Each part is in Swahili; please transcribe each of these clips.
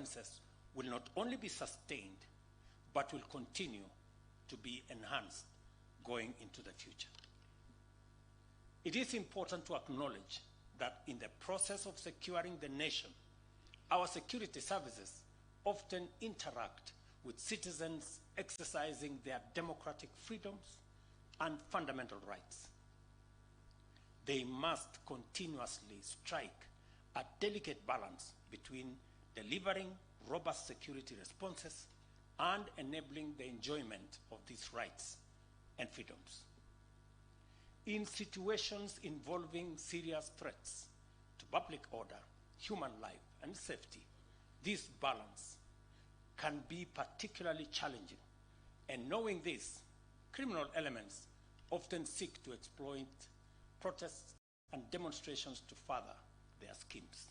differences will not only be sustained, but will continue to be enhanced going into the future. It is important to acknowledge that in the process of securing the nation, our security services often interact with citizens exercising their democratic freedoms and fundamental rights. They must continuously strike a delicate balance between delivering robust security responses and enabling the enjoyment of these rights and freedoms. In situations involving serious threats to public order, human life, and safety, this balance can be particularly challenging. And knowing this, criminal elements often seek to exploit protests and demonstrations to further their schemes.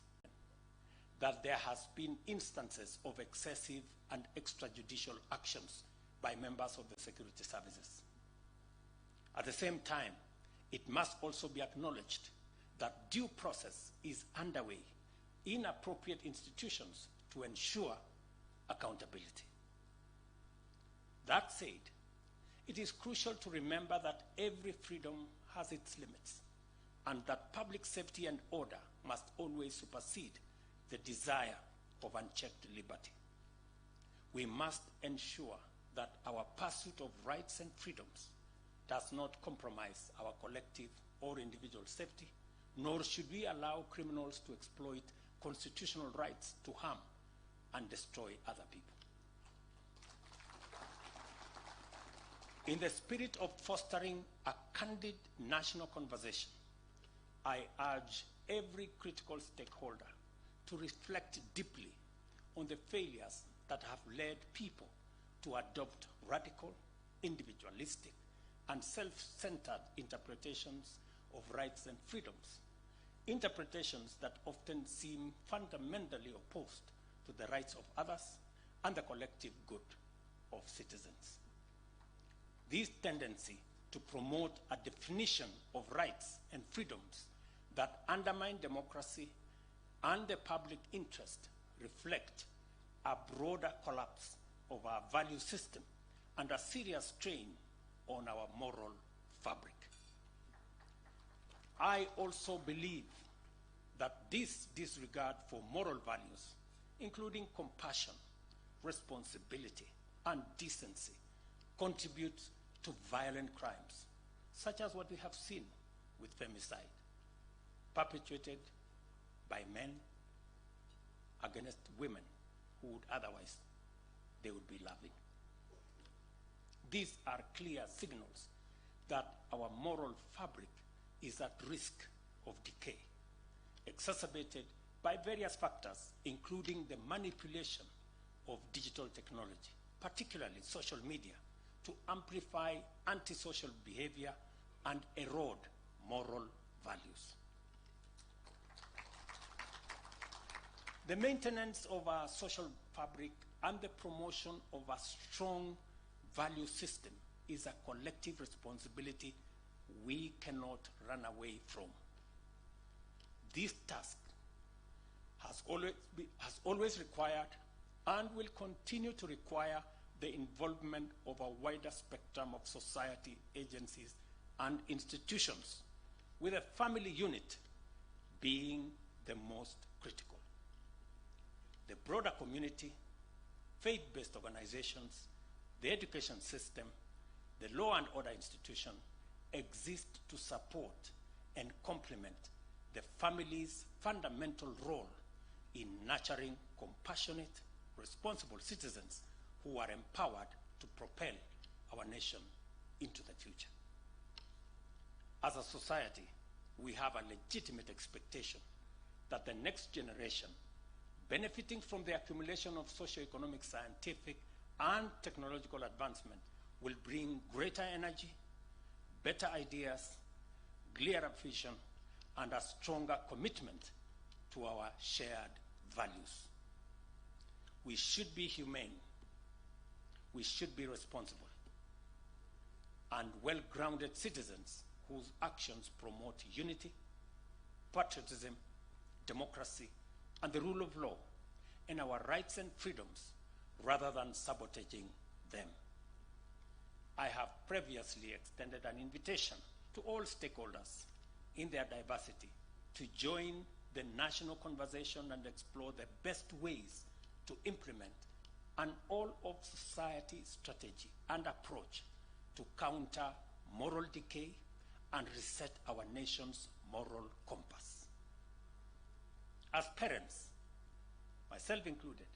That there has been instances of excessive and extrajudicial actions by members of the security services. At the same time, it must also be acknowledged that due process is underway in appropriate institutions to ensure accountability. That said, it is crucial to remember that every freedom has its limits, and that public safety and order must always supersede the desire of unchecked liberty. We must ensure that our pursuit of rights and freedoms does not compromise our collective or individual safety, nor should we allow criminals to exploit constitutional rights to harm and destroy other people. In the spirit of fostering a candid national conversation, I urge every critical stakeholder to reflect deeply on the failures that have led people to adopt radical, individualistic, and self-centered interpretations of rights and freedoms, interpretations that often seem fundamentally opposed to the rights of others and the collective good of citizens. This tendency to promote a definition of rights and freedoms that undermine democracy and the public interest reflect a broader collapse of our value system and a serious strain on our moral fabric. I also believe that this disregard for moral values, including compassion, responsibility, and decency, contributes to violent crimes, such as what we have seen with femicide, perpetrated by men against women who would otherwise they would be loving. These are clear signals that our moral fabric is at risk of decay, exacerbated by various factors, including the manipulation of digital technology, particularly social media, to amplify antisocial behavior and erode moral values. The maintenance of our social fabric and the promotion of a strong value system is a collective responsibility we cannot run away from. This task has always required and will continue to require the involvement of a wider spectrum of society agencies and institutions, with a family unit being the most critical. The broader community, faith-based organizations, the education system, the law and order institution exist to support and complement the family's fundamental role in nurturing compassionate, responsible citizens who are empowered to propel our nation into the future. As a society, we have a legitimate expectation that the next generation, benefiting from the accumulation of socio-economic, scientific, and technological advancement, will bring greater energy, better ideas, clearer vision, and a stronger commitment to our shared values. We should be humane, we should be responsible, and well-grounded citizens whose actions promote unity, patriotism, democracy, and the rule of law, and our rights and freedoms rather than sabotaging them. I have previously extended an invitation to all stakeholders in their diversity to join the national conversation and explore the best ways to implement an all-of-society strategy and approach to counter moral decay and reset our nation's moral compass. As parents, myself included,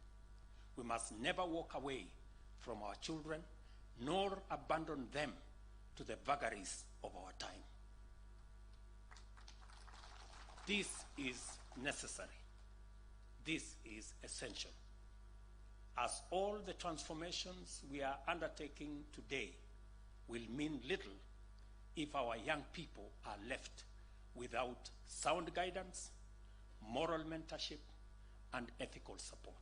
we must never walk away from our children nor abandon them to the vagaries of our time. This is necessary. This is essential, as all the transformations we are undertaking today will mean little if our young people are left without sound guidance, moral mentorship, and ethical support.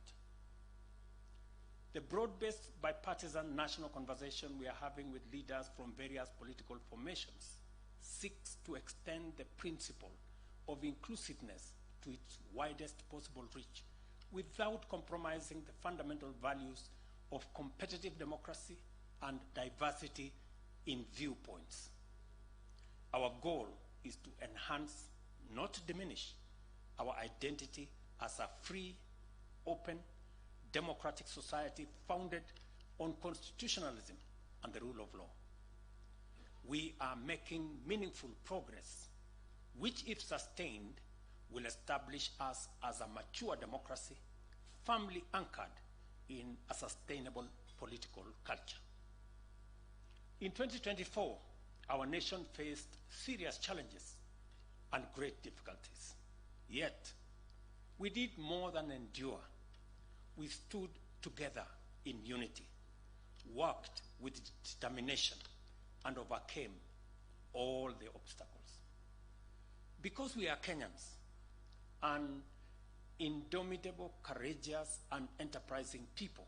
The broad-based bipartisan national conversation we are having with leaders from various political formations seeks to extend the principle of inclusiveness to its widest possible reach without compromising the fundamental values of competitive democracy and diversity in viewpoints. Our goal is to enhance, not diminish, our identity as a free, open, democratic society founded on constitutionalism and the rule of law. We are making meaningful progress, which, if sustained, will establish us as a mature democracy, firmly anchored in a sustainable political culture. In 2024, our nation faced serious challenges and great difficulties. Yet, we did more than endure. We stood together in unity, worked with determination, and overcame all the obstacles. Because we are Kenyans, an indomitable, courageous, and enterprising people,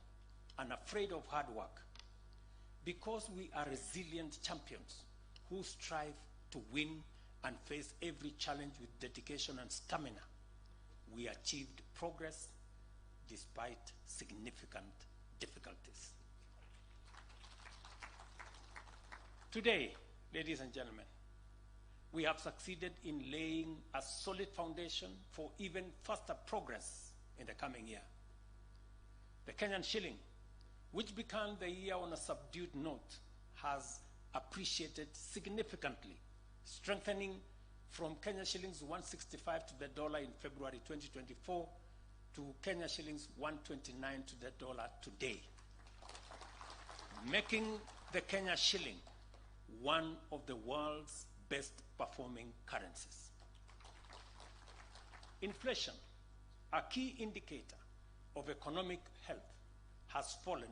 unafraid of hard work, because we are resilient champions who strive to win and face every challenge with dedication and stamina, we achieved progress despite significant difficulties. Today, ladies and gentlemen, we have succeeded in laying a solid foundation for even faster progress in the coming year. The Kenyan shilling, which began the year on a subdued note, has appreciated significantly, strengthening from Kenya shillings 165 to the dollar in February 2024 to Kenya shillings 129 to the dollar today, making the Kenya shilling one of the world's best performing currencies. Inflation, a key indicator of economic health, has fallen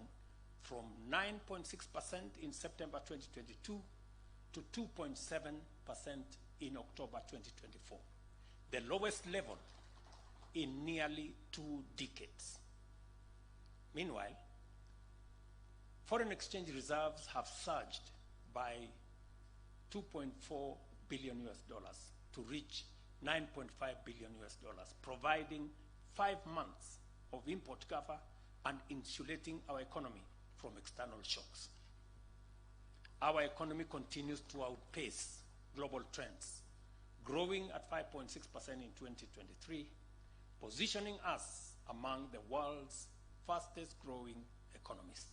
from 9.6% in September 2022 to 2.7% in October 2024, the lowest level in nearly 2 decades. Meanwhile, foreign exchange reserves have surged by $2.4 billion to reach $9.5 billion, providing 5 months of import cover and insulating our economy from external shocks. Our economy continues to outpace global trends, growing at 5.6% in 2023, positioning us among the world's fastest growing economies.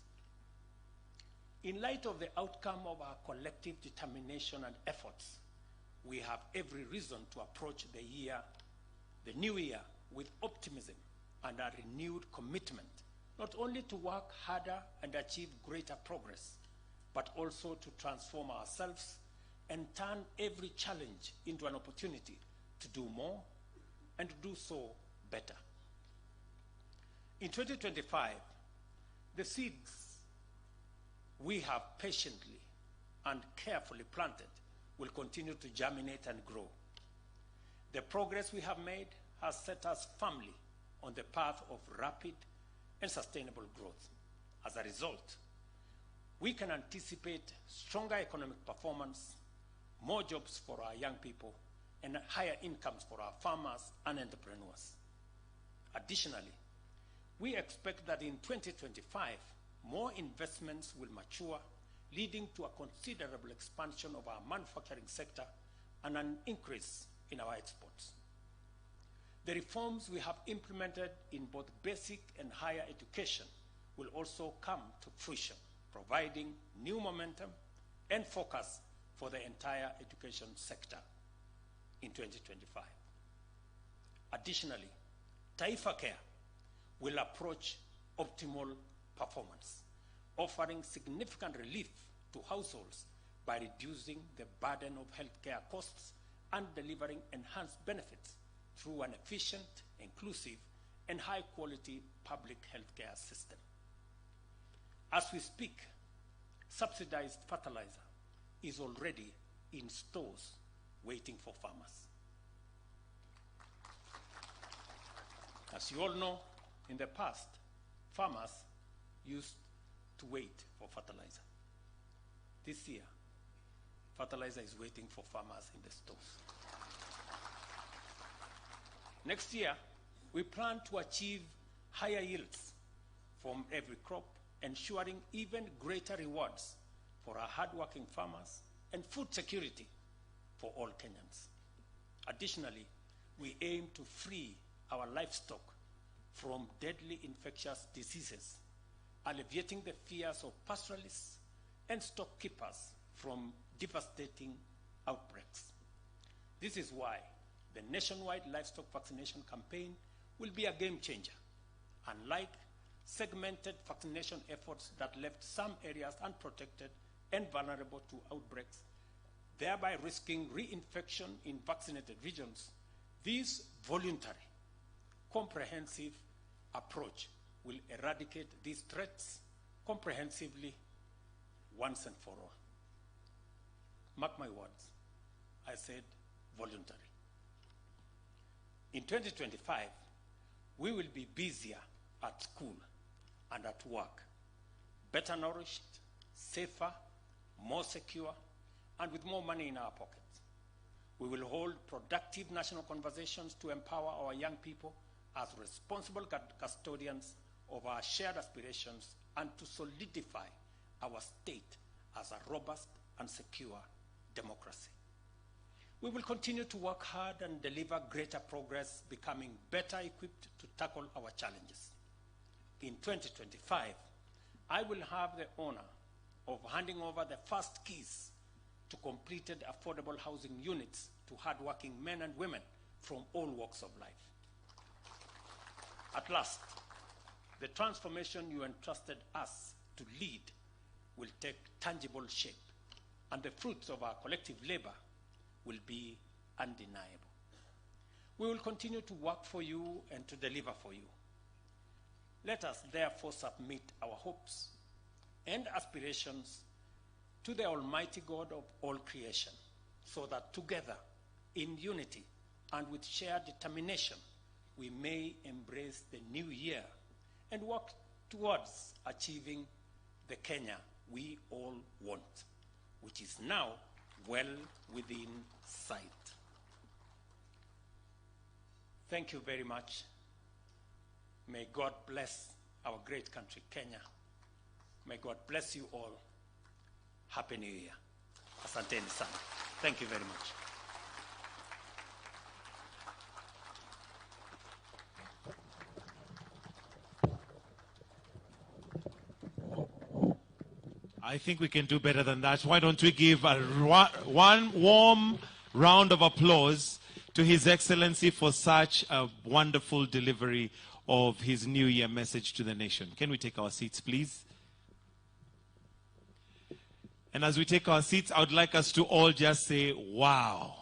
In light of the outcome of our collective determination and efforts, we have every reason to approach the new year, with optimism and a renewed commitment, not only to work harder and achieve greater progress, but also to transform ourselves and turn every challenge into an opportunity to do more and to do so better. In 2025, the seeds we have patiently and carefully planted will continue to germinate and grow. The progress we have made has set us firmly on the path of rapid and sustainable growth. As a result, we can anticipate stronger economic performance, more jobs for our young people, and higher incomes for our farmers and entrepreneurs. Additionally, We expect that in 2025, more investments will mature, leading to a considerable expansion of our manufacturing sector and an increase in our exports. The reforms we have implemented in both basic and higher education will also come to fruition, providing new momentum and focus for the entire education sector in 2025. Additionally, Taifa Care will approach optimal performance, offering significant relief to households by reducing the burden of healthcare costs and delivering enhanced benefits through an efficient, inclusive, and high-quality public healthcare system. As we speak, subsidized fertilizer is already in stores waiting for farmers. As you all know, in the past, farmers used to wait for fertilizer. This year, fertilizer is waiting for farmers in the stores. Next year, we plan to achieve higher yields from every crop, ensuring even greater rewards for our hardworking farmers and food security for all Kenyans. Additionally, we aim to free our livestock from deadly infectious diseases, alleviating the fears of pastoralists and stock keepers from devastating outbreaks. This is why the nationwide livestock vaccination campaign will be a game changer. Unlike segmented vaccination efforts that left some areas unprotected and vulnerable to outbreaks, thereby risking reinfection in vaccinated regions, this voluntary, comprehensive approach will eradicate these threats comprehensively once and for all. Mark my words, I said voluntary. In 2025, we will be busier at school and at work, better nourished, safer, more secure, and with more money in our pockets. We will hold productive national conversations to empower our young people as responsible custodians of our shared aspirations and to solidify our state as a robust and secure democracy. We will continue to work hard and deliver greater progress, becoming better equipped to tackle our challenges. In 2025, I will have the honor of handing over the first keys to completed affordable housing units to hardworking men and women from all walks of life. At last, the transformation you entrusted us to lead will take tangible shape, and the fruits of our collective labor will be undeniable. We will continue to work for you and to deliver for you. Let us therefore submit our hopes and aspirations to the Almighty God of all creation, so that together, in unity and with shared determination, we may embrace the new year and work towards achieving the Kenya we all want, which is now well within sight. Thank you very much. May God bless our great country, Kenya. May God bless you all. Happy New Year. Asanteni sana. Thank you very much. I think we can do better than that. Why don't we give one warm round of applause to His Excellency for such a wonderful delivery of his New Year message to the nation. Can we take our seats, please? And as we take our seats, I would like us to all just say, wow.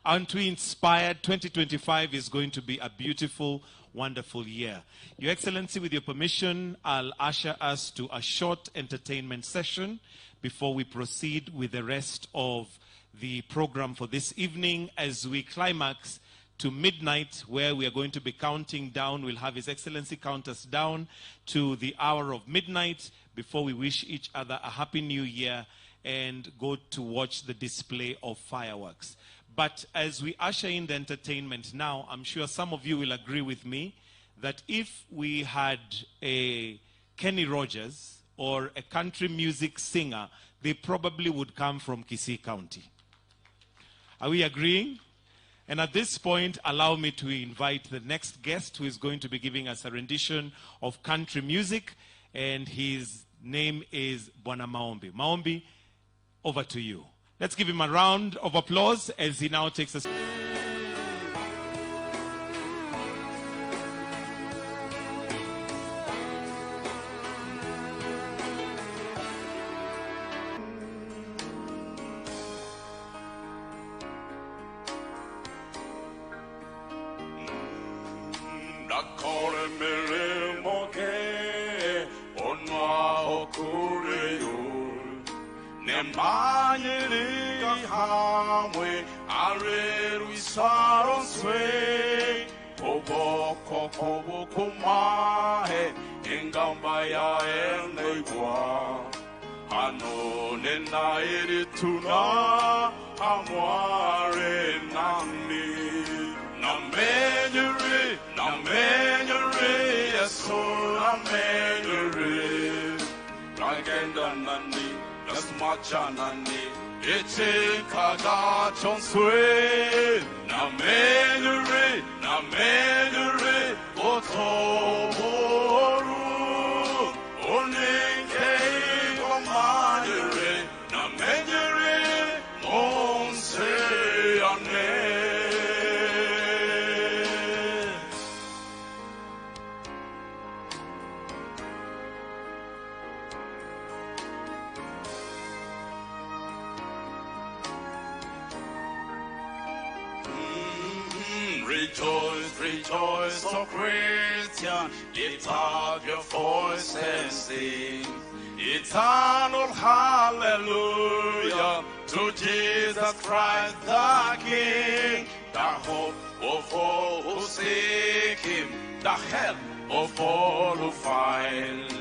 Aren't we inspired? 2025 is going to be a beautiful, wonderful year. Your Excellency, with your permission, I'll usher us to a short entertainment session before we proceed with the rest of the program for this evening as we climax to midnight, where we are going to be counting down. We'll have His Excellency count us down to the hour of midnight before we wish each other a happy new year and go to watch the display of fireworks. But as we usher in the entertainment now, I'm sure some of you will agree with me that if we had a Kenny Rogers or a country music singer, they probably would come from Kisii County. Are we agreeing? And at this point, allow me to invite the next guest who is going to be giving us a rendition of country music, and his name is Bwana Maombi. Maombi, over to you. Let's give him a round of applause as he now takes us. Rejoice, rejoice, O Christian, lift up your voice and sing. Eternal hallelujah to Jesus Christ the King, the hope of all who seek him, the help of all who find.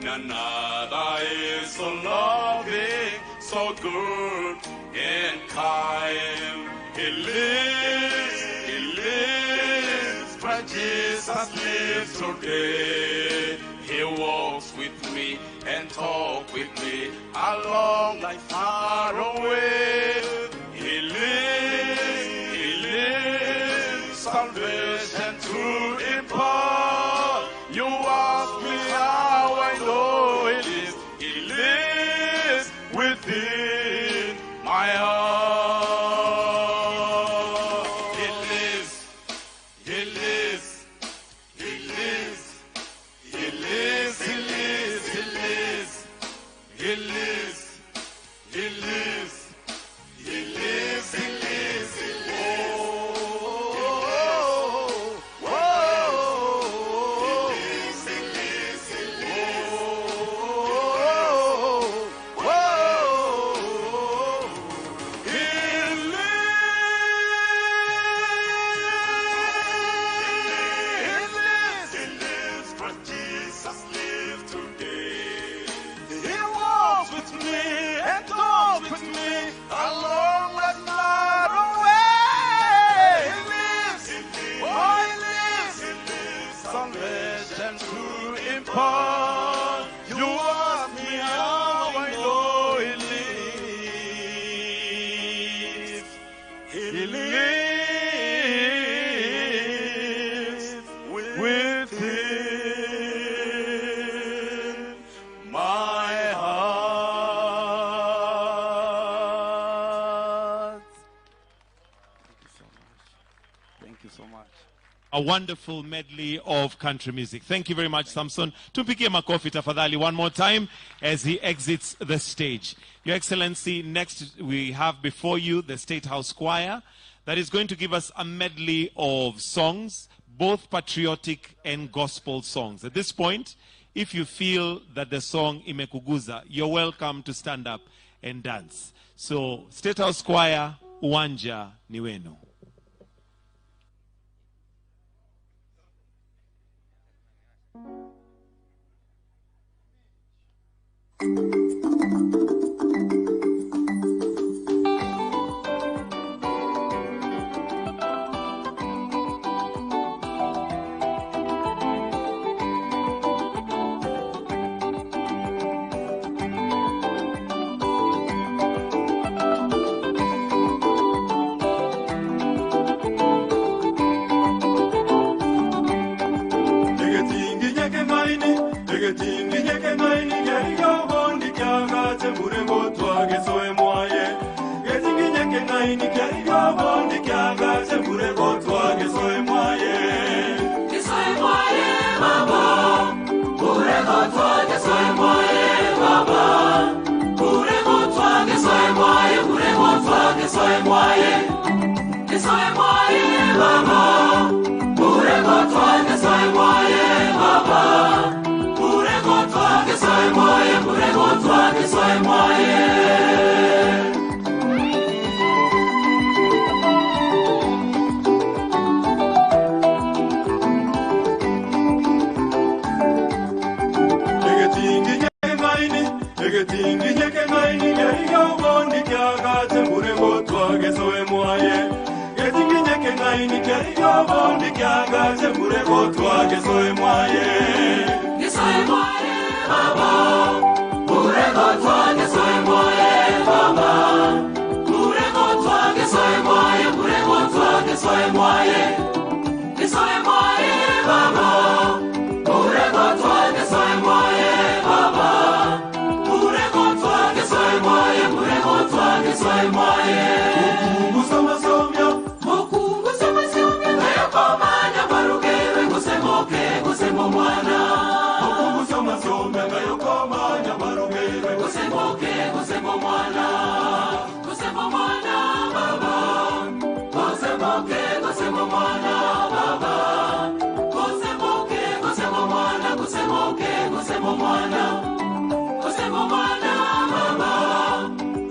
None other is so loving, so good and kind. He lives, but Jesus lives today. He walks with me and talks with me along like far away. He lives, salvation to impart. You ask me how I know it is. He lives within my heart. A wonderful medley of country music. Thank you very much, Samson. Tumpigie makofi tafadhali one more time as he exits the stage. Your Excellency, next we have before you the State House Choir that is going to give us a medley of songs, both patriotic and gospel songs. At this point, if you feel that the song imekuguza, you're welcome to stand up and dance. So, State House Choir, uwanja ni wenu. Egetingi nyeke ngaini geyo bondi kyaga temure gotwage soe mwaye. Egetingi nyeke ngaini geyo bondi kyaga temure gotwage soe mwaye. Soe mwaye baba, mure gotwage soe mwaye baba. Mure gotwage soe mwaye, mure gotwage soe mwaye. Soe mwaye baba, mure gotwage soe mwaye baba. Mure gotwage soe mwaye, mure gotwage soe mwaye. Egetingi nyeke ngaini geyo bondi kyaga temure gotwage soe mwaye. Egetingi nyeke ngaini geyo bondi kyaga temure gotwage soe mwaye. Soe mwaye baba, mure gotwage soe mwaye baba. Mure gotwage soe mwaye, mure gotwage soe mwaye. Soe mwaye baba, mure gotwage soe mwaye baba. Mure gotwage soe mwaye, mure gotwage soe mwaye. Mukungu soma somya, Mukungu soma somya, ngayo komanya marugere gusemoke gusemo mwana. mukungu soma somya ngayo komanya marugere. Gusemoke gusemo mwana. Gusemo mwana baba. Gusemoke gusemo mwana baba. Gusemoke gusemo mwana, gusemoke gusemo mwana. Gusemo mwana baba.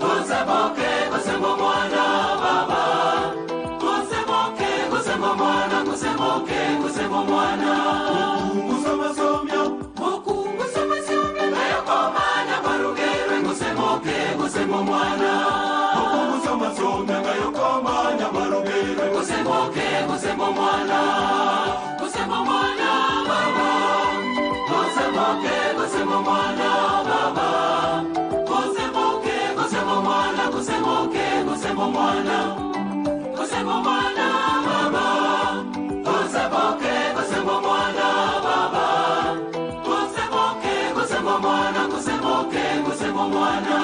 Gusemoke gusemo mwana baba. Gusemoke gusemo mwana, gusemoke gusemo mwana. Mukungu soma somya, Mukungu soma somya, ngayo komanya marugere gusemoke gusemo mwana. mukungu soma somya ngayo komanya marugere. Gusemoke gusemo mwana. Gusemo mwana baba. Gusemoke gusemo mwana baba. Gusemoke gusemo mwana, gusemoke gusemo mwana. Gusemo mwana baba. Gusemoke gusemo mwana baba. Gusemoke gusemo mwana, gusemoke gusemo mwana.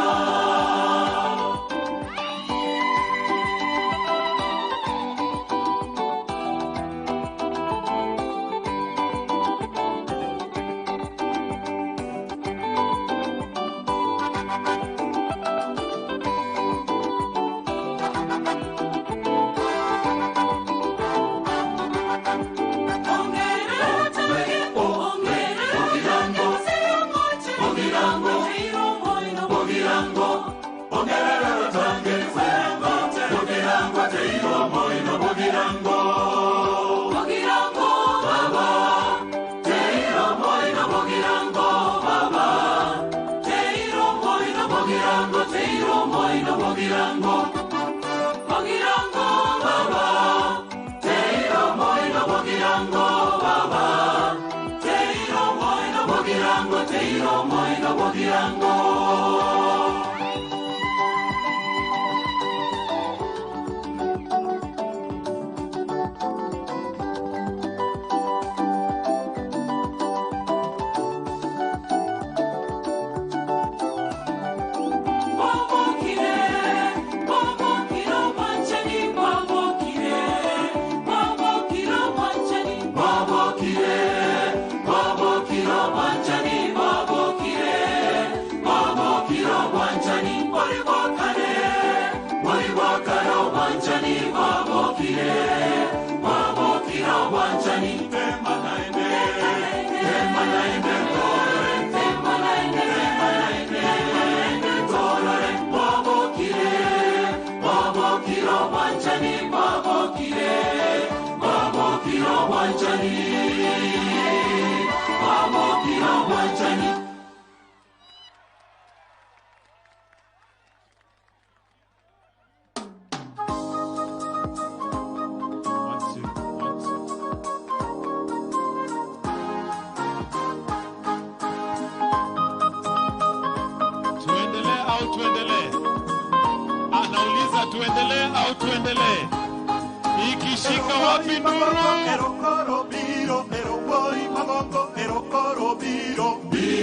Tuendelee au tuendelee? Ikishika wapi nduru? Ero koro biro, ero boy magongo, ero koro biro, biro.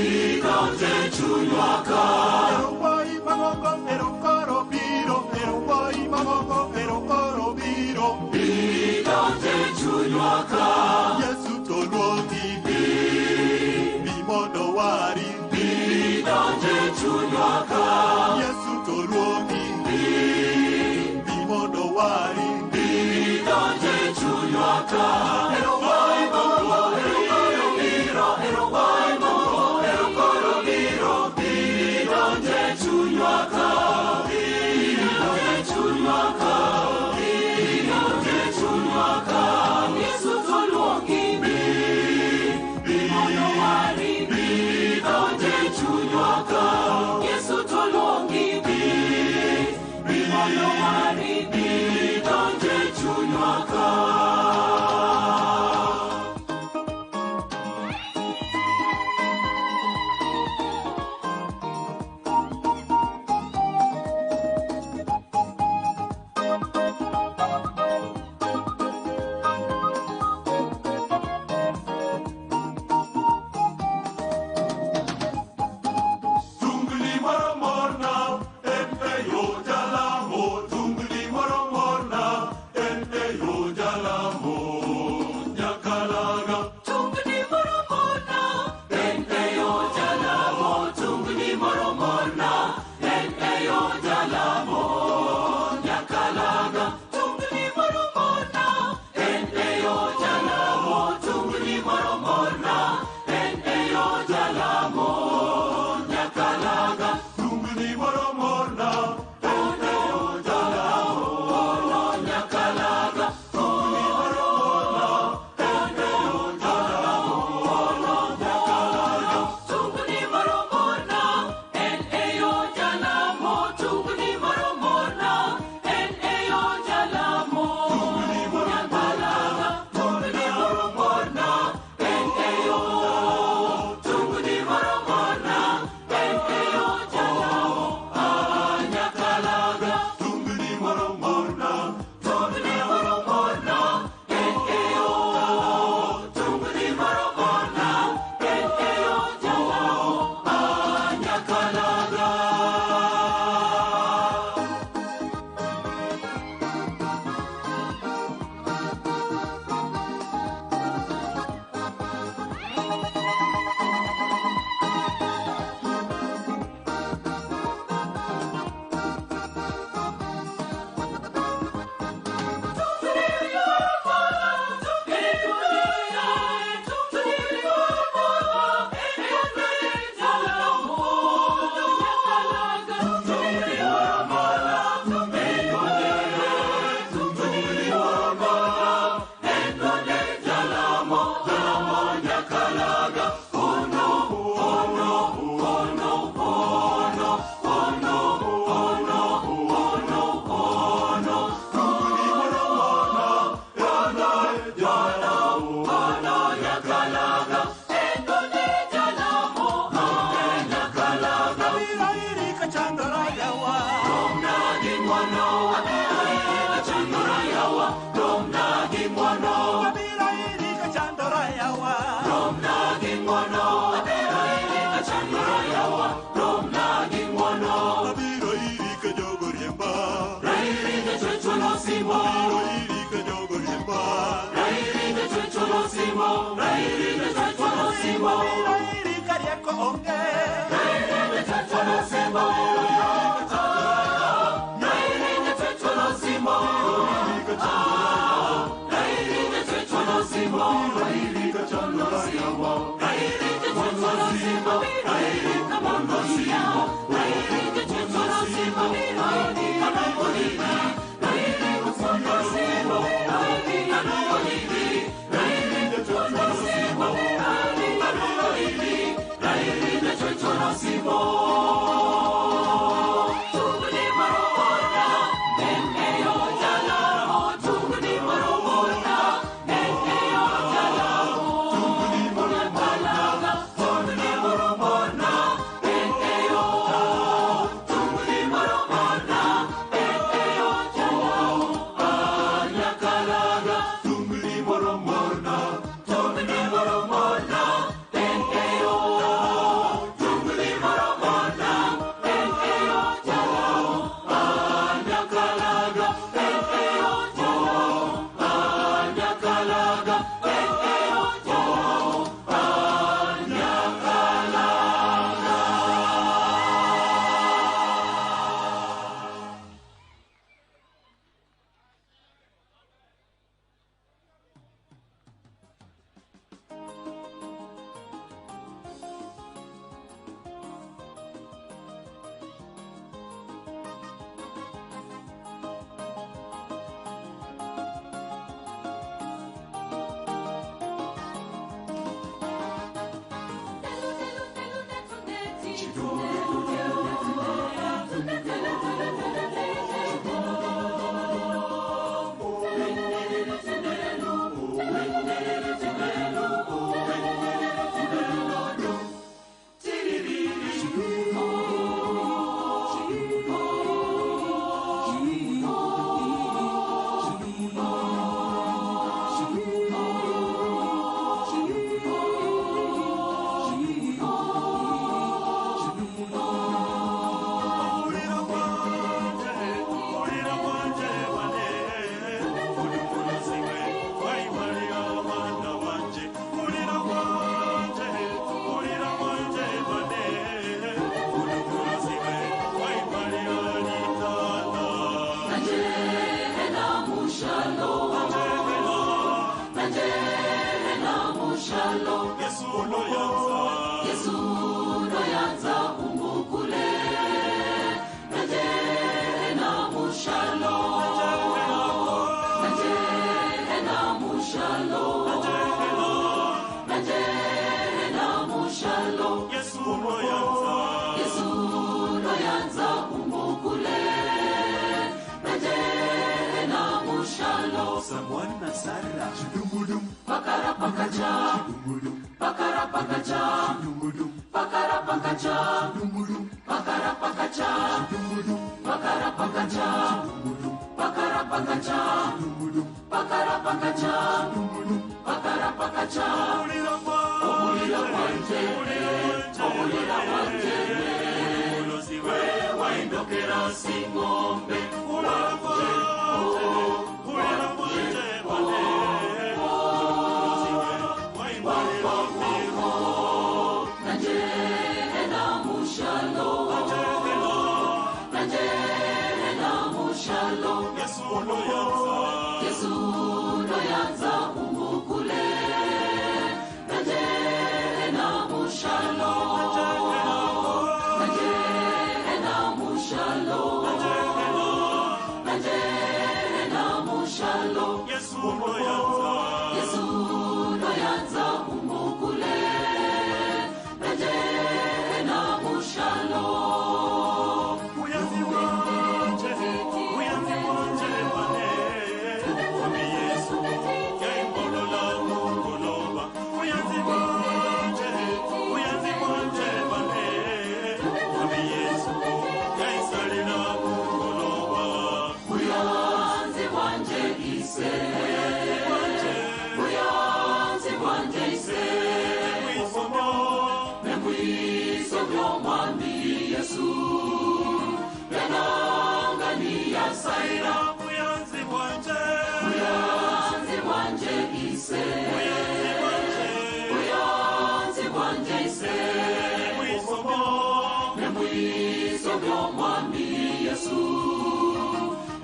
moyo mwami Yesu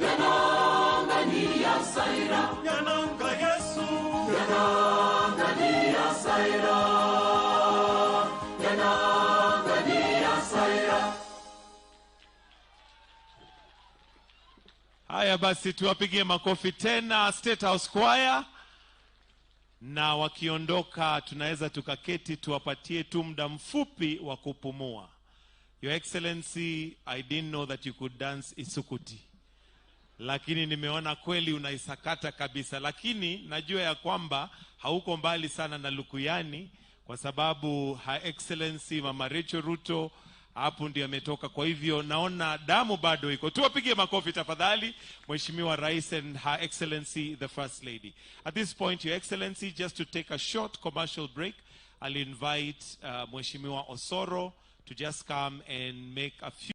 yanangania saira Yananga Yesu yanangania saira yanangania saira. Haya basi, tuwapigie makofi tena State House Choir, na wakiondoka tunaweza tukaketi tuwapatie tu muda mfupi wa kupumua. Your Excellency, I didn't know that you could dance isukuti, lakini nimeona kweli unaisakata kabisa, lakini najua ya kwamba hauko mbali sana na Lukuyani kwa sababu Her Excellency Mama Rachel Ruto hapo ndiye ametoka. Kwa hivyo naona damu bado iko. Tuwapigie makofi tafadhali Mheshimiwa Rais and Her Excellency the First Lady. At this point, Your Excellency, just to take a short commercial break, I'll invite Mheshimiwa Osoro to just come and make a few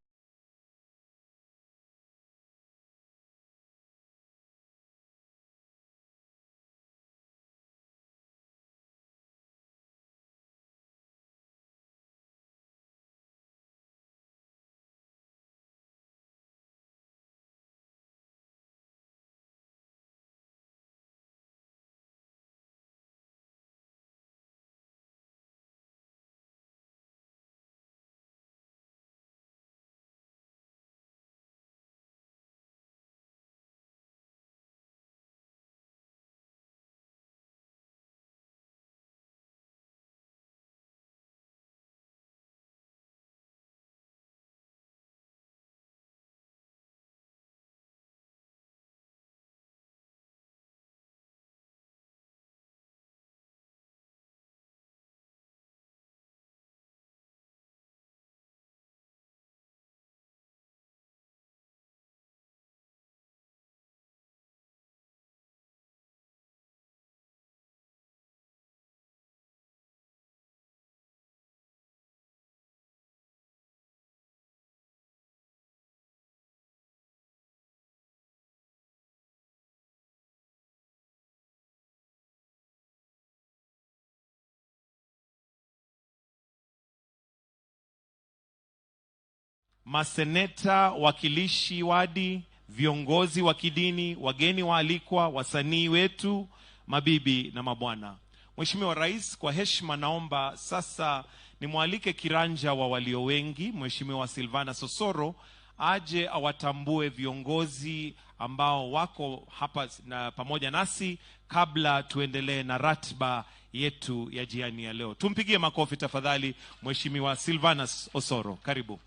maseneta, wakilishi wadi, viongozi wa kidini, wageni waalikwa, wasanii wetu, mabibi na mabwana. Mheshimiwa Rais, kwa heshima naomba sasa nimwalike kiranja wa walio wengi, Mheshimiwa Silvana Sosoro, aje awatambue viongozi ambao wako hapa na pamoja nasi kabla tuendelee na ratiba yetu ya jioni ya leo. Tumpigie makofi tafadhali Mheshimiwa Silvana Osoro. Karibu.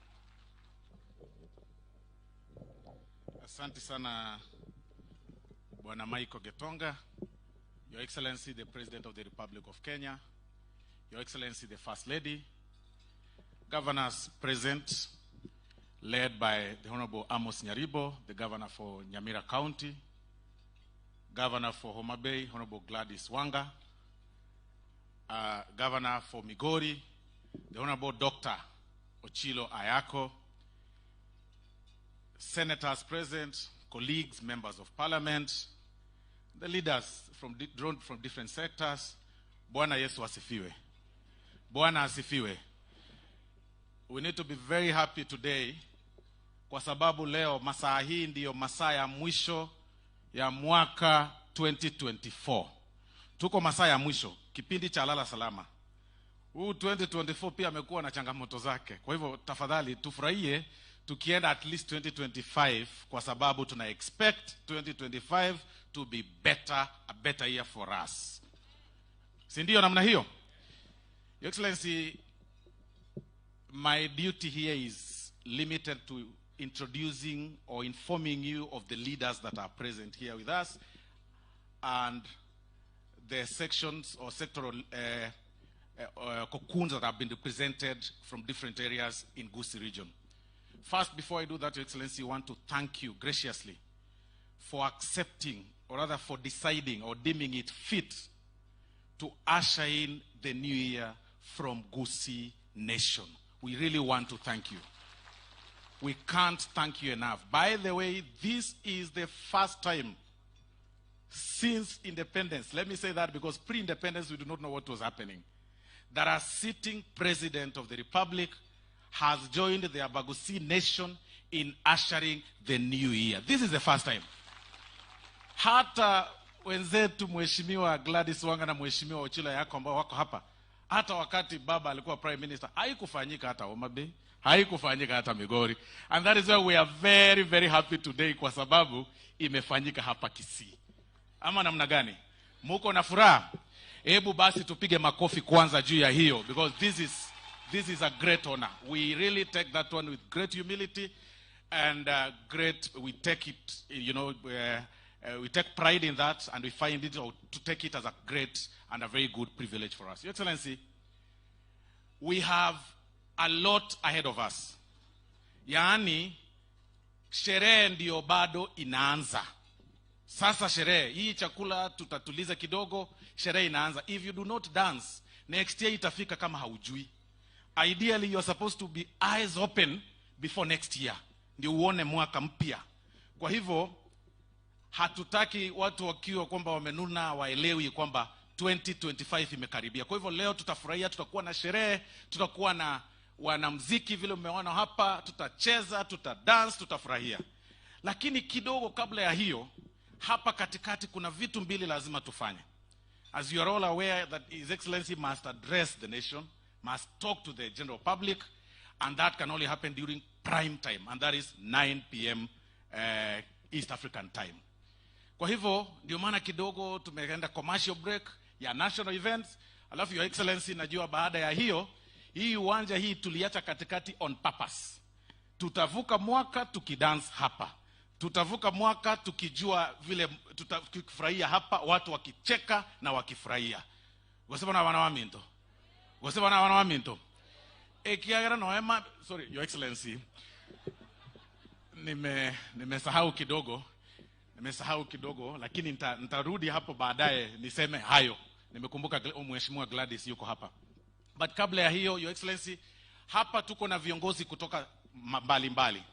Asante sana Bwana Michael Getonga, Your Excellency the President of the Republic of Kenya, Your Excellency the First Lady, governors present led by the Honorable Amos Nyaribo, the Governor for Nyamira County, Governor for Homa Bay, Honorable Gladys Wanga, Governor for Migori, the Honorable Dr. Ochilo Ayako, senators present, colleagues, members of parliament, the leaders drawn from different sectors. Bwana Yesu asifiwe. Bwana asifiwe. We need to be very happy today kwa sababu leo masaa hii ndiyo masaa ya mwisho ya mwaka 2024. Tuko masaa ya mwisho, kipindi cha lala salama. Huu 2024 pia amekuwa na changamoto zake. Kwa hivyo tafadhali tufurahie tukienda at least 2025 kwa sababu tuna expect 2025 to be a better year for us. Si ndio namna hiyo? Your Excellency, my duty here is limited to introducing or informing you of the leaders that are present here with us and the sections or sectoral cocoons that have been represented from different areas in Gusii region. First, before I do that, Your Excellency, I want to thank you graciously for accepting, or rather for deciding or deeming it fit to usher in the new year from Gusii Nation. We really want to thank you. We can't thank you enough. By the way, this is the first time since independence, let me say that because pre-independence we do not know what was happening, that a sitting president of the Republic has joined the Abagusi nation in ushering the new year. This is the first time. Hata wenzetu Mheshimiwa Gladys Wanga na Mheshimiwa Ochila yako ambao wako hapa, hata wakati baba alikuwa prime minister, haikufanyika hata Homa Bay, haikufanyika hata Migori. And that is why we are very, very happy today, kwa sababu imefanyika hapa Kisii. Ama namna gani? Muko na furaha? Hebu basi tupige makofi kwanza juu ya hiyo, because this is a great honor. We really take that one with great humility and we take it, we take pride in that, and we find it to take it as a great and a very good privilege for us. Your Excellency, we have a lot ahead of us. Yaani, sherehe ndio bado inaanza. Sasa sherehe, hii chakula tutatuliza kidogo, sherehe inaanza. If you do not dance, next year itafika kama haujui. Ideally, you are supposed to be eyes open before next year. Ndio uone mwaka mpya. Kwa hivyo, hatutaki watu wakiwa kwamba wamenuna waelewi kwamba 2025 imekaribia. Kwa hivyo leo tutafurahia, tutakuwa na sherehe, tutakuwa na wanamuziki vile umeona hapa, tutacheza, tutadance, tutafurahia. Lakini kidogo kabla ya hiyo, hapa katikati kuna vitu mbili lazima tufanye. As you are all aware that His Excellency must address the nation, must talk to the general public, and that can only happen during prime time, and that is 9 p.m. East African time. Kwa hivyo, ndio maana kidogo tumeenda commercial break ya national events. Alafu Your Excellency, najua baada ya hiyo, hii uwanja hii tuliacha katikati on purpose. Tutavuka mwaka tukidance hapa. Tutavuka mwaka tukijua vile tutakufurahia hapa, watu wakicheka na wakifurahia. Goseba na wana wa minto. Goseba na wana wa minto. Kiagara noema, sorry Your Excellency. Nimesahau kidogo, lakini nitarudi hapo baadaye niseme hayo. Nimekumbuka Mheshimiwa Gladys yuko hapa. But kabla ya hiyo, Your Excellency, hapa tuko na viongozi kutoka mbalimbali.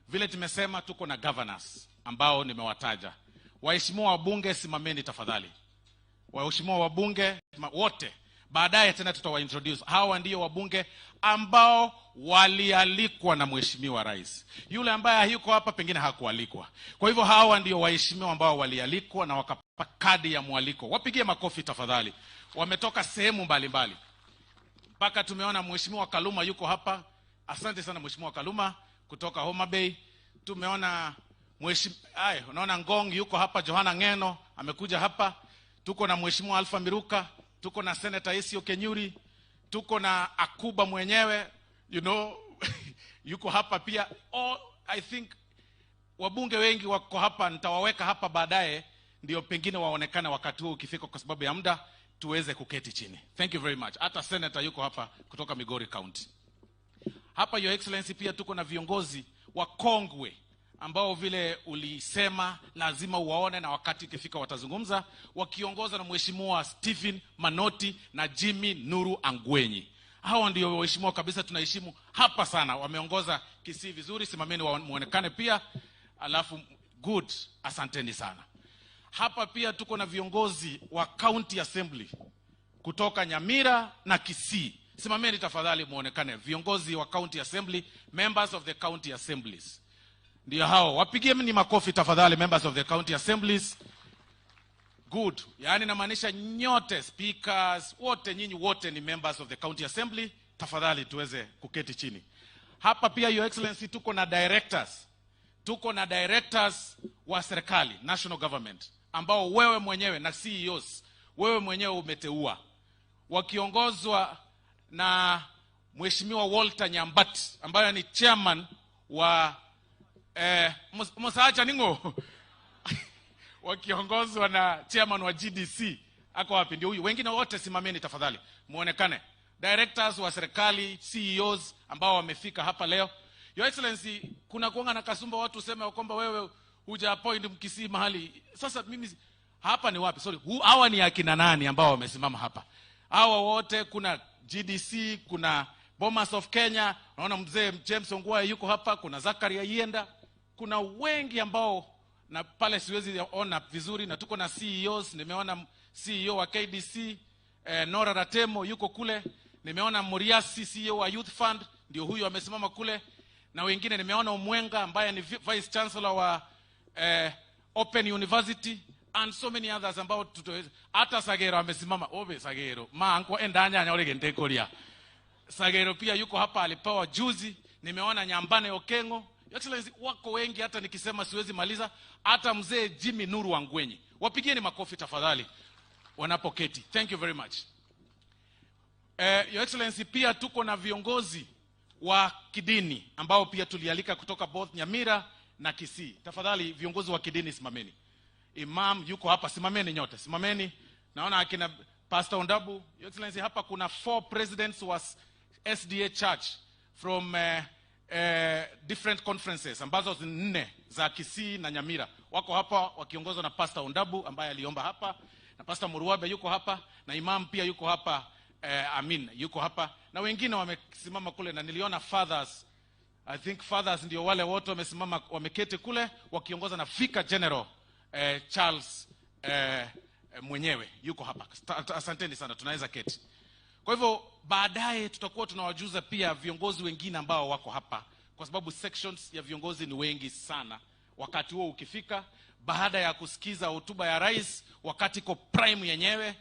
Vile tumesema tuko na governors ambao nimewataja. Waheshimiwa wabunge, simameni tafadhali. Waheshimiwa wabunge wote, baadaye tena tutawaintroduce. Hawa ndio wabunge ambao walialikwa na Mheshimiwa Rais. Yule ambaye hayuko hapa pengine hakualikwa. Kwa hivyo hawa ndio waheshimiwa ambao walialikwa na wakapata kadi ya mwaliko. Wapigie makofi tafadhali. Wametoka sehemu mbalimbali. Mpaka tumeona Mheshimiwa Kaluma yuko hapa. Asante sana Mheshimiwa Kaluma kutoka Homa Bay. Tumeona unaona Ngong yuko hapa, Johana Ngeno amekuja hapa. Tuko na Mheshimiwa Alpha Miruka, tuko na Senator Isio Kenyuri, tuko na Akuba mwenyewe, yuko hapa pia. I think wabunge wengi wako hapa, nitawaweka hapa baadaye ndio pengine waonekane wakati huu ukifika, kwa sababu ya muda tuweze kuketi chini. Thank you very much. Hata Senator yuko hapa kutoka Migori County. Hapa Your Excellency, pia tuko na viongozi wa kongwe ambao vile ulisema lazima uwaone na wakati ukifika watazungumza, wakiongozwa na Mheshimiwa Stephen Manoti na Jimmy Nuru Angwenyi. Hawa ndio waheshimiwa kabisa, tunaheshimu hapa sana. Wameongoza Kisii vizuri, simameni muonekane pia. Alafu good, asanteni sana. Hapa pia tuko na viongozi wa County Assembly kutoka Nyamira na Kisii. Simameni tafadhali muonekane. Viongozi wa County Assembly, members of the County Assemblies. Ndio hao. Wapigieni makofi tafadhali, members of the County Assemblies. Good. Yaani namaanisha nyote, speakers, wote nyinyi wote ni members of the County Assembly. Tafadhali tuweze kuketi chini. Hapa pia Your Excellency, tuko na directors. Tuko na directors wa serikali, national government, ambao wewe mwenyewe na CEOs, wewe mwenyewe umeteua. Wakiongozwa na Mheshimiwa Walter Nyambati, ambaye ni chairman wa Musaacha Ningo. Wakiongozwa na chairman wa GDC. Ako wapi? Ndio huyu. Wengine wote simameni tafadhali muonekane. Directors wa serikali, CEOs ambao wamefika hapa leo. Your Excellency, kuna kuanga na kasumba watu useme kwamba wewe huja appoint Mkisii mahali. Sasa mimi hapa ni wapi? Sorry. Hawa ni akina nani ambao wamesimama hapa? Hawa wote, kuna GDC, kuna Bomas of Kenya, naona mzee James Ongwae yuko hapa, kuna Zakaria Yenda, kuna wengi ambao na pale siwezi ona vizuri, na tuko na CEOs. Nimeona CEO wa KDC, Nora Ratemo yuko kule. Nimeona Muriasi, CEO wa Youth Fund. ndio huyu amesimama kule, na wengine nimeona Umwenga ambaye ni vice chancellor wa Open University and so many others ambao hata Sagero amesimama. Obe Sagero manko endanya ole gentekoria. Sagero pia yuko hapa, alipewa juzi. Nimeona Nyambane Okengo. Your Excellency, wako wengi hata nikisema siwezi maliza. Hata mzee Jimmy Nuru Wangwenyi. Wapigieni makofi tafadhali wanapoketi. Thank you very much. Your Excellency, pia tuko na viongozi wa kidini ambao pia tulialika kutoka both Nyamira na Kisii. Tafadhali viongozi wa kidini simameni. Imam yuko hapa, simameni nyote, simameni. Naona akina Pastor Ondabu. Your Excellency, hapa kuna 4 presidents wa SDA Church from different conferences ambazo 4 za Kisii na Nyamira. Wako hapa wakiongozwa na Pastor Ondabu ambaye aliomba hapa, na Pastor Muruabe yuko hapa, na Imam pia yuko hapa, Amin yuko hapa, na wengine wamesimama kule, na niliona fathers. I think fathers ndio wale wote wamesimama, wameketi kule wakiongozwa na Vicar General Charles mwenyewe yuko hapa. Asanteni sana, tunaweza keti. Kwa hivyo baadaye tutakuwa tunawajuza pia viongozi wengine ambao wako hapa, kwa sababu sections ya viongozi ni wengi sana. Wakati huo ukifika, baada ya kusikiza hotuba ya rais, wakati iko prime yenyewe,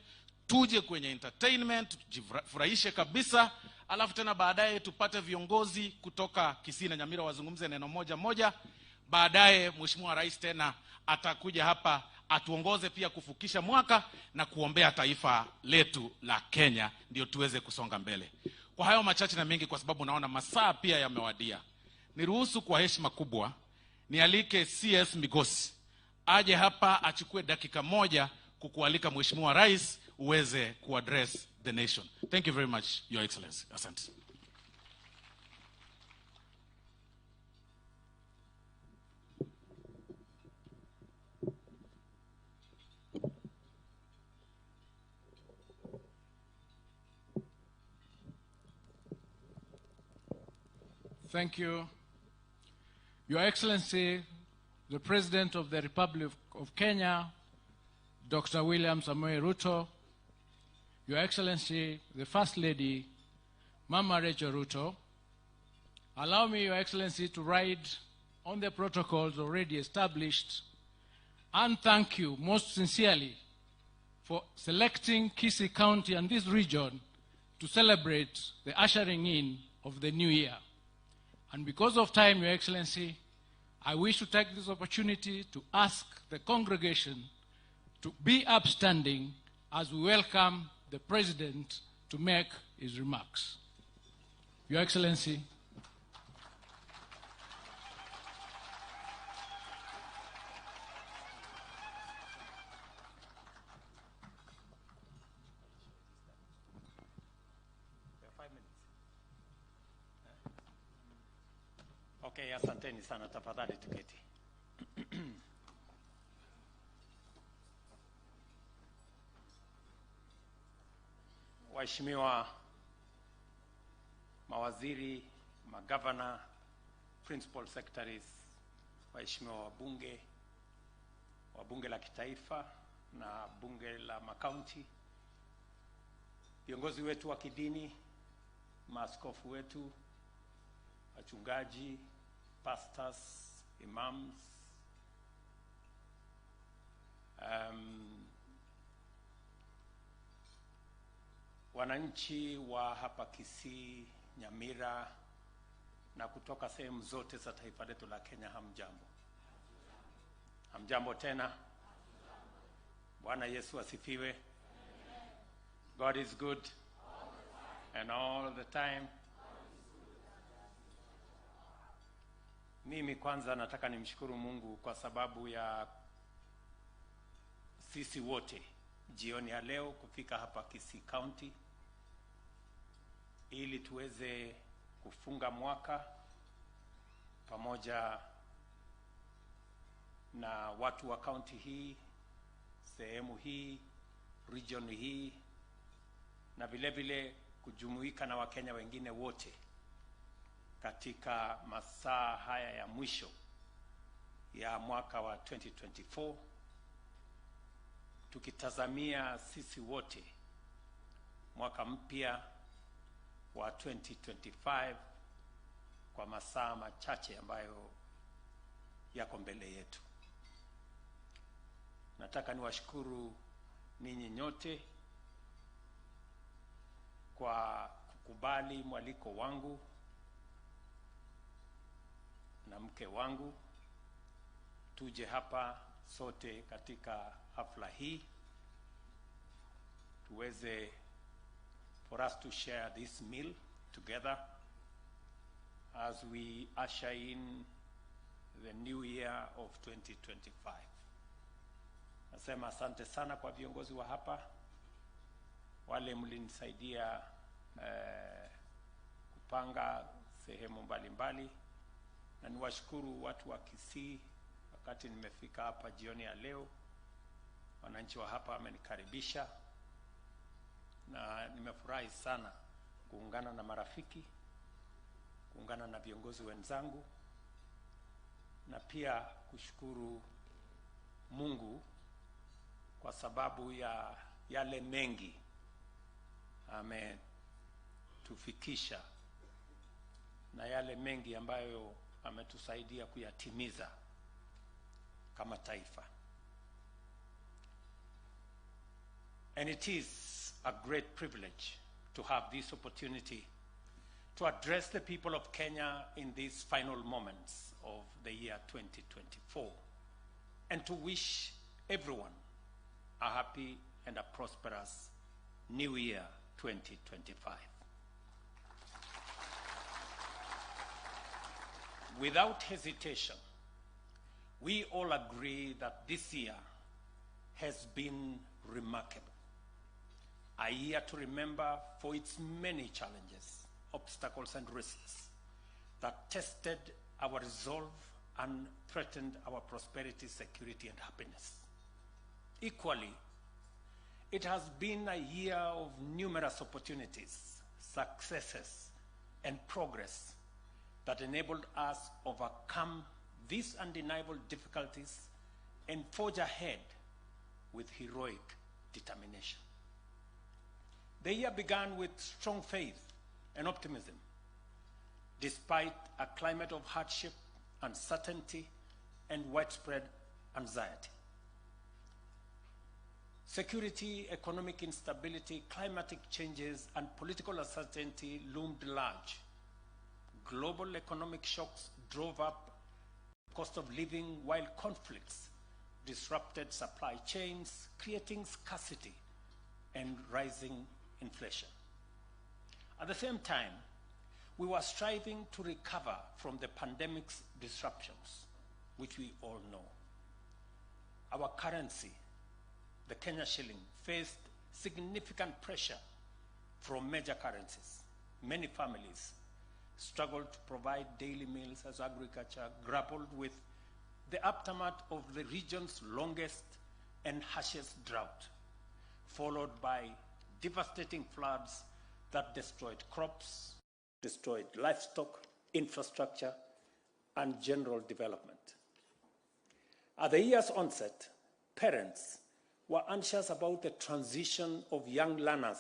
tuje kwenye entertainment, tujifurahishe kabisa, alafu tena baadaye tupate viongozi kutoka Kisii na Nyamira wazungumze neno moja moja. Baadaye Mheshimiwa Rais tena atakuja hapa atuongoze pia kufukisha mwaka na kuombea taifa letu la Kenya, ndio tuweze kusonga mbele. Kwa hayo machache na mengi, kwa sababu naona masaa pia yamewadia, niruhusu kwa heshima kubwa nialike CS Migosi aje hapa achukue dakika moja kukualika Mheshimiwa Rais uweze kuaddress the nation. Thank you very much, Your Excellency. Asante. Thank you. Your Excellency, the President of the Republic of Kenya, Dr. William Samoei Ruto, Your Excellency, the First Lady, Mama Rachel Ruto, allow me, Your Excellency, to ride on the protocols already established and thank you most sincerely for selecting Kisii County and this region to celebrate the ushering in of the new year. And because of time, Your Excellency, I wish to take this opportunity to ask the congregation to be upstanding as we welcome the President to make his remarks. Your Excellency. Okay, asanteni sana, tafadhali tuketi. Waheshimiwa mawaziri, magavana, principal secretaries, waheshimiwa wabunge wa bunge la kitaifa na bunge la makaunti, viongozi wetu wa kidini, maaskofu wetu, wachungaji, pastors, imams, wananchi wa hapa Kisii, Nyamira na kutoka sehemu zote za taifa letu la Kenya, hamjambo. Hamjambo tena. Bwana Yesu asifiwe. God is good and all the time. Mimi kwanza nataka nimshukuru Mungu kwa sababu ya sisi wote jioni ya leo kufika hapa Kisii County ili tuweze kufunga mwaka pamoja na watu wa county hii, sehemu hii, region hii, na vile vile kujumuika na Wakenya wengine wote katika masaa haya ya mwisho ya mwaka wa 2024, tukitazamia sisi wote mwaka mpya wa 2025 kwa masaa machache ambayo yako mbele yetu. Nataka niwashukuru ninyi nyote kwa kukubali mwaliko wangu na mke wangu tuje hapa sote katika hafla hii tuweze for us to share this meal together as we usher in the new year of 2025. Nasema asante sana kwa viongozi wa hapa, wale mlinisaidia kupanga sehemu mbalimbali, na niwashukuru watu wa Kisii. Wakati nimefika hapa jioni ya leo, wananchi wa hapa wamenikaribisha na nimefurahi sana kuungana na marafiki, kuungana na viongozi wenzangu, na pia kushukuru Mungu kwa sababu ya yale mengi ametufikisha na yale mengi ambayo ametusaidia kuyatimiza kama taifa. And it is a great privilege to have this opportunity to address the people of Kenya in these final moments of the year 2024 and to wish everyone a happy and a prosperous New Year 2025. Without hesitation, we all agree that this year has been remarkable. A year to remember for its many challenges, obstacles, and risks that tested our resolve and threatened our prosperity, security, and happiness. Equally, it has been a year of numerous opportunities, successes, and progress that enabled us to overcome these undeniable difficulties and forge ahead with heroic determination. The year began with strong faith and optimism, despite a climate of hardship, uncertainty, and widespread anxiety. Security, economic instability, climatic changes, and political uncertainty loomed large. Global economic shocks drove up cost of living, while conflicts disrupted supply chains, creating scarcity and rising inflation. At the same time, we were striving to recover from the pandemic's disruptions, which we all know. Our currency, the Kenya shilling, faced significant pressure from major currencies. Many families struggled to provide daily meals as agriculture grappled with the aftermath of the region's longest and harshest drought, followed by devastating floods that destroyed crops, destroyed livestock, infrastructure, and general development. At the year's onset, parents were anxious about the transition of young learners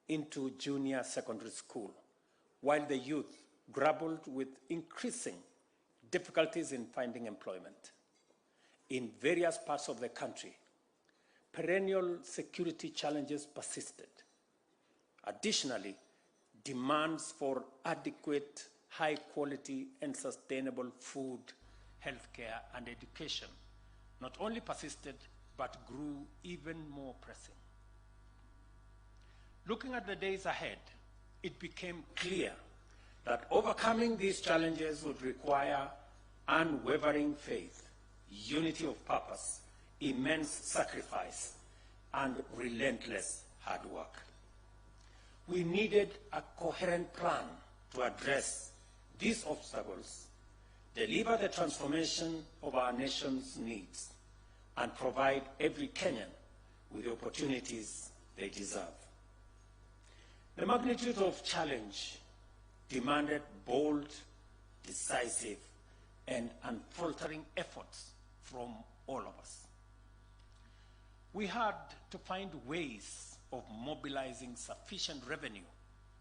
into junior secondary school, while the youth grappled with increasing difficulties in finding employment. In various parts of the country, perennial security challenges persisted. Additionally, demands for adequate, high quality, and sustainable food, healthcare, and education not only persisted, but grew even more pressing. Looking at the days ahead, it became clear that overcoming these challenges would require unwavering faith, unity of purpose, immense sacrifice, and relentless hard work. We needed a coherent plan to address these obstacles, deliver the transformation of our nation's needs, and provide every Kenyan with the opportunities they deserve. The magnitude of challenge demanded bold, decisive, and unfaltering efforts from all of us. We had to find ways of mobilizing sufficient revenue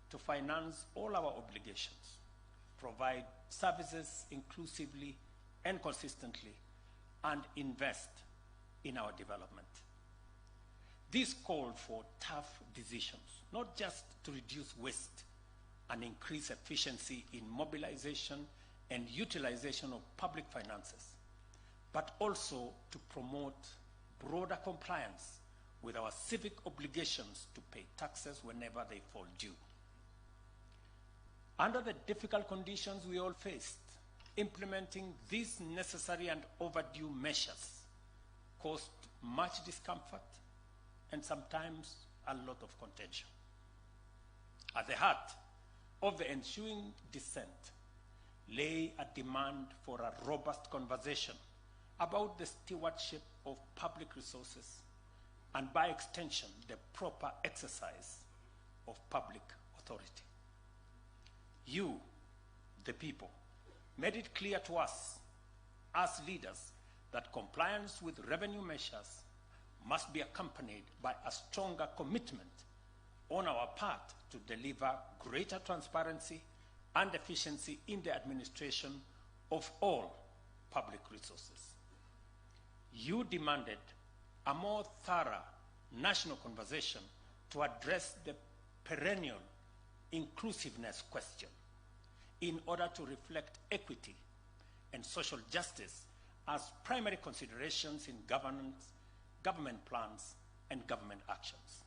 to finance all our obligations, provide services inclusively and consistently, and invest in our development. This called for tough decisions, not just to reduce waste and increase efficiency in mobilization and utilization of public finances, but also to promote broader compliance with our civic obligations to pay taxes whenever they fall due. Under the difficult conditions we all faced, implementing these necessary and overdue measures caused much discomfort and sometimes a lot of contention. At the heart of the ensuing dissent lay a demand for a robust conversation about the stewardship of public resources and, by extension, the proper exercise of public authority. You, the people, made it clear to us as leaders that compliance with revenue measures must be accompanied by a stronger commitment on our part to deliver greater transparency and efficiency in the administration of all public resources. You demanded a more thorough national conversation to address the perennial inclusiveness question in order to reflect equity and social justice as primary considerations in governance, government plans, and government actions.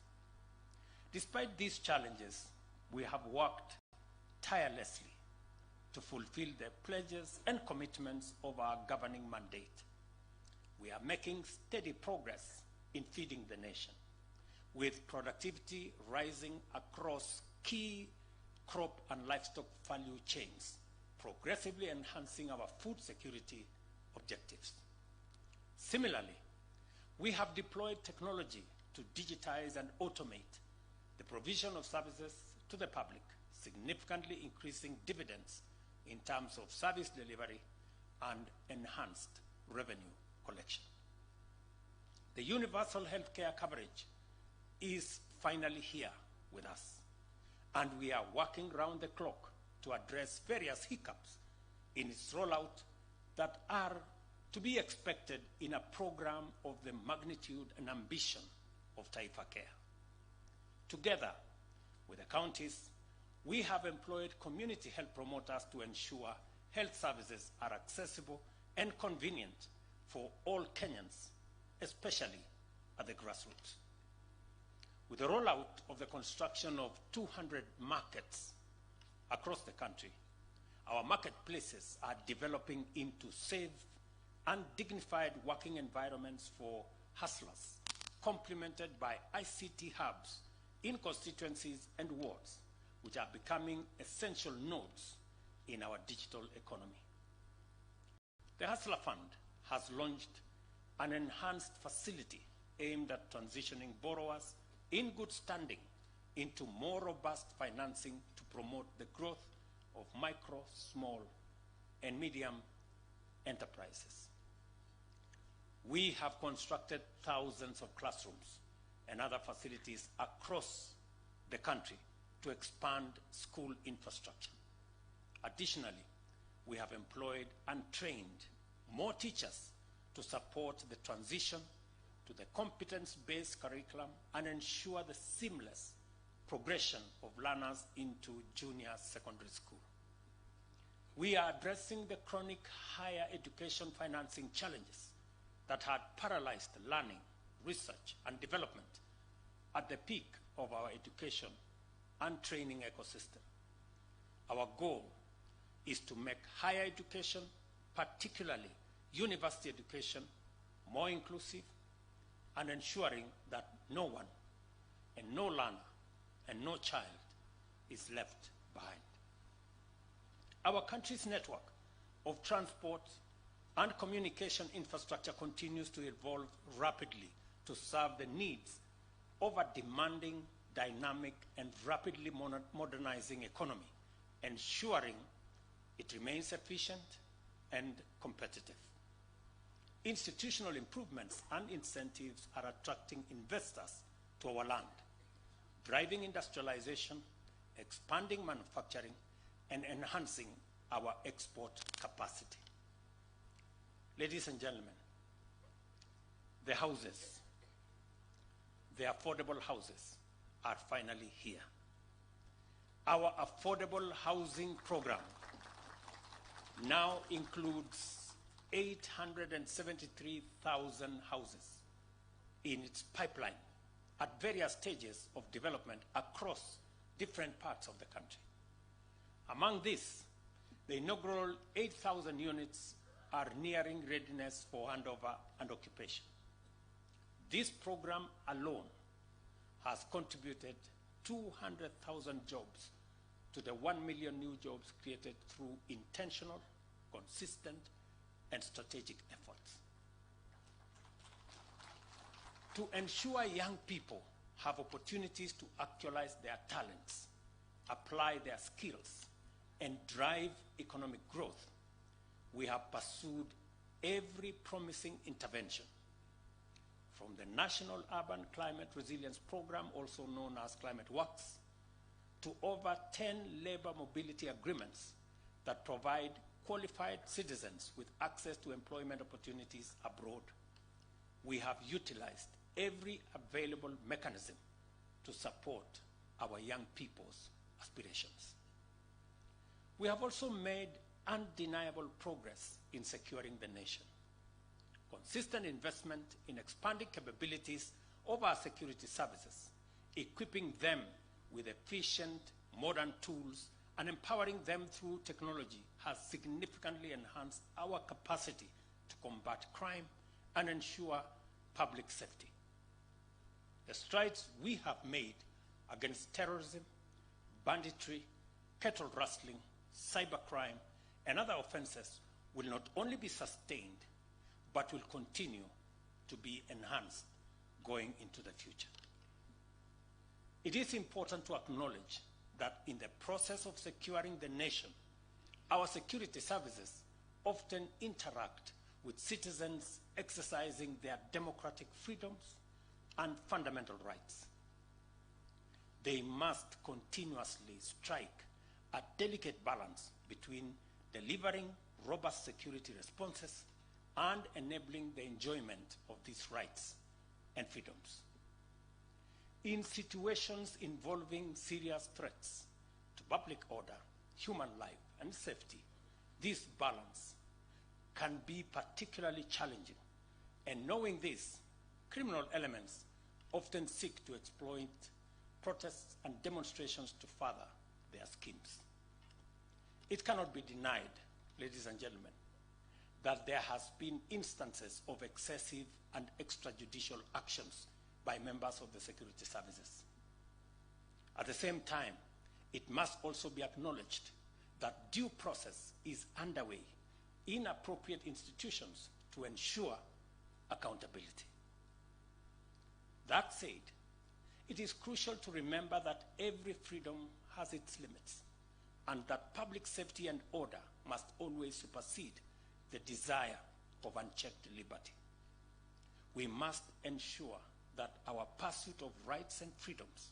Despite these challenges, we have worked tirelessly to fulfill the pledges and commitments of our governing mandate. We are making steady progress in feeding the nation, with productivity rising across key crop and livestock value chains, progressively enhancing our food security objectives. Similarly, we have deployed technology to digitize and automate the provision of services to the public, significantly increasing dividends in terms of service delivery and enhanced revenue collection. The universal healthcare coverage is finally here with us, and we are working round the clock to address various hiccups in its rollout that are to be expected in a program of the magnitude and ambition of Taifa Care. Together with the counties, we have employed community health promoters to ensure health services are accessible and convenient for all Kenyans, especially at the grassroots. With the rollout of the construction of 200 markets across the country, our marketplaces are developing into safe and dignified working environments for hustlers, complemented by ICT hubs in constituencies and wards, which are becoming essential nodes in our digital economy. The Hustler Fund has launched an enhanced facility aimed at transitioning borrowers in good standing into more robust financing to promote the growth of micro, small, and medium enterprises. We have constructed thousands of classrooms and other facilities across the country to expand school infrastructure. Additionally, we have employed and trained more teachers to support the transition to the competence-based curriculum and ensure the seamless progression of learners into junior secondary school. We are addressing the chronic higher education financing challenges that had paralyzed learning, research, and development at the peak of our education and training ecosystem. Our goal is to make higher education, particularly university education, more inclusive and ensuring that no one and no learner and no child is left behind. Our country's network of transport and communication infrastructure continues to evolve rapidly to serve the needs of a demanding, dynamic, and rapidly modernizing economy, ensuring it remains efficient and competitive. Institutional improvements and incentives are attracting investors to our land, driving industrialization, expanding manufacturing, and enhancing our export capacity. Ladies and gentlemen, the houses, the affordable houses, are finally here. Our affordable housing program now includes 873,000 houses in its pipeline at various stages of development across different parts of the country. Among these, the inaugural 8,000 units are nearing readiness for handover and occupation. This program alone has contributed 200,000 jobs to the 1 million new jobs created through intentional, consistent, and strategic efforts. To ensure young people have opportunities to actualize their talents, apply their skills, and drive economic growth, we have pursued every promising intervention, from the National Urban Climate Resilience Program, also known as Climate Works, to over 10 labor mobility agreements that provide qualified citizens with access to employment opportunities abroad. We have utilized every available mechanism to support our young people's aspirations. We have also made undeniable progress in securing the nation. Consistent investment in expanding capabilities of our security services, equipping them with efficient, modern tools, and empowering them through technology has significantly enhanced our capacity to combat crime and ensure public safety. The strides we have made against terrorism, banditry, cattle rustling, cybercrime, and other offenses will not only be sustained, but will continue to be enhanced going into the future. It is important to acknowledge that in the process of securing the nation, our security services often interact with citizens exercising their democratic freedoms and fundamental rights. They must continuously strike a delicate balance between delivering robust security responses and enabling the enjoyment of these rights and freedoms. In situations involving serious threats to public order, human life, and safety, this balance can be particularly challenging. And knowing this, criminal elements often seek to exploit protests and demonstrations to further their schemes. It cannot be denied, ladies and gentlemen, that there has been instances of excessive and extrajudicial actions by members of the security services. At the same time, it must also be acknowledged that due process is underway in appropriate institutions to ensure accountability. That said, it is crucial to remember that every freedom has its limits, and that public safety and order must always supersede the desire of unchecked liberty. We must ensure that our pursuit of rights and freedoms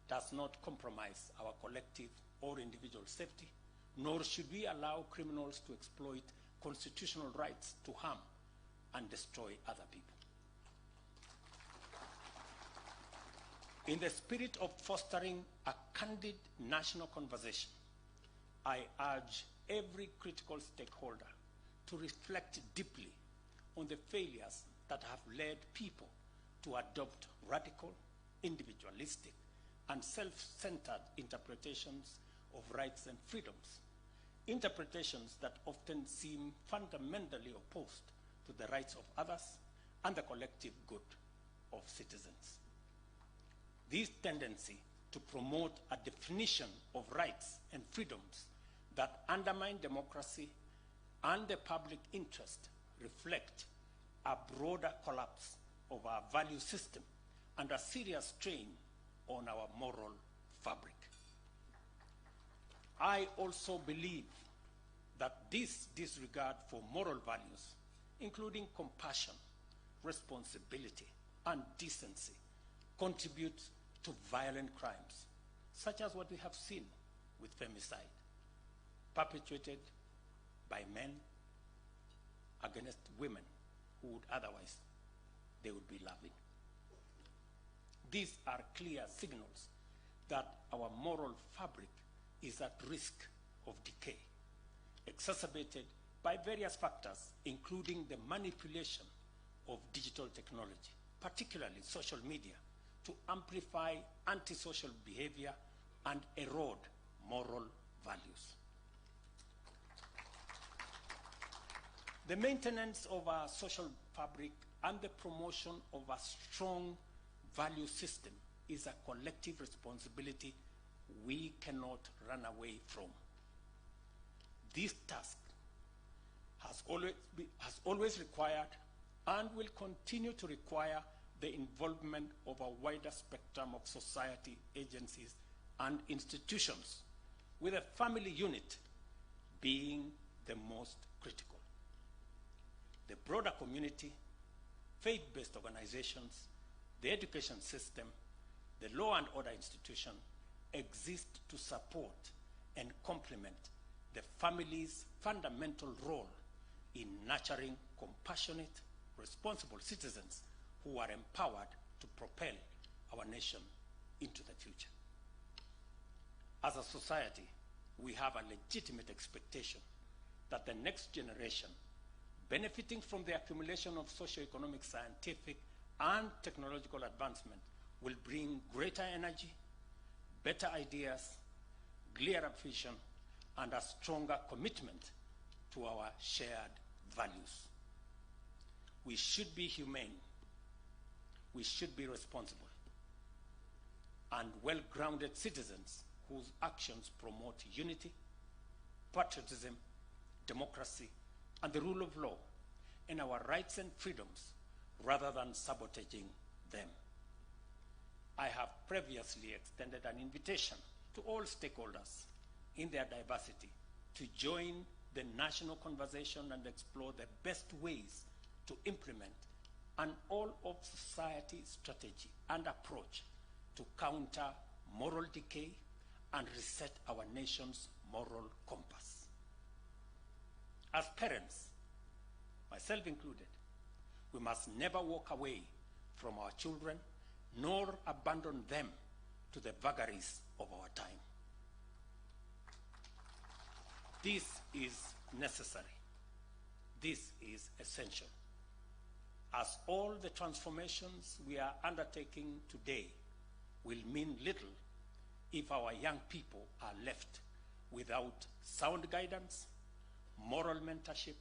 does not compromise our collective or individual safety, nor should we allow criminals to exploit constitutional rights to harm and destroy other people. In the spirit of fostering a candid national conversation, I urge every critical stakeholder to reflect deeply on the failures that have led people to adopt radical, individualistic, and self-centered interpretations of rights and freedoms, interpretations that often seem fundamentally opposed to the rights of others and the collective good of citizens. This tendency to promote a definition of rights and freedoms that undermine democracy and the public interest reflect a broader collapse of our value system and a serious strain on our moral fabric. I also believe that this disregard for moral values, including compassion, responsibility, and decency, contributes to violent crimes, such as what we have seen with femicide. perpetuated by men against women who would otherwise they would be loving. These are clear signals that our moral fabric is at risk of decay, exacerbated by various factors, including the manipulation of digital technology, particularly social media, to amplify antisocial behavior and erode moral values. The maintenance of our social fabric and the promotion of a strong value system is a collective responsibility we cannot run away from. This task has always required and will continue to require the involvement of a wider spectrum of society, agencies, and institutions, with a family unit being the most critical. The broader community, faith-based organizations, the education system, the law and order institution exist to support and complement the family's fundamental role in nurturing compassionate, responsible citizens who are empowered to propel our nation into the future. As a society, we have a legitimate expectation that the next generation, benefiting from the accumulation of socio-economic, scientific, and technological advancement, will bring greater energy, better ideas, clearer vision, and a stronger commitment to our shared values. We should be humane, we should be responsible, and well-grounded citizens whose actions promote unity, patriotism, democracy, and the rule of law, and our rights and freedoms, rather than sabotaging them. I have previously extended an invitation to all stakeholders in their diversity to join the national conversation and explore the best ways to implement an all-of-society strategy and approach to counter moral decay and reset our nation's moral compass. As parents, myself included, we must never walk away from our children nor abandon them to the vagaries of our time. This is necessary. This is essential, as all the transformations we are undertaking today will mean little if our young people are left without sound guidance, moral mentorship,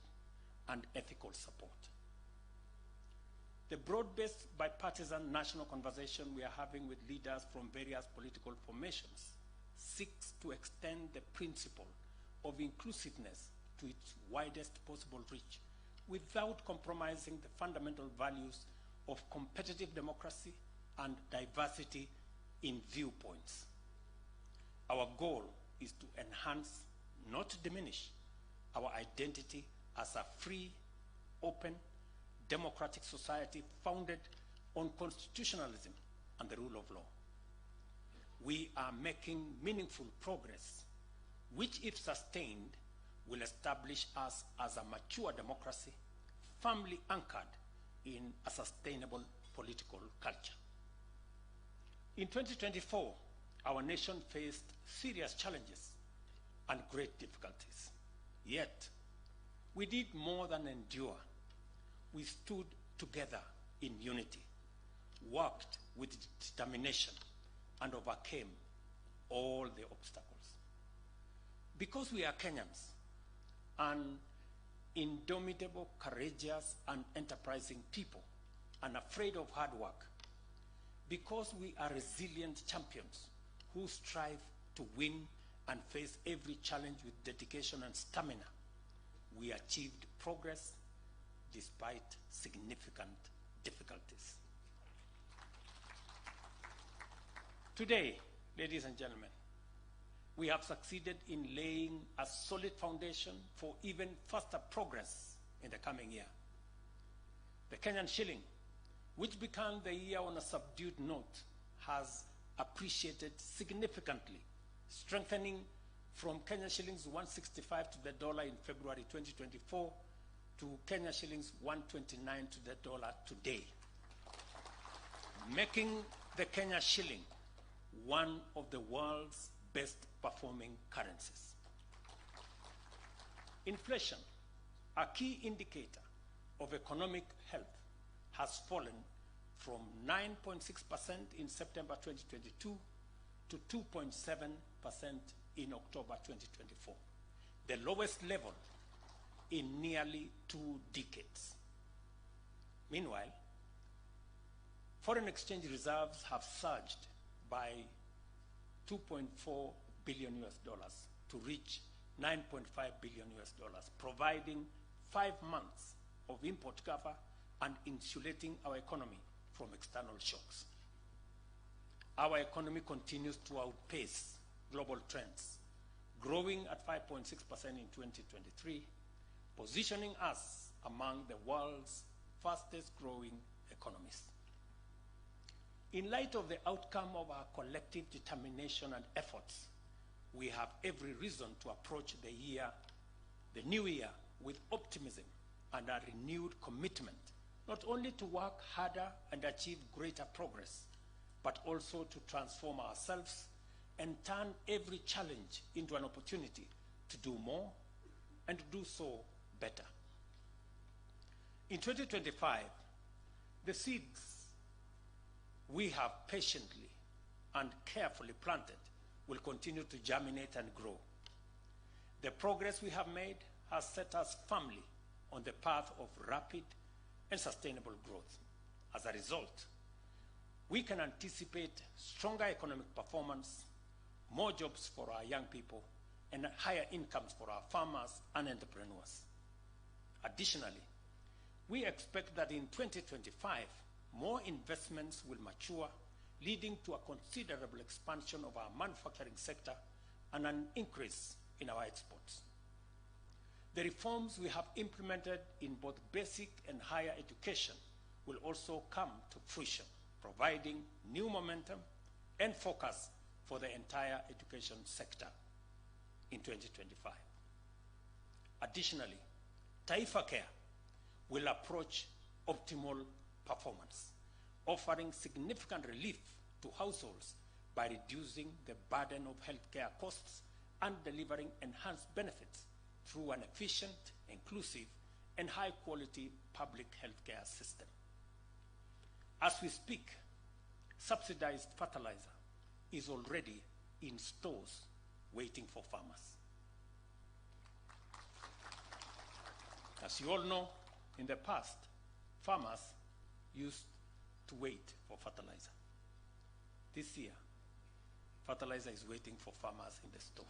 and ethical support. The broad-based bipartisan national conversation we are having with leaders from various political formations seeks to extend the principle of inclusiveness to its widest possible reach without compromising the fundamental values of competitive democracy and diversity in viewpoints. Our goal is to enhance, not diminish, our identity as a free, open, democratic society founded on constitutionalism and the rule of law. We are making meaningful progress, which, if sustained, will establish us as a mature democracy, firmly anchored in a sustainable political culture. In 2024, our nation faced serious challenges and great difficulties. Yet, we did more than endure. We stood together in unity, worked with determination, and overcame all the obstacles. Because we are Kenyans, an indomitable, courageous, and enterprising people, unafraid of hard work, because we are resilient champions who strive to win and face every challenge with dedication and stamina, we achieved progress despite significant difficulties. Today, ladies and gentlemen, we have succeeded in laying a solid foundation for even faster progress in the coming year. The Kenyan shilling, which began the year on a subdued note, has appreciated significantly, strengthening from Kenya shillings 165 to the dollar in February 2024 to Kenya shillings 129 to the dollar today, making the Kenya shilling one of the world's best performing currencies. Inflation, a key indicator of economic health, has fallen from 9.6% in September 2022 to 2.7% in October 2024, the lowest level in nearly 2 decades. Meanwhile, foreign exchange reserves have surged by $2.4 billion to reach $9.5 billion, providing 5 months of import cover and insulating our economy from external shocks. Our economy continues to outpace global trends, growing at 5.6% in 2023, positioning us among the world's fastest growing economies. In light of the outcome of our collective determination and efforts, we have every reason to approach the new year, with optimism and a renewed commitment, not only to work harder and achieve greater progress, but also to transform ourselves and turn every challenge into an opportunity to do more and to do so better. In 2025, the seeds we have patiently and carefully planted will continue to germinate and grow. The progress we have made has set us firmly on the path of rapid and sustainable growth. As a result, we can anticipate stronger economic performance, more jobs for our young people, and higher incomes for our farmers and entrepreneurs. Additionally, we expect that in 2025, more investments will mature, leading to a considerable expansion of our manufacturing sector and an increase in our exports. The reforms we have implemented in both basic and higher education will also come to fruition, providing new momentum and focus for the entire education sector in 2025. Additionally, Taifa Care will approach optimal performance, offering significant relief to households by reducing the burden of healthcare costs and delivering enhanced benefits through an efficient, inclusive, and high-quality public healthcare system. As we speak, subsidized fertilizer is already in stores waiting for farmers. As you all know, in the past, farmers used to wait for fertilizer. This year, fertilizer is waiting for farmers in the stores.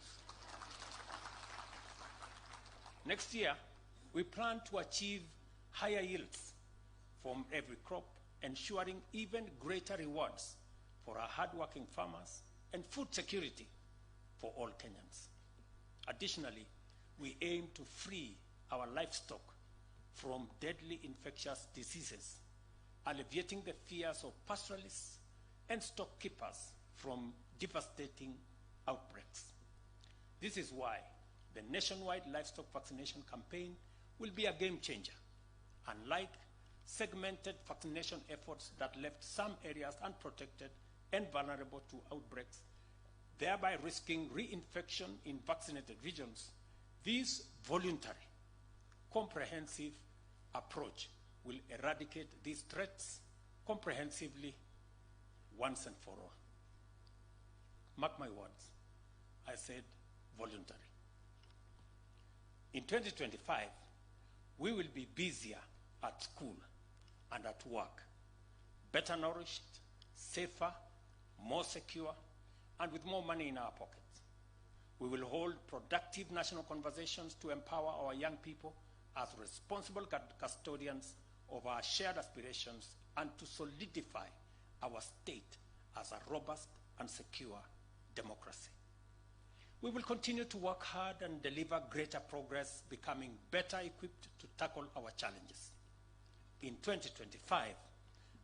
Next year, we plan to achieve higher yields from every crop, ensuring even greater rewards for our hardworking farmers and food security for all Kenyans. Additionally, we aim to free our livestock from deadly infectious diseases, alleviating the fears of pastoralists and stock keepers from devastating outbreaks. This is why the nationwide livestock vaccination campaign will be a game changer. Unlike segmented vaccination efforts that left some areas unprotected and vulnerable to outbreaks, thereby risking reinfection in vaccinated regions, this voluntary, comprehensive approach will eradicate these threats comprehensively once and for all. Mark my words, I said voluntary. In 2025, we will be busier at school and at work, better nourished, safer, more secure, and with more money in our pockets. We will hold productive national conversations to empower our young people as responsible custodians of our shared aspirations and to solidify our state as a robust and secure democracy. We will continue to work hard and deliver greater progress, becoming better equipped to tackle our challenges. In 2025,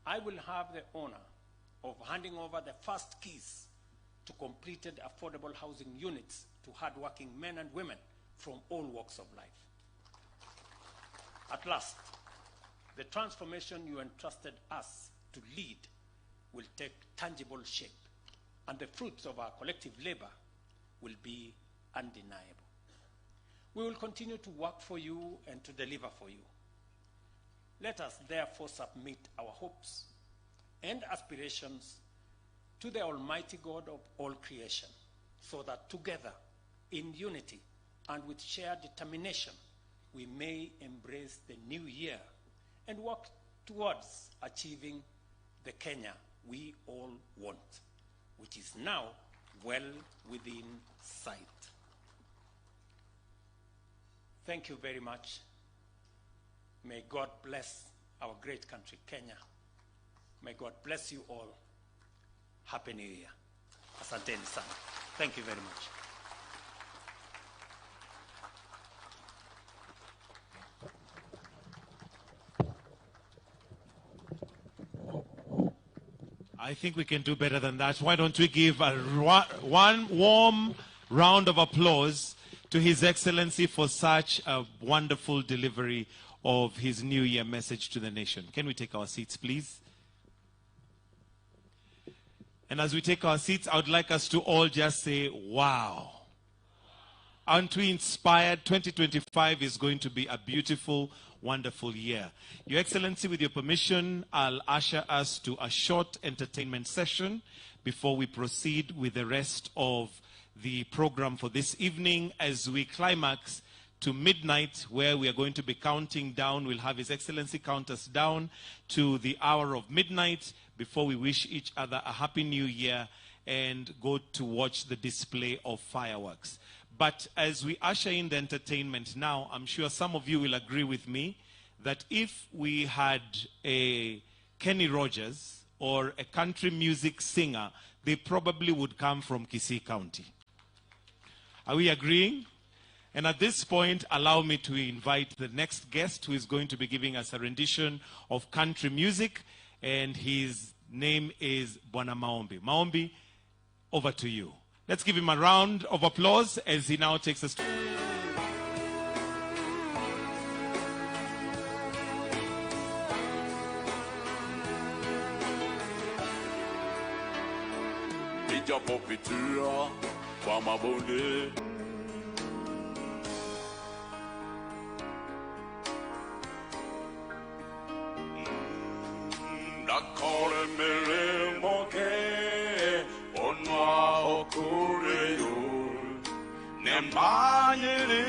I will have the honor of handing over the first keys to completed affordable housing units to hardworking men and women from all walks of life. At last, the transformation you entrusted us to lead will take tangible shape, and the fruits of our collective labor will be undeniable. We will continue to work for you and to deliver for you. Let us therefore submit our hopes and aspirations to the Almighty God of all creation, so that together, in unity and with shared determination, we may embrace the new year and work towards achieving the Kenya we all want, which is now well within sight. Thank you very much. May God bless our great country, Kenya. May God bless you all. Happy New Year. Asanteni sana. Thank you very much. I think we can do better than that. Why don't we give one warm round of applause to His Excellency for such a wonderful delivery of his New Year message to the nation. Can we take our seats, please? And as we take our seats, I would like us to all just say, wow. Aren't we inspired? 2025 is going to be a beautiful, wonderful year. Your Excellency, with your permission, I'll usher us to a short entertainment session before we proceed with the rest of the program for this evening as we climax to midnight, where we are going to be counting down. We'll have His Excellency count us down to the hour of midnight before we wish each other a happy new year and go to watch the display of fireworks. But as we usher in the entertainment now, I'm sure some of you will agree with me that if we had a Kenny Rogers or a country music singer, they probably would come from Kisii County. Are we agreeing? And at this point, allow me to invite the next guest who is going to be giving us a rendition of country music, and his name is Bwana Maombi. Maombi, over to you. Let's give him a round of applause as he now takes us to... Ijapopitia kwa mabonde Nakole mere moke onwa okureyo Nembanyeri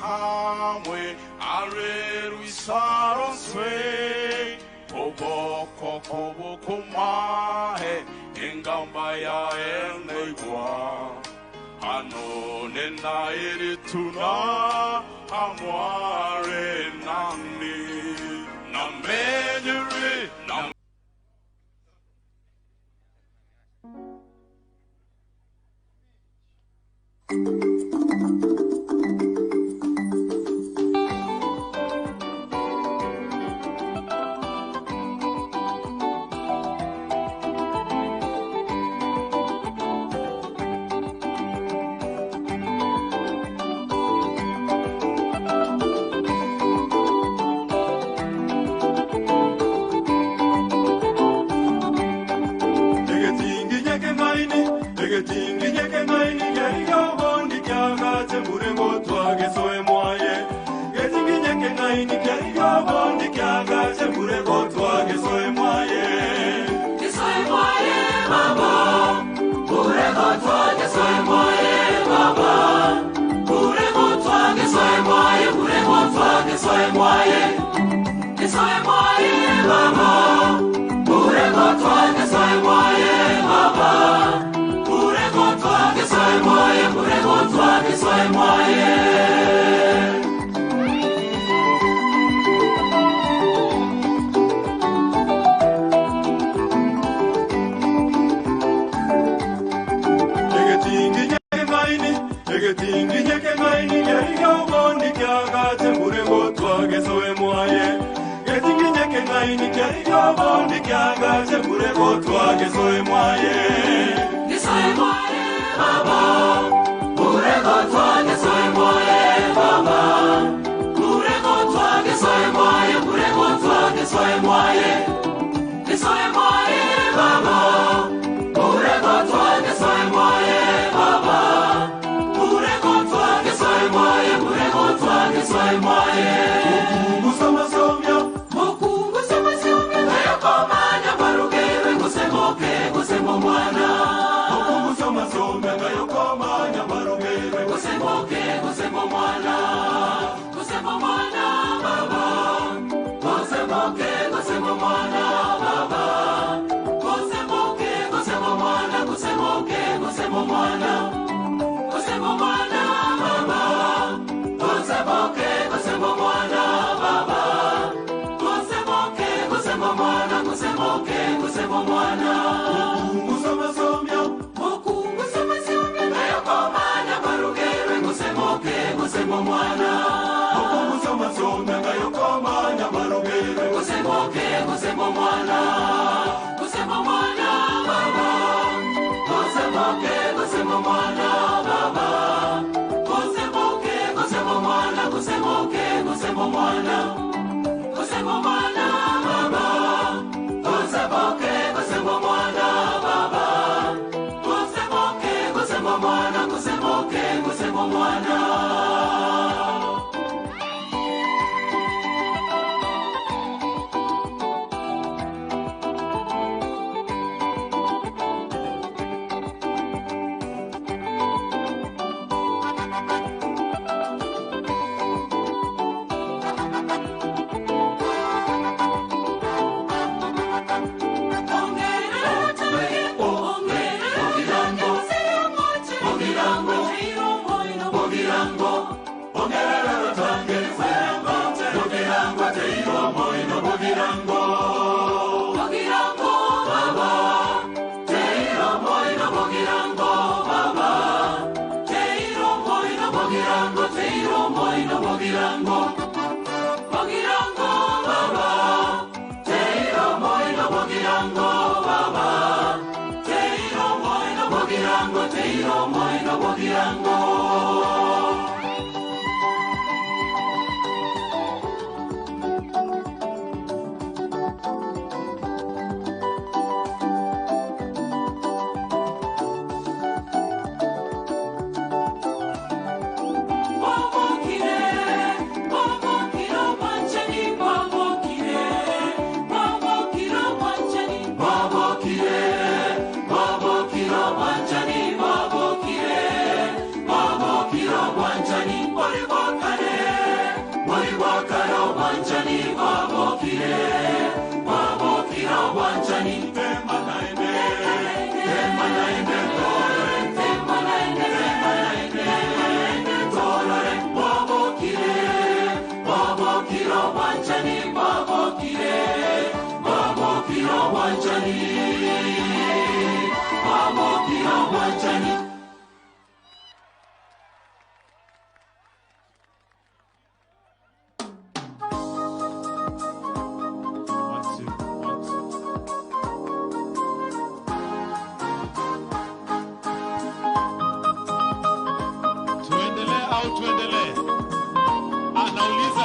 hamwe areru isaronswe Oboko kumahe Engamba ya enegwa Ano nena erituna Amware nani Namenyeri Nam Baba,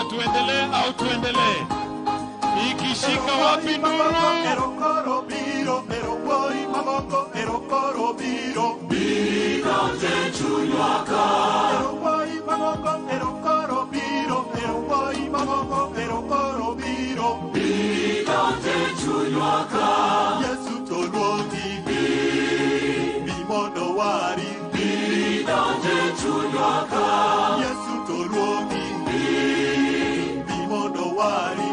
Tuendelee au tuendelee? Ikishika wapi nuru? Yesu tolongi bimondo wari Yesu tolongi bimondo wari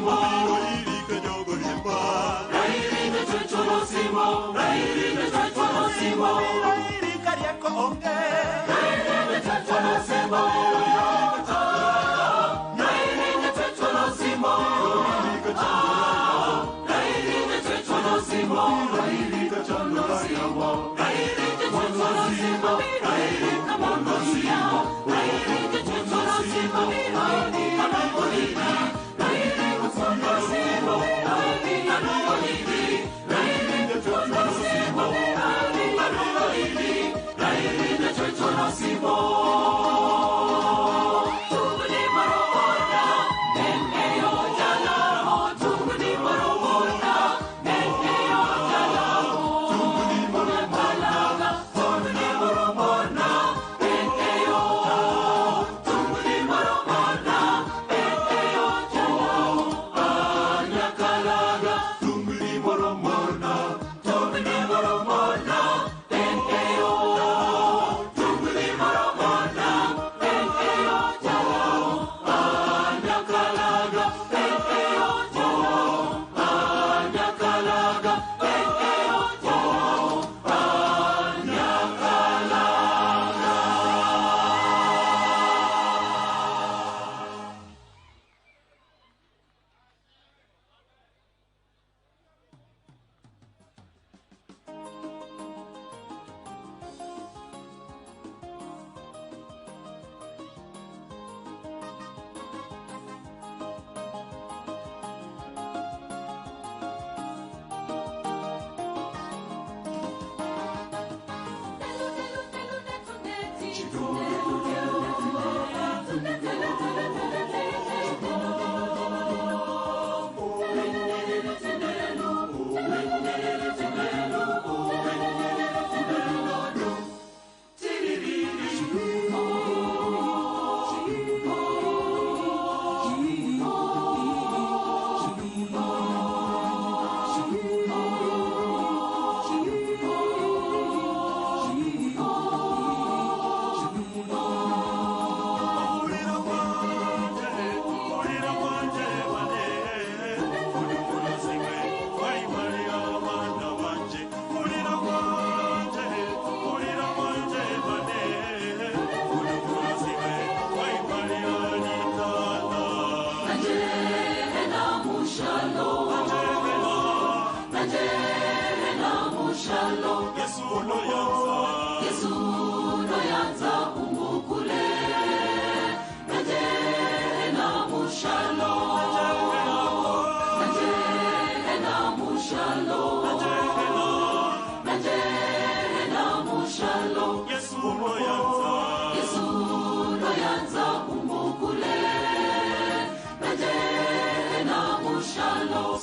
simo Rairi ka jogo riemba Rairi ne chocholo simo Rairi ne chocholo simo Rairi kariako onge Rairi ne chocholo simo Rairi ne chocholo simo Rairi ne chocholo simo Rairi ka chocholo simo Rairi ne chocholo simo Rairi ka mono simo Rairi ne chocholo simo Rairi ka mono Rairi ka chocholo simo Rairi ka mono Rairi ne chocholo simo Rairi ka mono Rairi ne chocholo simo Tungni marona Nene yo jala Tungni marona Nene yo jala Tungni marona Tungni marona Nene yo Tungni marona Nene yo jala Anya kalaga Tungni marona Tungni marona Nene yo Tungni marona Nene yo jala Anya kalaga Nene yo jala Anya kalaga Nene yo jala Anya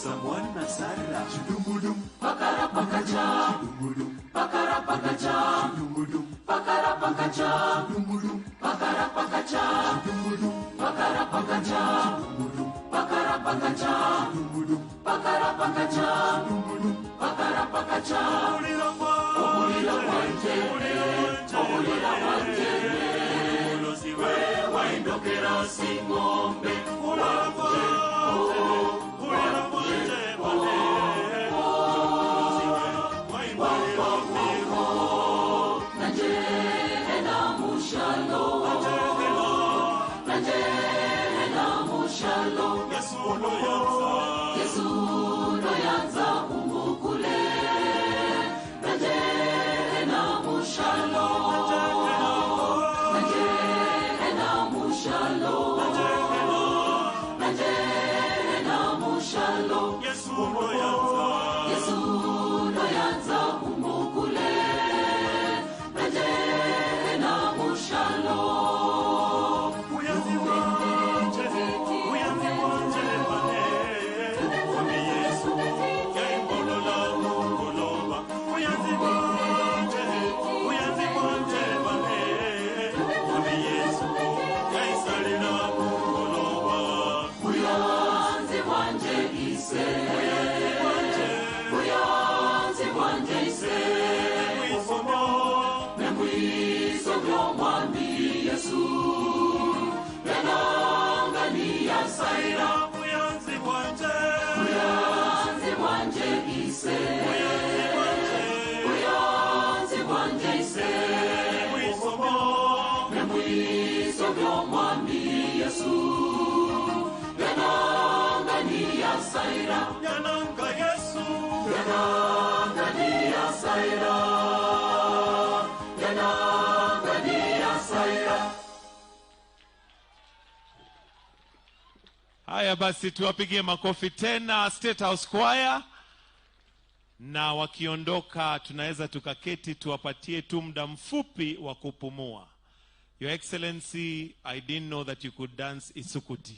Samwana Sara Chudumudum Pakara pakacha Pakara pakacha Pakara pakacha Pakara pakacha Pakara pakacha Pakara pakacha Pakara pakacha Pakara pakacha Omulira wanje Omulira wanje Losiwe waindokera singombe Wanje Yesu no yanza umukule Naje na mushalo Naje na mushalo saira, Nyananga Yesu, yanangania saira, yanangania saira. Haya basi tuwapigie makofi tena State House Choir, na wakiondoka tunaweza tukaketi tuwapatie tu muda mfupi wa kupumua. Your Excellency, I didn't know that you could dance isukuti.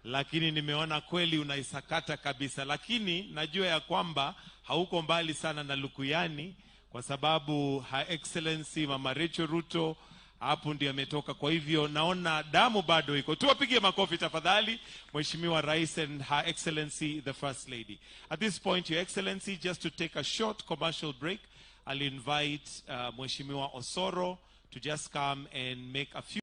Lakini nimeona kweli unaisakata kabisa, lakini najua ya kwamba hauko mbali sana na Lukuyani kwa sababu Her Excellency Mama Rachel Ruto hapo ndio ametoka. Kwa hivyo naona damu bado iko. Tuwapigie makofi tafadhali Mheshimiwa Rais and Her Excellency the First Lady. At this point, Your Excellency, just to take a short commercial break, I'll invite Mheshimiwa Osoro to just come and make a few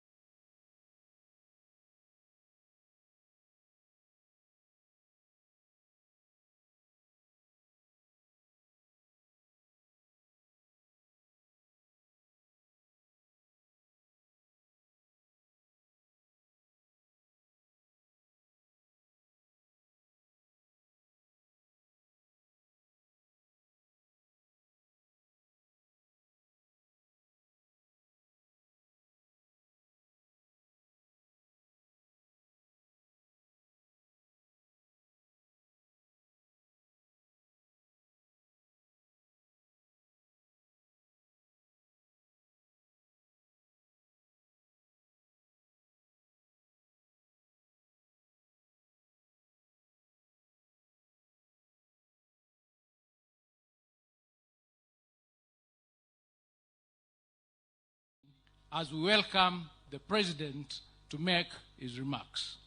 as we welcome the President to make his remarks.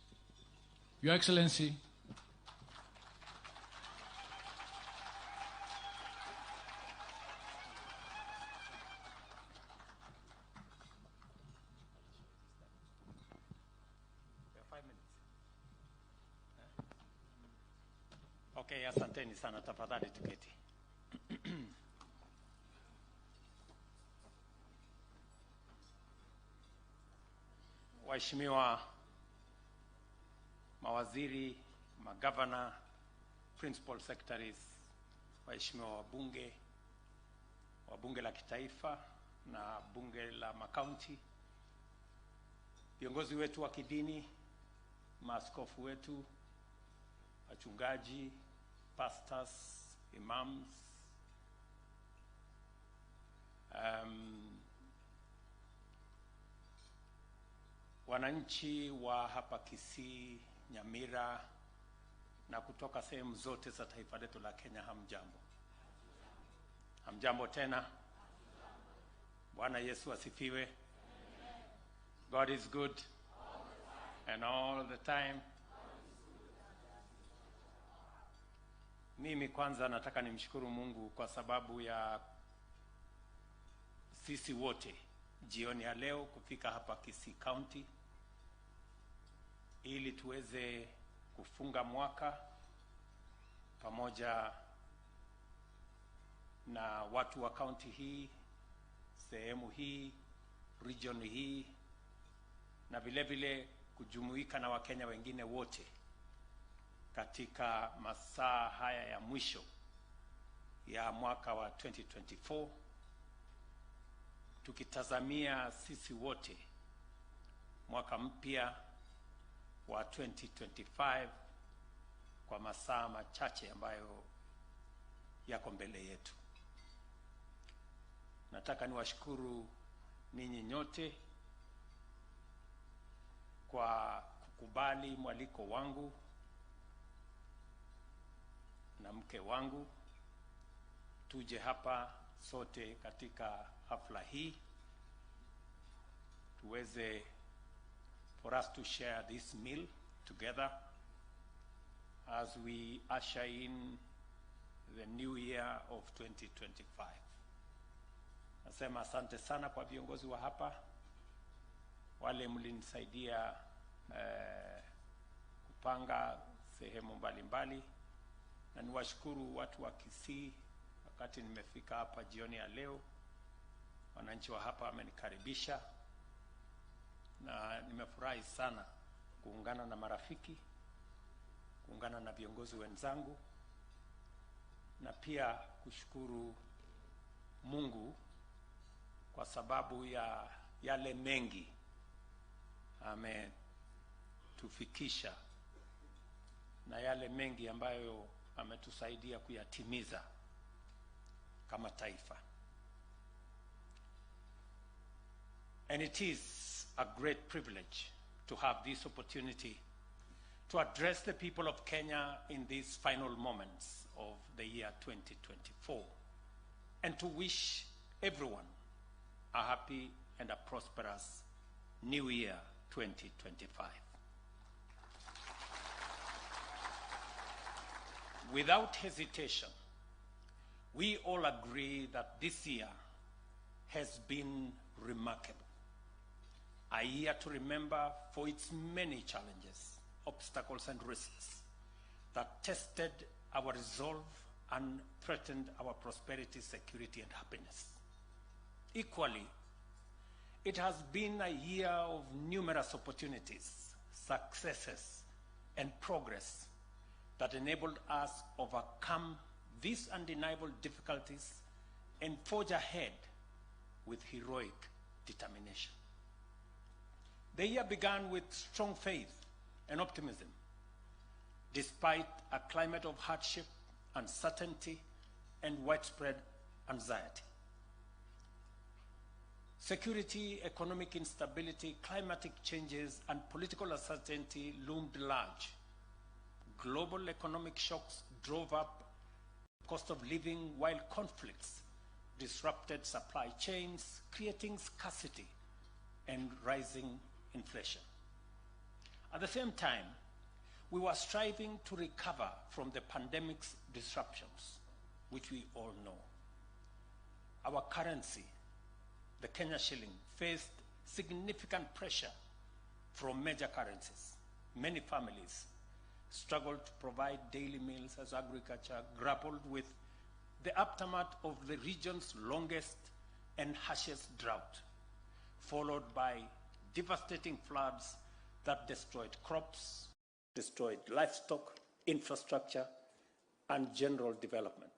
Your Excellency. Okay, asanteni sana, tafadhali tuketi. Waheshimiwa mawaziri, magavana, principal secretaries, waheshimiwa wabunge wa bunge la kitaifa na bunge la makaunti, viongozi wetu wa kidini, maaskofu wetu, wachungaji, pastors, imams, wananchi wa hapa Kisii, Nyamira na kutoka sehemu zote za taifa letu la Kenya, hamjambo. Hamjambo tena. Bwana Yesu asifiwe. God is good and all the time. Mimi kwanza nataka nimshukuru Mungu kwa sababu ya sisi wote jioni ya leo kufika hapa Kisii County ili tuweze kufunga mwaka pamoja na watu wa county hii, sehemu hii, region hii, na vile vile kujumuika na Wakenya wengine wote katika masaa haya ya mwisho ya mwaka wa 2024, tukitazamia sisi wote mwaka mpya wa 2025 kwa masaa machache ambayo yako mbele yetu. Nataka niwashukuru ninyi nyote kwa kukubali mwaliko wangu na mke wangu tuje hapa sote katika hafla hii tuweze for us to share this meal together as we usher in the new year of 2025. Nasema asante sana kwa viongozi wa hapa, wale mlinisaidia kupanga sehemu mbalimbali, na niwashukuru watu wa Kisii. Wakati nimefika hapa jioni ya leo, wananchi wa hapa wamenikaribisha na nimefurahi sana kuungana na marafiki kuungana na viongozi wenzangu na pia kushukuru Mungu kwa sababu ya yale mengi ametufikisha na yale mengi ambayo ametusaidia kuyatimiza kama taifa. And it is a great privilege to have this opportunity to address the people of Kenya in these final moments of the year 2024 and to wish everyone a happy and a prosperous New Year 2025. Without hesitation, we all agree that this year has been remarkable. A year to remember for its many challenges, obstacles and risks that tested our resolve and threatened our prosperity, security and happiness. Equally, it has been a year of numerous opportunities, successes and progress that enabled us to overcome these undeniable difficulties and forge ahead with heroic determination. The year began with strong faith and optimism, despite a climate of hardship, uncertainty, and widespread anxiety. Security, economic instability, climatic changes, and political uncertainty loomed large. Global economic shocks drove up the cost of living, while conflicts disrupted supply chains, creating scarcity and rising inflation. At the same time, we were striving to recover from the pandemic's disruptions, which we all know. Our currency, the Kenya shilling, faced significant pressure from major currencies. Many families struggled to provide daily meals as agriculture grappled with the aftermath of the region's longest and harshest drought, followed by devastating floods that destroyed crops, destroyed livestock, infrastructure, and general development.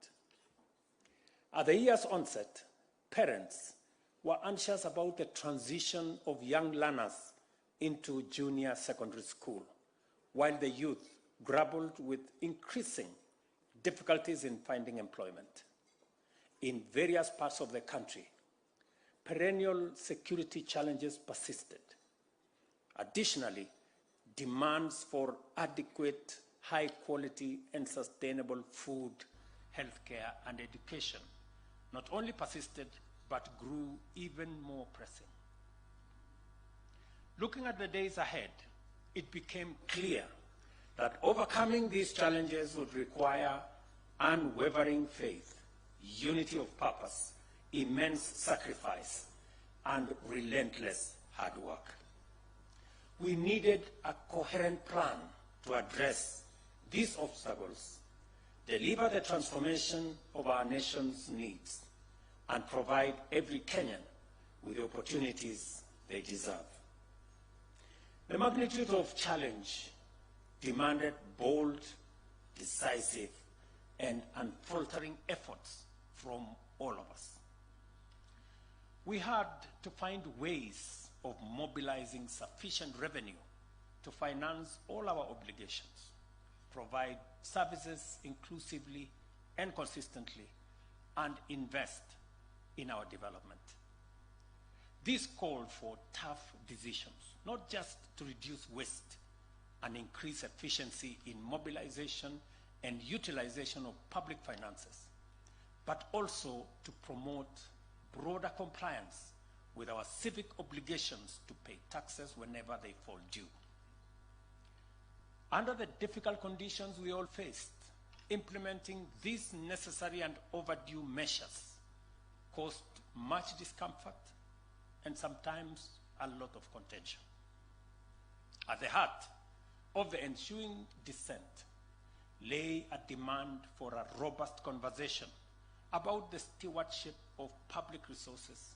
At the year's onset, parents were anxious about the transition of young learners into junior secondary school, while the youth grappled with increasing difficulties in finding employment. In various parts of the country, perennial security challenges persisted. Additionally, demands for adequate, high quality and sustainable food, healthcare and education not only persisted, but grew even more pressing. Looking at the days ahead, it became clear that overcoming these challenges would require unwavering faith, unity of purpose, immense sacrifice, and relentless hard work. We needed a coherent plan to address these obstacles, deliver the transformation of our nation's needs, and provide every Kenyan with the opportunities they deserve. The magnitude of challenge demanded bold, decisive, and unfaltering efforts from all of us. We had to find ways of mobilizing sufficient revenue to finance all our obligations, provide services inclusively and consistently, and invest in our development. This called for tough decisions, not just to reduce waste and increase efficiency in mobilization and utilization of public finances, but also to promote broader compliance with our civic obligations to pay taxes whenever they fall due. Under the difficult conditions we all faced, implementing these necessary and overdue measures caused much discomfort and sometimes a lot of contention. At the heart of the ensuing dissent lay a demand for a robust conversation about the stewardship of public resources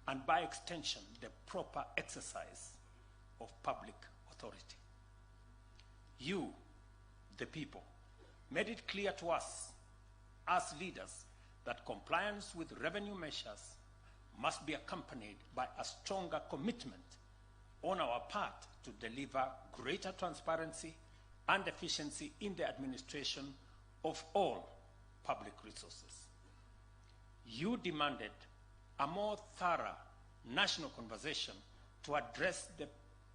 and, by extension, the proper exercise of public authority. You, the people, made it clear to us as leaders that compliance with revenue measures must be accompanied by a stronger commitment on our part to deliver greater transparency and efficiency in the administration of all public resources. You demanded a more thorough national conversation to address the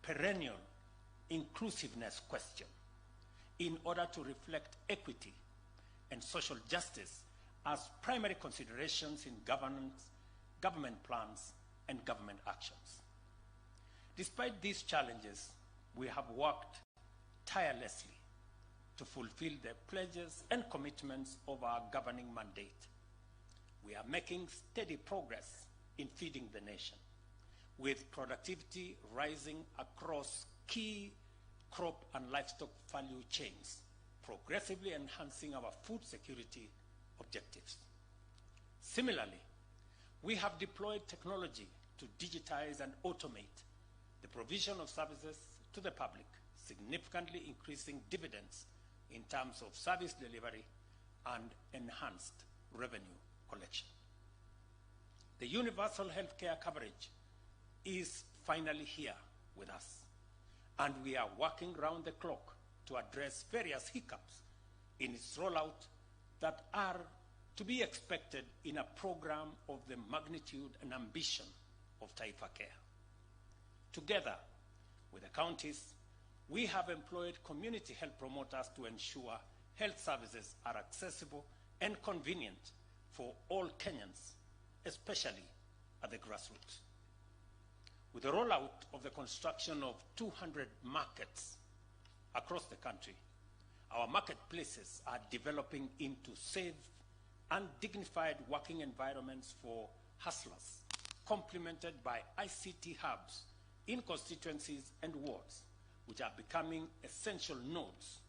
perennial inclusiveness question in order to reflect equity and social justice as primary considerations in governance, government plans, and government actions. Despite these challenges, we have worked tirelessly to fulfill the pledges and commitments of our governing mandate. We are making steady progress in feeding the nation, with productivity rising across key crop and livestock value chains, progressively enhancing our food security objectives. Similarly, we have deployed technology to digitize and automate the provision of services to the public, significantly increasing dividends in terms of service delivery and enhanced revenue collection. The universal healthcare coverage is finally here with us, and we are working round the clock to address various hiccups in its rollout that are to be expected in a program of the magnitude and ambition of Taifa Care. Together with the counties, we have employed community health promoters to ensure health services are accessible and convenient for all Kenyans, especially at the grassroots. With the rollout of the construction of 200 markets across the country, our marketplaces are developing into safe and dignified working environments for hustlers, complemented by ICT hubs in constituencies and wards, which are becoming essential nodes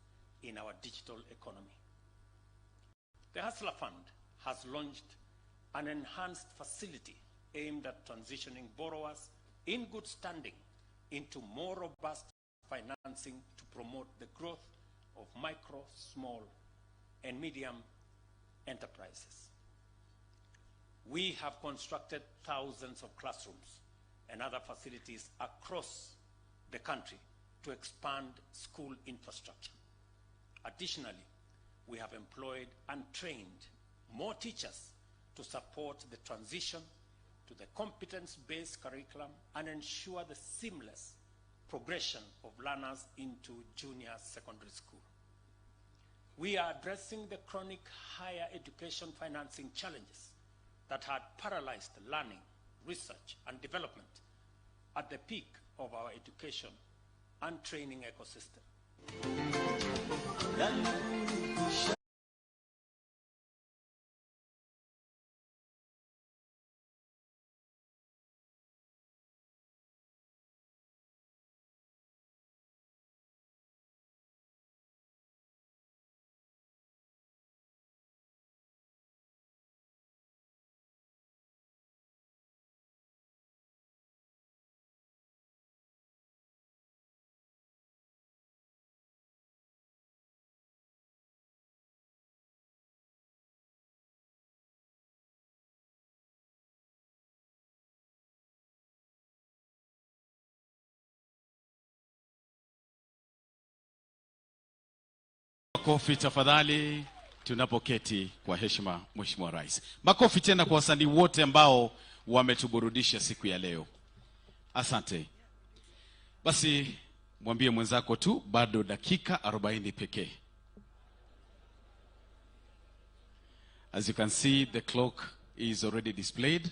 in our digital economy. The Hustler Fund has launched an enhanced facility aimed at transitioning borrowers in good standing into more robust financing to promote the growth of micro, small, and medium enterprises. We have constructed thousands of classrooms and other facilities across the country to expand school infrastructure. Additionally, we have employed and trained more teachers to support the transition to the competence-based curriculum and ensure the seamless progression of learners into junior secondary school. We are addressing the chronic higher education financing challenges that had paralyzed learning, research, and development at the peak of our education and training ecosystem. Makofi tafadhali tunapoketi kwa heshima Mheshimiwa Rais. Makofi tena kwa wasanii wote ambao wametuburudisha siku ya leo. Asante. Basi mwambie mwenzako tu bado dakika 40 pekee. As you can see, the clock is already displayed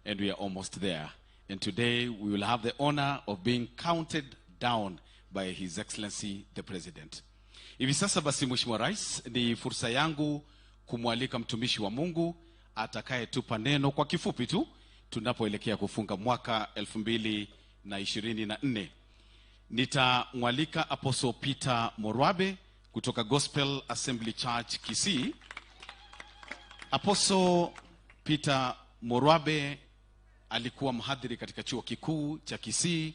and we are almost there. And today we will have the honor of being counted down by His Excellency the President. Hivi sasa basi Mheshimiwa Rais, ni fursa yangu kumwalika mtumishi wa Mungu atakayetupa neno kwa kifupi tu tunapoelekea kufunga mwaka 2024. Nitamwalika Apostle Peter Morwabe kutoka Gospel Assembly Church Kisii. Apostle Peter Morwabe alikuwa mhadhiri katika chuo kikuu cha Kisii,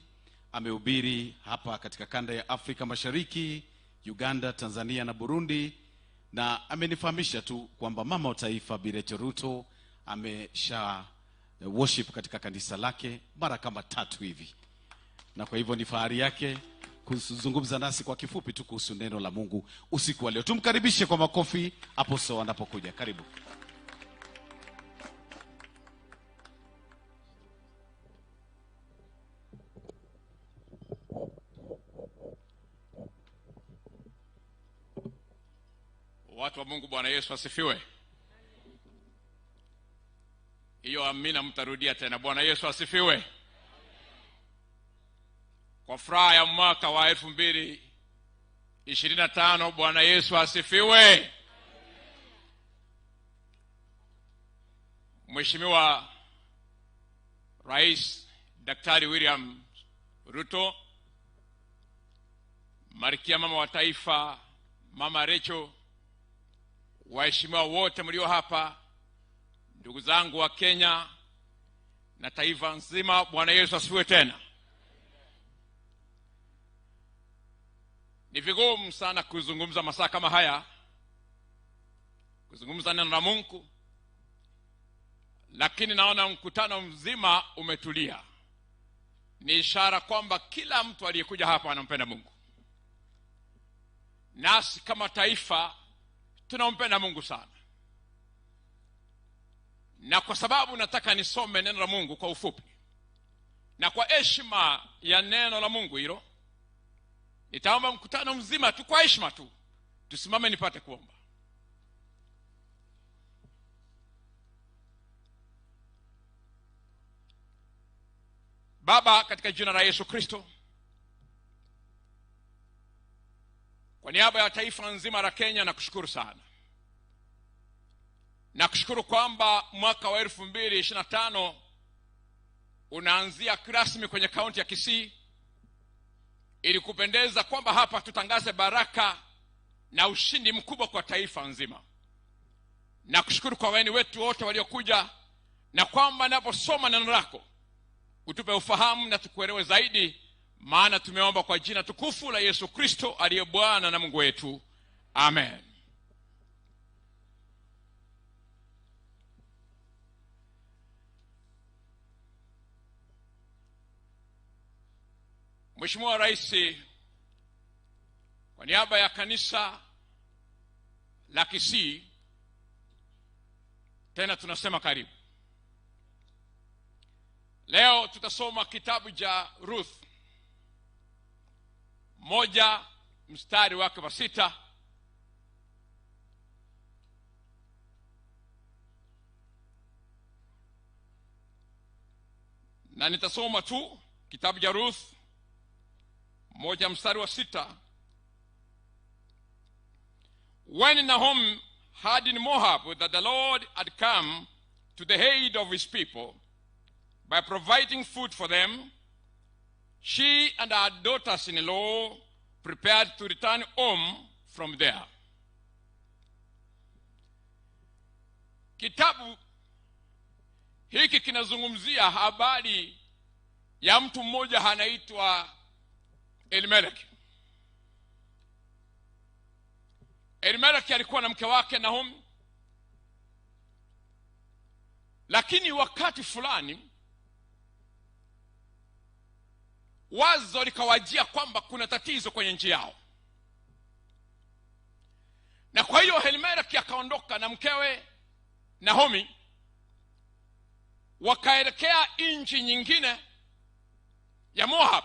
amehubiri hapa katika kanda ya Afrika Mashariki, Uganda, Tanzania na Burundi, na amenifahamisha tu kwamba mama wa taifa Bi Rachel Ruto amesha worship katika kanisa lake mara kama 3 hivi, na kwa hivyo ni fahari yake kuzungumza nasi kwa kifupi tu kuhusu neno la Mungu usiku wa leo. Tumkaribishe kwa makofi Apostle anapokuja. Karibu. Watu wa Mungu, Bwana Yesu asifiwe. Hiyo amina mtarudia tena. Bwana Yesu asifiwe. Kwa furaha ya mwaka wa 2025, Bwana Yesu asifiwe. Mheshimiwa Rais Daktari William Ruto, Malkia Mama wa Taifa Mama Rachel, waheshimiwa wote mlio hapa, ndugu zangu wa Kenya na taifa nzima, Bwana Yesu asifiwe tena. Ni vigumu sana kuzungumza masaa kama haya, kuzungumza neno la Mungu, lakini naona mkutano mzima umetulia. Ni ishara kwamba kila mtu aliyekuja hapa anampenda Mungu. Nasi kama taifa tunampenda Mungu sana. Na kwa sababu nataka nisome neno la Mungu kwa ufupi, na kwa heshima ya neno la Mungu hilo, nitaomba mkutano mzima tu kwa heshima tu tusimame nipate kuomba. Baba, katika jina la Yesu Kristo, kwa niaba ya taifa nzima la Kenya nakushukuru sana. Nakushukuru kwamba mwaka wa 2025 unaanzia rasmi kwenye kaunti ya Kisii, ili kupendeza kwamba hapa tutangaze baraka na ushindi mkubwa kwa taifa nzima. Nakushukuru kwa wageni wetu wote waliokuja, na kwamba naposoma neno lako utupe ufahamu na tukuelewe zaidi, maana tumeomba kwa jina tukufu la Yesu Kristo aliye Bwana na Mungu wetu. Amen. Mheshimiwa Rais, kwa niaba ya kanisa la Kisii, tena tunasema karibu. Leo tutasoma kitabu cha Ruth 1 mstari wake wa 6. Na nitasoma tu kitabu cha Ruth 1 mstari wa 6. When Nahum heard in Moab that the Lord had come to the aid of his people by providing food for them, she and her daughters-in-law prepared to return home from there. Kitabu hiki kinazungumzia habari ya mtu mmoja anaitwa Elimeleki. Elimeleki alikuwa na mke wake Nahum, lakini wakati fulani wazo likawajia kwamba kuna tatizo kwenye nchi yao. Na kwa hiyo Elimeleki akaondoka na mkewe Naomi, wakaelekea nchi nyingine ya Moab,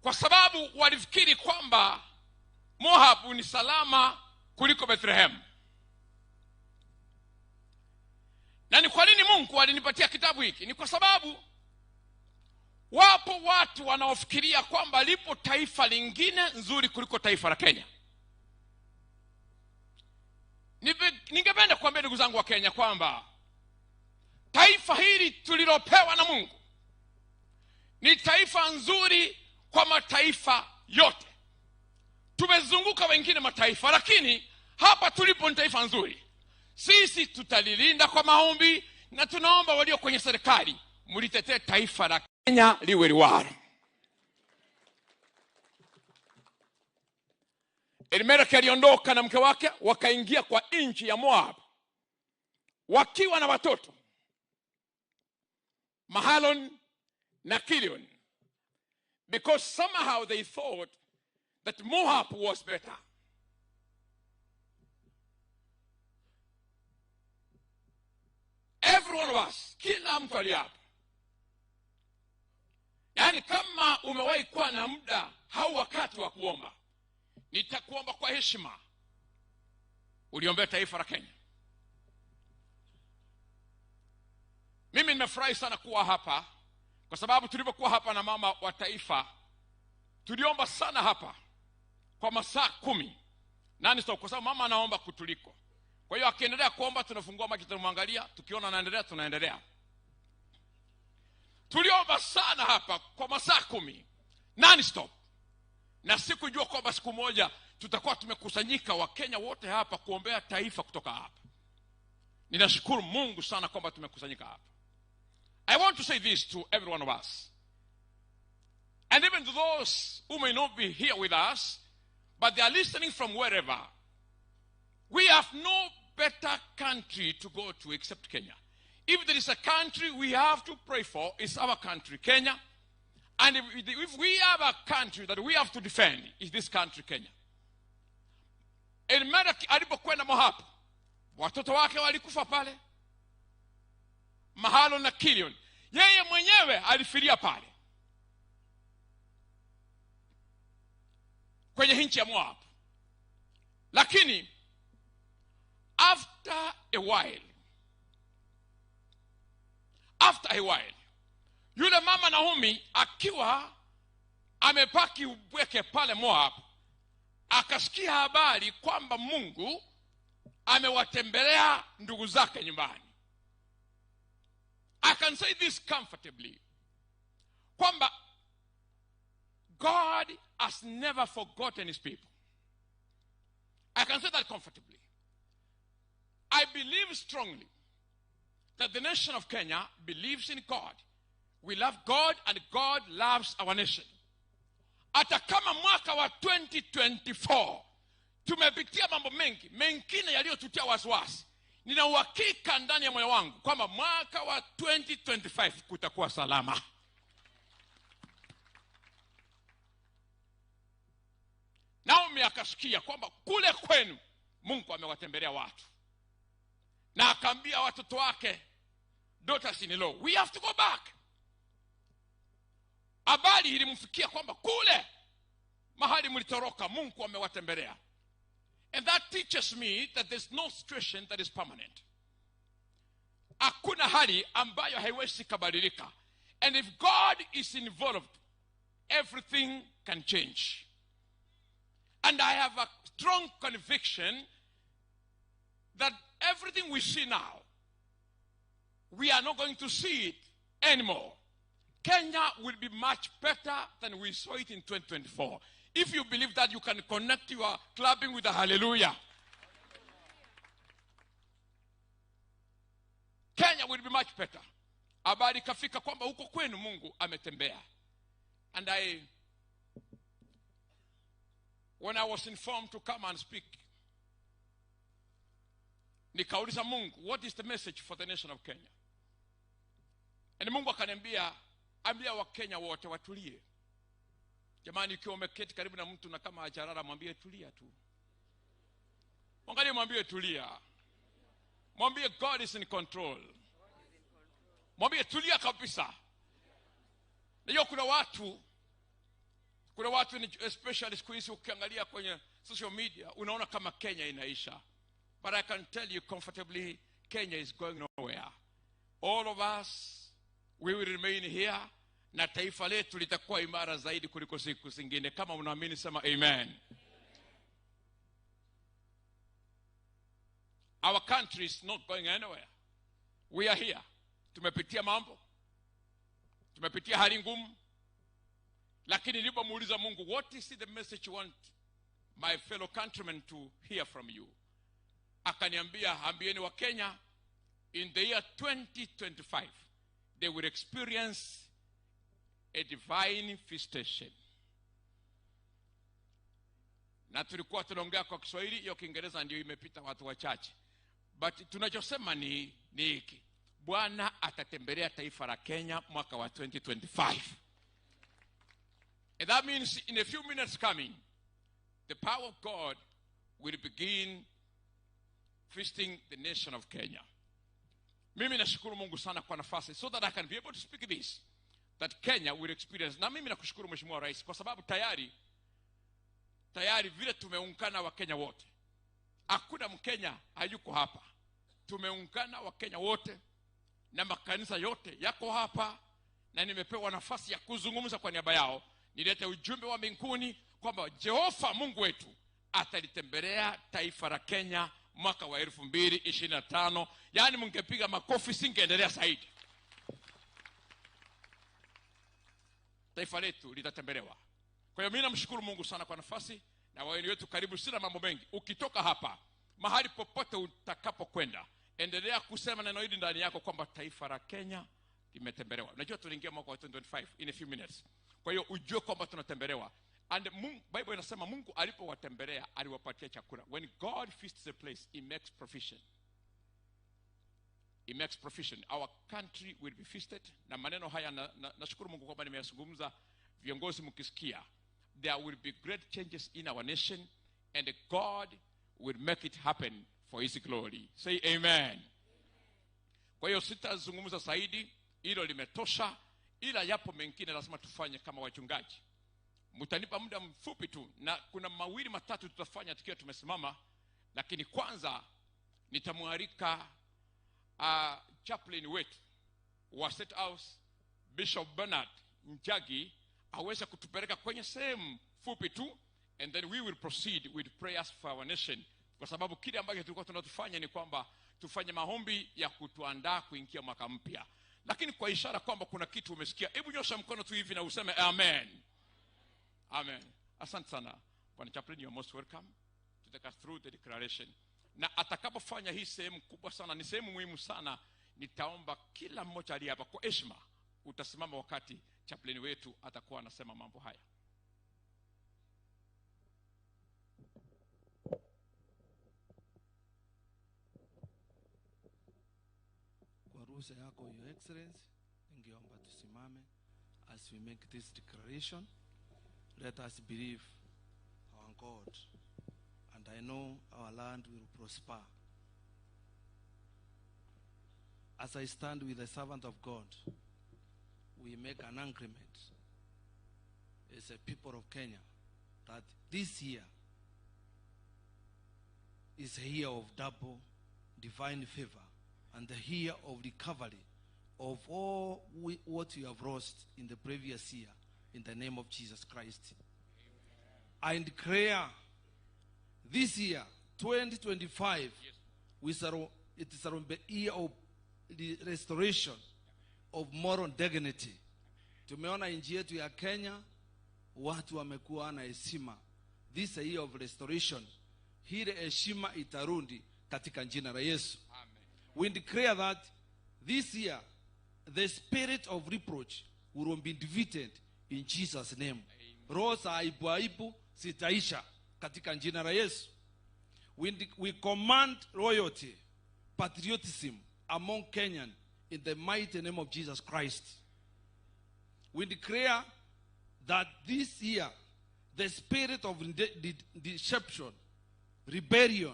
kwa sababu walifikiri kwamba Moab ni salama kuliko Bethlehem. Na ni kwa nini Mungu alinipatia kitabu hiki? Ni kwa sababu wapo watu wanaofikiria kwamba lipo taifa lingine nzuri kuliko taifa la Kenya. Ningependa kuambia ndugu zangu wa Kenya kwamba taifa hili tulilopewa na Mungu ni taifa nzuri kwa mataifa yote. Tumezunguka wengine mataifa, lakini hapa tulipo ni taifa nzuri. Sisi tutalilinda kwa maombi, na tunaomba walio kwenye serikali mlitetee taifa la Kenya liwe liwalo. Elimeleki aliondoka na mke wake, wakaingia kwa nchi ya Moab wakiwa na watoto Mahalon na Kilion, because somehow they thought that Moab was better. Every one of us, kila mtu aliapa. Yaani kama umewahi kuwa na muda au wakati wa kuomba, nitakuomba kwa heshima uliombea taifa la Kenya. Mimi nimefurahi sana kuwa hapa, kwa sababu tulipokuwa hapa na mama wa taifa tuliomba sana hapa kwa masaa 10. Nani sio, kwa sababu mama anaomba kutuliko. Kwa hiyo akiendelea kuomba tunafungua macho tunamwangalia, tukiona anaendelea tunaendelea. Tuliomba sana hapa kwa masaa 10 non stop, na sikujua kwamba siku moja tutakuwa tumekusanyika Wakenya wote hapa kuombea taifa kutoka hapa. Ninashukuru Mungu sana kwamba tumekusanyika hapa. I want to say this to every one of us, and even to those who may not be here with us, but they are listening from wherever. We have no better country to go to except Kenya. If there is a country we have to pray for, it's our country, Kenya. And if we have a country that we have to defend, it's this country, Kenya. Elimeleki alipokwenda Moab, watoto wake walikufa pale, Mahalon na Kilion. Yeye mwenyewe alifilia pale kwenye nchi ya Moab. Lakini after a while, yule mama Naomi akiwa amepaki ubweke pale Moab, akasikia habari kwamba Mungu amewatembelea ndugu zake nyumbani. I can say this comfortably, kwamba God has never forgotten his people. I can say that comfortably. I believe strongly that the nation of Kenya believes in God. We love God and God loves our nation. Hata kama mwaka wa 2024 tumepitia mambo mengi, mengine yaliyotutia wasiwasi, nina uhakika ndani ya moyo wangu kwamba mwaka wa 2025 kutakuwa salama. Naomi akasikia kwamba kule kwenu Mungu amewatembelea watu, na akaambia watoto wake, daughters-in-law, we have to go back. Habari ilimfikia kwamba kule mahali mlitoroka Mungu amewatembelea. And that teaches me that there's no situation that is permanent. Hakuna hali ambayo haiwezi kubadilika. And if God is involved, everything can change. And I have a strong conviction that everything we see now, we are not going to see it anymore. Kenya will be much better than we saw it in 2024. If you believe that, you can connect your clapping with a hallelujah. Kenya will be much better. Habari kafika kwamba huko kwenu Mungu ametembea. And when I was informed to come and speak, nikauliza Mungu, what is the message for the nation of Kenya? And Mungu akaniambia, ambia wa Kenya wote watulie. Jamani, ukiwa umeketi karibu na mtu na kama ajarara, mwambie tulia tu. Mwangalie, mwambie tulia. Mwambie God is in control. Mwambie tulia kabisa. Leo kuna watu especially siku hizi ukiangalia kwenye social media unaona kama Kenya inaisha. But I can tell you comfortably, Kenya is going nowhere. All of us, we will remain here, na taifa letu litakuwa imara zaidi kuliko siku zingine. Kama unaamini sema amen. Our country is not going anywhere. We are here. Tumepitia mambo, tumepitia hali ngumu, lakini nilipomuuliza Mungu, what is the message you want my fellow countrymen to hear from you? Akaniambia, ambieni wa Kenya, in the year 2025 they will experience a divine visitation. na tulikuwa tunaongea kwa Kiswahili, hiyo Kiingereza ndio imepita watu wachache. But tunachosema ni hiki: Bwana atatembelea taifa la Kenya mwaka wa 2025. And that means in a few minutes coming, the power of God will begin visiting the nation of Kenya. Mimi nashukuru Mungu sana kwa nafasi, so that I can be able to speak this, that Kenya will experience. Na mimi nakushukuru Mheshimiwa Rais kwa sababu tayari vile tumeungana wa Kenya wote. Hakuna Mkenya hayuko hapa. Tumeungana wa Kenya wote na makanisa yote yako hapa, na nimepewa nafasi ya kuzungumza kwa niaba yao, nilete ujumbe wa mbinguni kwamba Jehova Mungu wetu atalitembelea taifa la Kenya mwaka wa 2025. Yaani mngepiga makofi singeendelea zaidi. Taifa letu litatembelewa. Kwa hiyo mimi namshukuru Mungu sana kwa nafasi, na wageni wetu karibu. Sina mambo mengi. Ukitoka hapa, mahali popote utakapokwenda, endelea kusema neno hili ndani yako kwamba taifa la Kenya limetembelewa. Unajua tunaingia mwaka wa 2025 in a few minutes. Kwa hiyo ujue kwamba tunatembelewa. And Bible inasema Mungu alipowatembelea aliwapatia chakula. When God visits a place, he makes provision. He makes provision. Our country will be visited. Na maneno haya nashukuru Mungu kwamba nimeyazungumza, viongozi mkisikia. There will be great changes in our nation, and God will make it happen for his glory. Say amen. Kwa hiyo sitazungumza zaidi, hilo limetosha, ila yapo mengine lazima tufanye kama wachungaji. Mtanipa muda mfupi tu, na kuna mawili matatu tutafanya tukiwa tumesimama. Lakini kwanza nitamwalika chaplain wetu wa State House, Bishop Bernard Njagi, aweze kutupeleka kwenye sehemu fupi tu, and then we will proceed with prayers for our nation. Kwa sababu kile ambacho tulikuwa tunatufanya ni kwamba tufanye maombi ya kutuandaa kuingia mwaka mpya. Lakini kwa ishara kwamba kuna kitu umesikia, hebu nyosha mkono tu hivi na useme amen. Amen. Asante sana. Bwana chaplain, you are most welcome to take us through the declaration. Na atakapofanya hii sehemu kubwa sana, ni sehemu muhimu sana, nitaomba kila mmoja aliye hapa kwa heshima utasimama wakati chaplain wetu atakuwa anasema mambo haya. Kwa ruhusa yako Your Excellency, ningeomba tusimame as we make this declaration. Let us believe our God, and I know our land will prosper. As I stand with the servant of God, we make an agreement as a people of Kenya that this year is a year of double divine favor and the year of recovery of all what we have lost in the previous year, in the name of Jesus Christ. I declare this year 2025 it is a year of the restoration of moral dignity. Tumeona nchi yetu ya Kenya watu wamekuwa na heshima. This is a year of restoration. Hile heshima itarundi katika jina la Yesu. Amen. We declare that this year the spirit of reproach will be defeated in Jesus' name. Roho za aibu zitaisha katika jina la Yesu. We command loyalty, patriotism among Kenyans in the mighty name of Jesus Christ. We declare that this year the spirit of deception, rebellion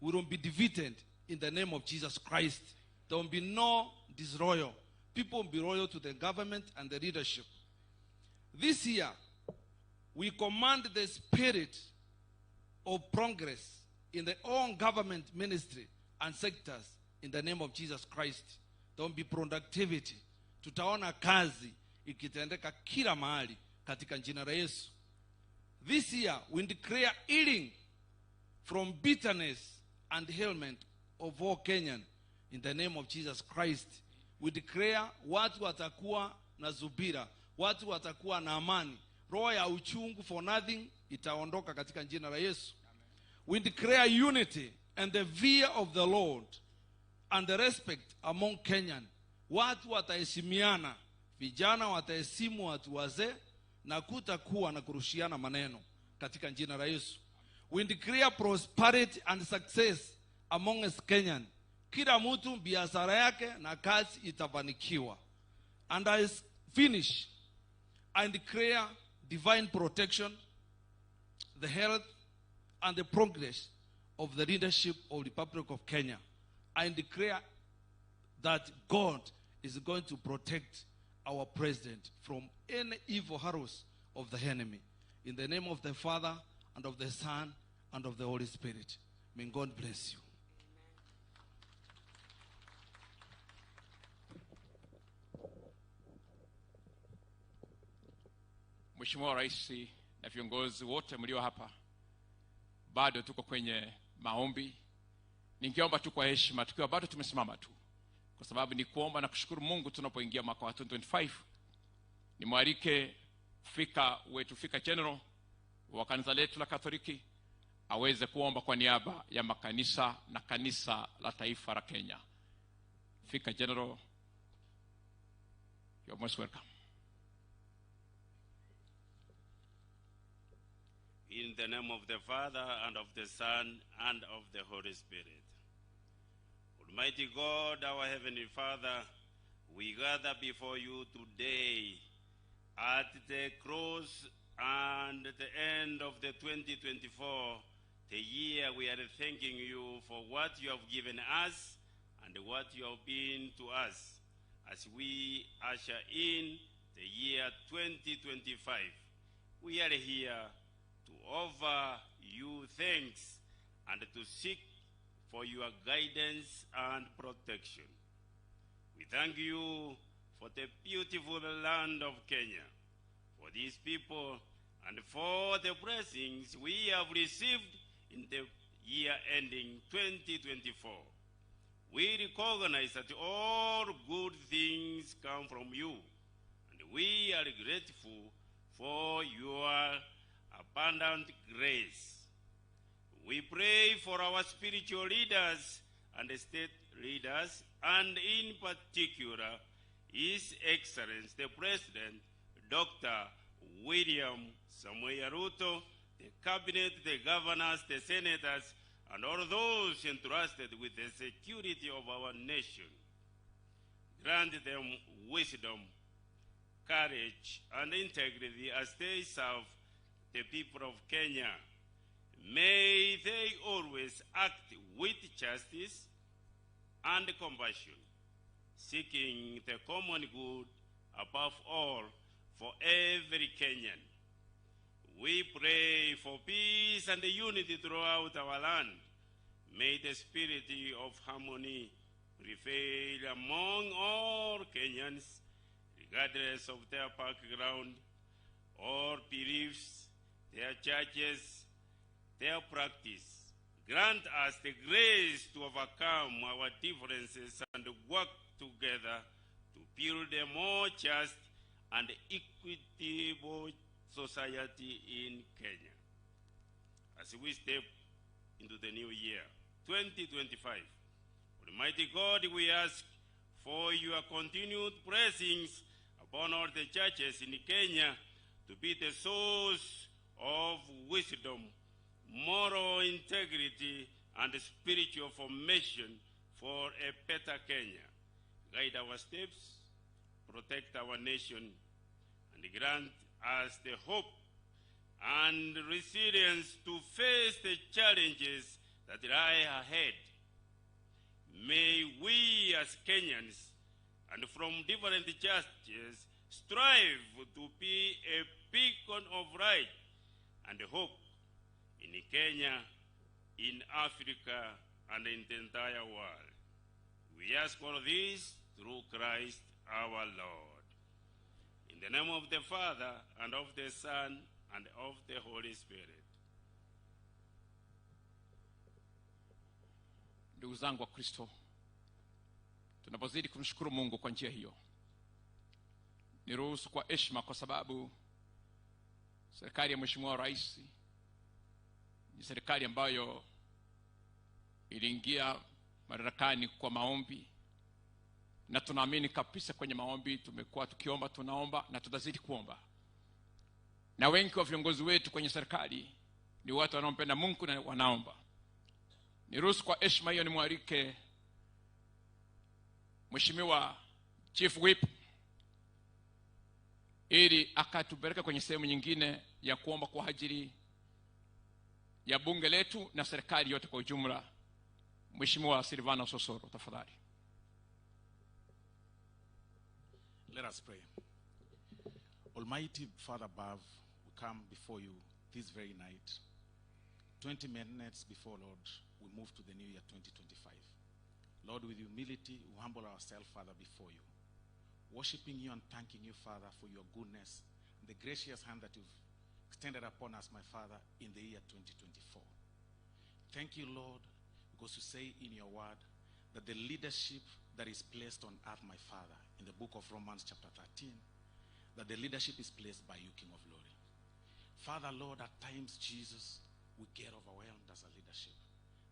will be defeated in the name of Jesus Christ. There will be no disloyal. People will be loyal to the government and the leadership. This year, we command the spirit of progress in the own government ministry and sectors in the name of Jesus Christ. There will be productivity. Tutaona kazi ikitendeka kila mahali katika jina la Yesu. This year, we declare healing from bitterness and ailment of all Kenyan in the name of Jesus Christ. We declare watu watakuwa na zubira, watu watakuwa na amani. Roho ya uchungu for nothing itaondoka katika jina la Yesu. We declare unity and the fear of the Lord and the respect among Kenyan. Watu wataheshimiana, vijana wataheshimu watu wazee, na kutakuwa na kurushiana maneno katika jina la Yesu. We declare prosperity and success among us Kenyan. Kila mtu biashara yake na kazi itafanikiwa. And I finish. I declare divine protection, the health, and the progress of the leadership of the Republic of Kenya. I declare that God is going to protect our president from any evil arrows of the enemy. In the name of the Father, and of the Son, and of the Holy Spirit. May God bless you. Mheshimiwa Rais na viongozi wote mlio hapa, bado tuko kwenye maombi. Ningeomba tu kwa heshima tukiwa bado tumesimama tu, kwa sababu ni kuomba na kushukuru Mungu tunapoingia mwaka wa 2025. Nimwalike Fika General wa kanisa letu la Katoliki aweze kuomba kwa niaba ya makanisa na kanisa la taifa la Kenya. Fika General, you're most welcome. In the name of the Father, and of the Son, and of the Holy Spirit. Almighty God, our Heavenly Father, we gather before you today at the close and the end of the 2024, the year. We are thanking you for what you have given us and what you have been to us as we usher in the year 2025. We are here to offer you thanks and to seek for your guidance and protection. We thank you for the beautiful land of Kenya, for these people, and for the blessings we have received in the year ending 2024. We recognize that all good things come from you, and we are grateful for your abundant grace. We pray for our spiritual leaders and state leaders, and in particular, His Excellency, the President, Dr. William Samoei Ruto, the Cabinet, the governors, the senators, and all those entrusted with the security of our nation. Grant them wisdom, courage, and integrity as they serve the people of Kenya. May they always act with justice and compassion, seeking the common good above all for every Kenyan. We pray for peace and unity throughout our land. May the spirit of harmony prevail among all Kenyans, regardless of their background or beliefs, their churches, their practice. Grant us the grace to overcome our differences and work together to build a more just and equitable society in Kenya. As we step into the new year, 2025, Almighty God, we ask for your continued blessings upon all the churches in Kenya to be the source of wisdom, moral integrity, and spiritual formation for a better Kenya. Guide our steps, protect our nation, and grant us the hope and resilience to face the challenges that lie ahead. May we as Kenyans and from different churches strive to be a beacon of light and hope in Kenya, in Africa, and in the entire world. We ask all this through Christ our Lord. In the name of the Father, and of the Son, and of the Holy Spirit. Ndugu zangu wa Kristo, tunapozidi kumshukuru Mungu kwa njia hiyo, niruhusu kwa heshima, kwa sababu serikali ya Mheshimiwa Rais ni serikali ambayo iliingia madarakani kwa maombi, na tunaamini kabisa kwenye maombi. Tumekuwa tukiomba, tunaomba na tutazidi kuomba, na wengi wa viongozi wetu kwenye serikali ni watu wanaompenda Mungu na wanaomba. Niruhusu kwa heshima hiyo nimwalike Mheshimiwa Chief Whip ili akatupeleke kwenye sehemu nyingine ya kuomba kwa ajili ya bunge letu na serikali yote kwa ujumla. Mheshimiwa Silvano Sosoro, tafadhali. Let us pray. Almighty Father above, we come before you this very night, 20 minutes before, Lord, we move to the new year 2025. Lord, with humility, we humble ourselves, Father, before you, worshiping you and thanking you, Father, for your goodness and the gracious hand that you've extended upon us, my Father, in the year 2024. Thank you, Lord, because you say in your word that the leadership that is placed on earth, my Father, in the book of Romans chapter 13, that the leadership is placed by you, King of Glory. Father, Lord, at times, Jesus, we get overwhelmed as a leadership.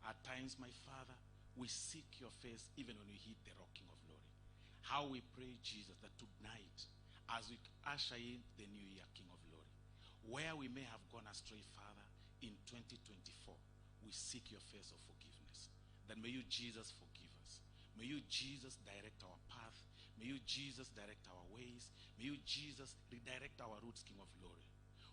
At times, my Father, we seek your face even when we hit the rock, King of Glory. How we pray, Jesus, that tonight, as we usher in the new year, King of Glory, where we may have gone astray, Father, in 2024, we seek your face of forgiveness. That may you, Jesus, forgive us. May you, Jesus, direct our path. May you, Jesus, direct our ways. May you, Jesus, redirect our routes, King of Glory.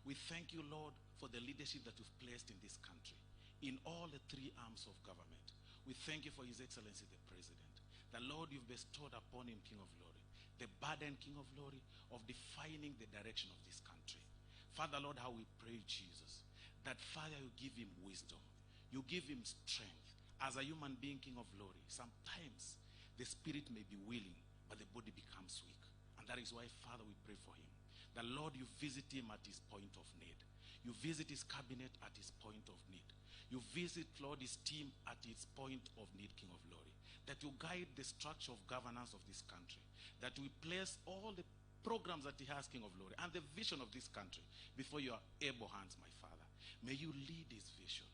We thank you, Lord, for the leadership that you've placed in this country, in all the three arms of government. We thank you for His Excellency, the President. The Lord, you've bestowed upon him, King of Glory, the burden, King of Glory, of defining the direction of this country. Father, Lord, how we pray, Jesus, that, Father, you give him wisdom. You give him strength. As a human being, King of Glory, sometimes the spirit may be willing, but the body becomes weak. And that is why, Father, we pray for him. The Lord, you visit him at his point of need. You visit his cabinet at his point of need. You visit, Lord, his team at its point of need, King of Glory. That you guide the structure of governance of this country. That we place all the programs that he has, King of Glory, and the vision of this country before your able hands, my Father. May you lead his vision.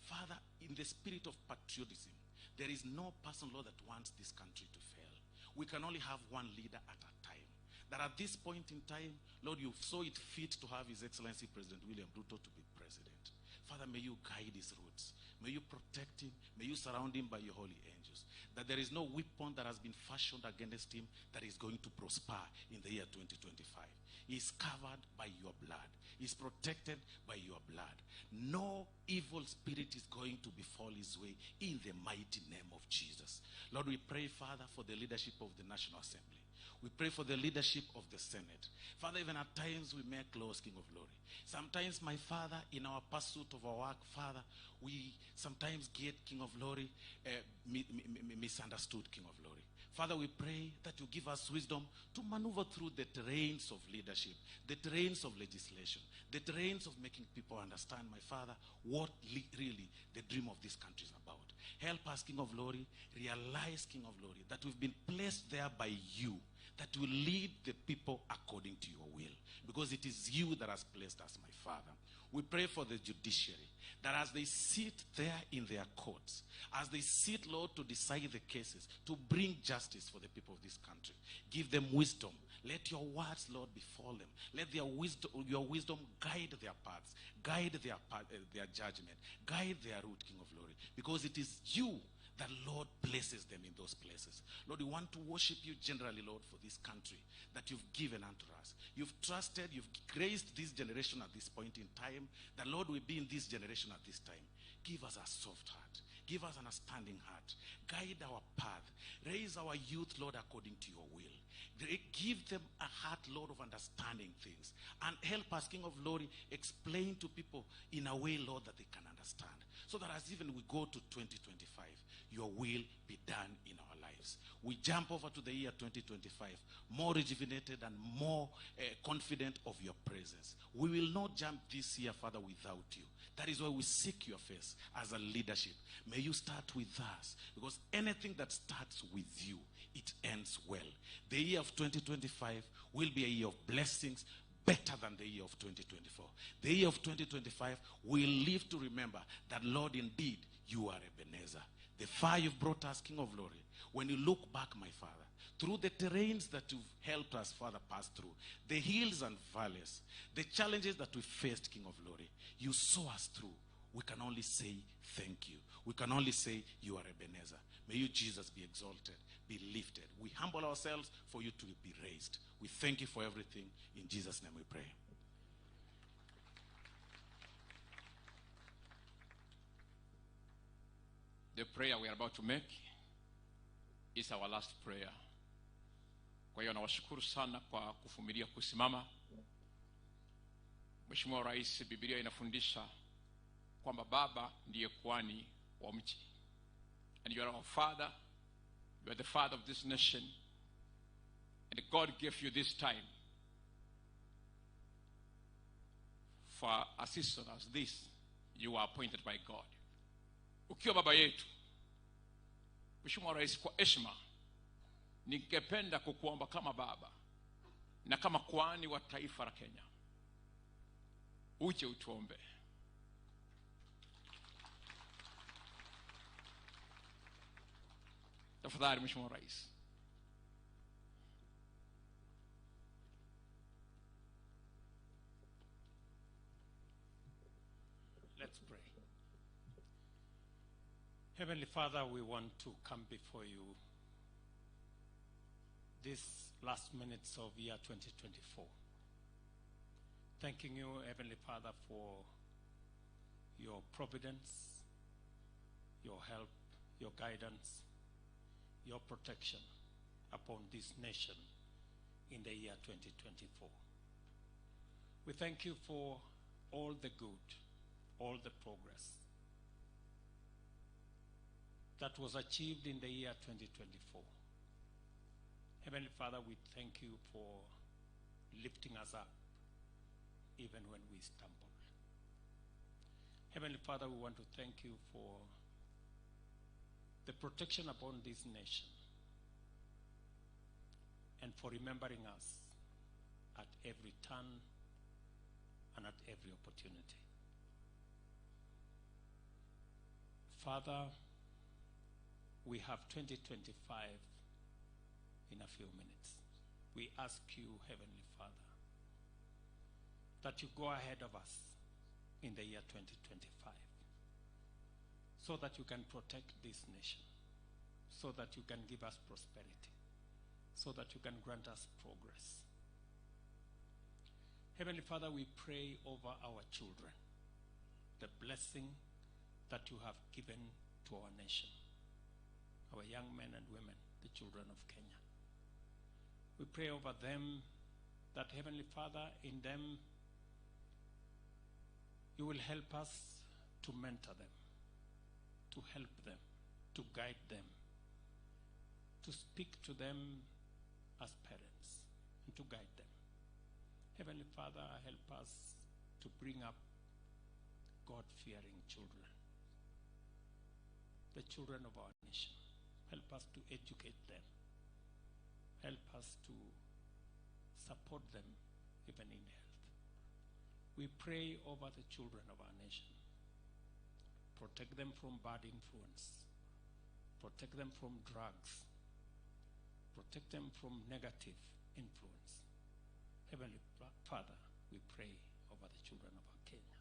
Father, in the spirit of patriotism, there is no person, Lord, that wants this country to fail. We can only have one leader at a time. That at this point in time, Lord, you saw it fit to have His Excellency President William Ruto to be president. Father, may you guide his routes. May you protect him. May you surround him by your holy angels. That there is no weapon that has been fashioned against him that is going to prosper in the year 2025. He is covered by your blood. He is protected by your blood. No evil spirit is going to befall his way in the mighty name of Jesus. Lord, we pray, Father, for the leadership of the National Assembly. We pray for the leadership of the Senate. Father, even at times we make laws, King of Glory. Sometimes, my Father, in our pursuit of our work, Father, we sometimes get, King of Glory, misunderstood, King of Glory. Father, we pray that you give us wisdom to maneuver through the terrains of leadership, the terrains of legislation, the terrains of making people understand, my Father, what really the dream of this country is about. Help us, King of Glory, realize, King of Glory, that we've been placed there by you, that will lead the people according to your will. Because it is you that has placed us, my Father. We pray for the judiciary, that as they sit there in their courts, as they sit, Lord, to decide the cases, to bring justice for the people of this country, give them wisdom. Let your words, Lord, befall them. Let your wisdom guide their paths, guide their judgment, guide their route, King of Glory. Because it is you that, Lord, places them in those places. Lord, we want to worship you generally, Lord, for this country that you've given unto us. You've trusted, you've graced this generation at this point in time. That, Lord, we be in this generation at this time. Give us a soft heart. Give us an understanding heart. Guide our path. Raise our youth, Lord, according to your will. Give them a heart, Lord, of understanding things. And help us, King of Glory, explain to people in a way, Lord, that they can understand. So that as even we go to 2025, your will be done in our lives. We jump over to the year 2025, more rejuvenated and more confident of your presence. We will not jump this year, Father, without you. That is why we seek your face as a leadership. May you start with us, because anything that starts with you, it ends well. The year of 2025 will be a year of blessings, better than the year of 2024. The year of 2025 will live to remember that, Lord, indeed, you are Ebenezer. The far you've brought us, King of Glory. When you look back, my Father, through the terrains that you've helped us, Father, pass through, the hills and valleys, the challenges that we faced, King of Glory, you saw us through we can only say thank you. We can only say you are Ebenezer. May you, Jesus, be exalted, be lifted. We humble ourselves for you to be raised. We thank you for everything. In Jesus' name we pray. The prayer we are about to make is our last prayer. Kwa hiyo nawashukuru sana kwa kuvumilia kusimama. Mheshimiwa Rais, Biblia inafundisha kwamba baba ndiye kuhani wa mji. And you are our father, you are the father of this nation, and God gave you this time for a season as this. You are appointed by God. Ukiwa baba yetu, Mheshimiwa Rais, kwa heshima ningependa kukuomba kama baba na kama kuhani wa taifa la Kenya, uje utuombe. Tafadhali Mheshimiwa Rais. Let's pray. Heavenly Father, we want to come before you these last minutes of year 2024. Thanking you, Heavenly Father, for your providence, your help, your guidance, your protection upon this nation in the year 2024. We thank you for all the good, all the progress that was achieved in the year 2024. Heavenly Father, we thank you for lifting us up even when we stumble. Heavenly Father, we want to thank you for the protection upon this nation and for remembering us at every turn and at every opportunity. Father, we have 2025 in a few minutes. We ask you, Heavenly Father, that you go ahead of us in the year 2025 so that you can protect this nation, so that you can give us prosperity, so that you can grant us progress. Heavenly Father, we pray over our children, the blessing that you have given to our nation, our young men and women, the children of Kenya. We pray over them that, Heavenly Father, in them you will help us to mentor them, to help them, to guide them, to speak to them as parents, and to guide them. Heavenly Father, help us to bring up God-fearing children, the children of our nation. Help us to educate them. Help us to support them even in health. We pray over the children of our nation. Protect them from bad influence. Protect them from drugs. Protect them from negative influence. Heavenly Father, we pray over the children of our Kenya.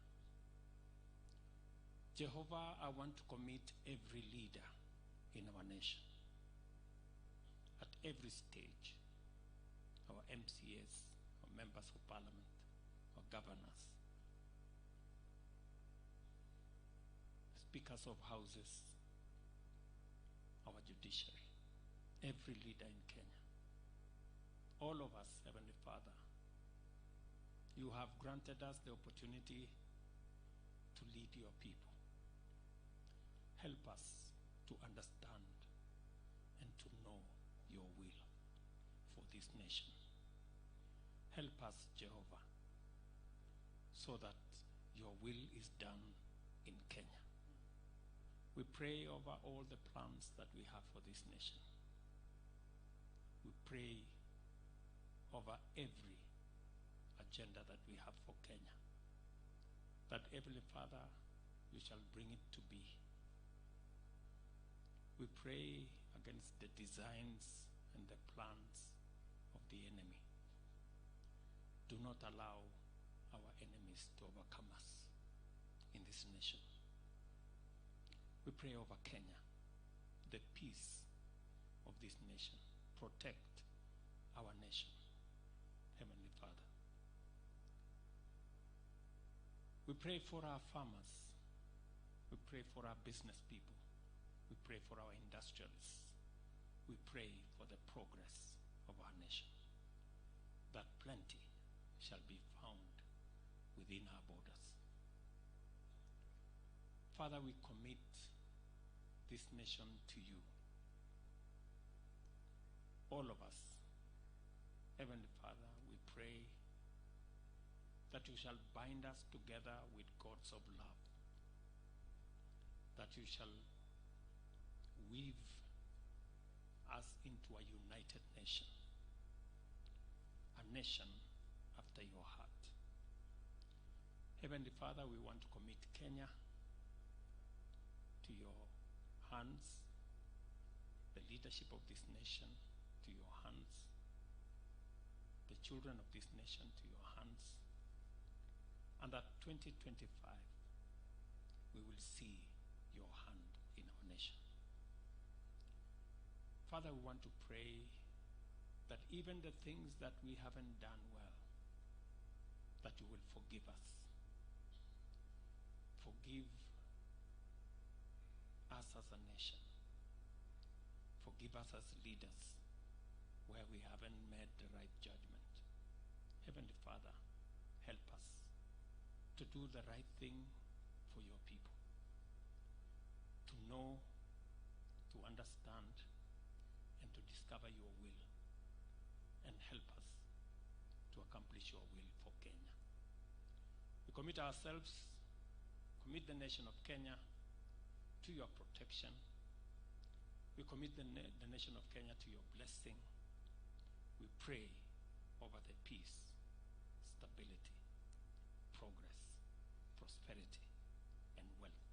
Jehovah, I want to commit every leader in our nation, at every stage, our MCAs, our members of parliament, our governors, speakers of houses, our judiciary, every leader in Kenya. All of us, Heavenly Father, you have granted us the opportunity to lead your people. Help us to understand and to know your will for this nation. Help us, Jehovah, so that your will is done in Kenya. We pray over all the plans that we have for this nation. We pray over every agenda that we have for Kenya, that, Heavenly Father, you shall bring it to be. We pray against the designs and the plans of the enemy. Do not allow our enemies to overcome us in this nation. We pray over Kenya, the peace of this nation. Protect our nation, Heavenly Father. We pray for our farmers. We pray for our business people. We pray for our industrialists. We pray for the progress of our nation, that plenty shall be found within our borders. Father, we commit this nation to you. All of us, Heavenly Father, we pray that you shall bind us together with cords of love, that you shall weave us into a united nation, a nation after your heart. Heavenly Father, we want to commit Kenya to your hands, the leadership of this nation to your hands, the children of this nation to your hands, and that 2025 we will see your hand in our nation. Father, we want to pray that even the things that we haven't done well, that you will forgive us. Forgive us as a nation. Forgive us as leaders where we haven't made the right judgment. Heavenly Father, help us to do the right thing for your people, to know, to understand, and to discover your will, and help us to accomplish your will for Kenya. We commit ourselves, commit the nation of Kenya to your protection. We commit the nation of Kenya to your blessing. We pray over the peace, stability, progress, prosperity, and wealth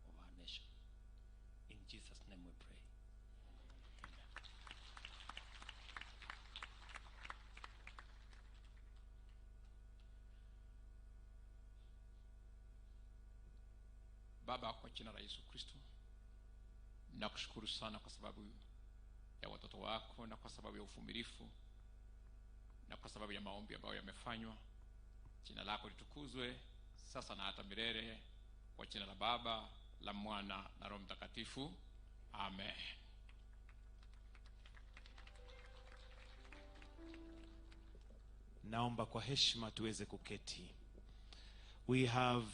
of our nation. In Jesus' name we pray. Amen. Baba, kwa jina la Yesu Kristo, nakushukuru sana kwa sababu ya watoto wako, na kwa sababu ya uvumilivu, na kwa sababu ya maombi ambayo yamefanywa. Jina lako litukuzwe sasa na hata milele, kwa jina la Baba, la Mwana na Roho Mtakatifu. Amen. Naomba kwa heshima tuweze kuketi. We have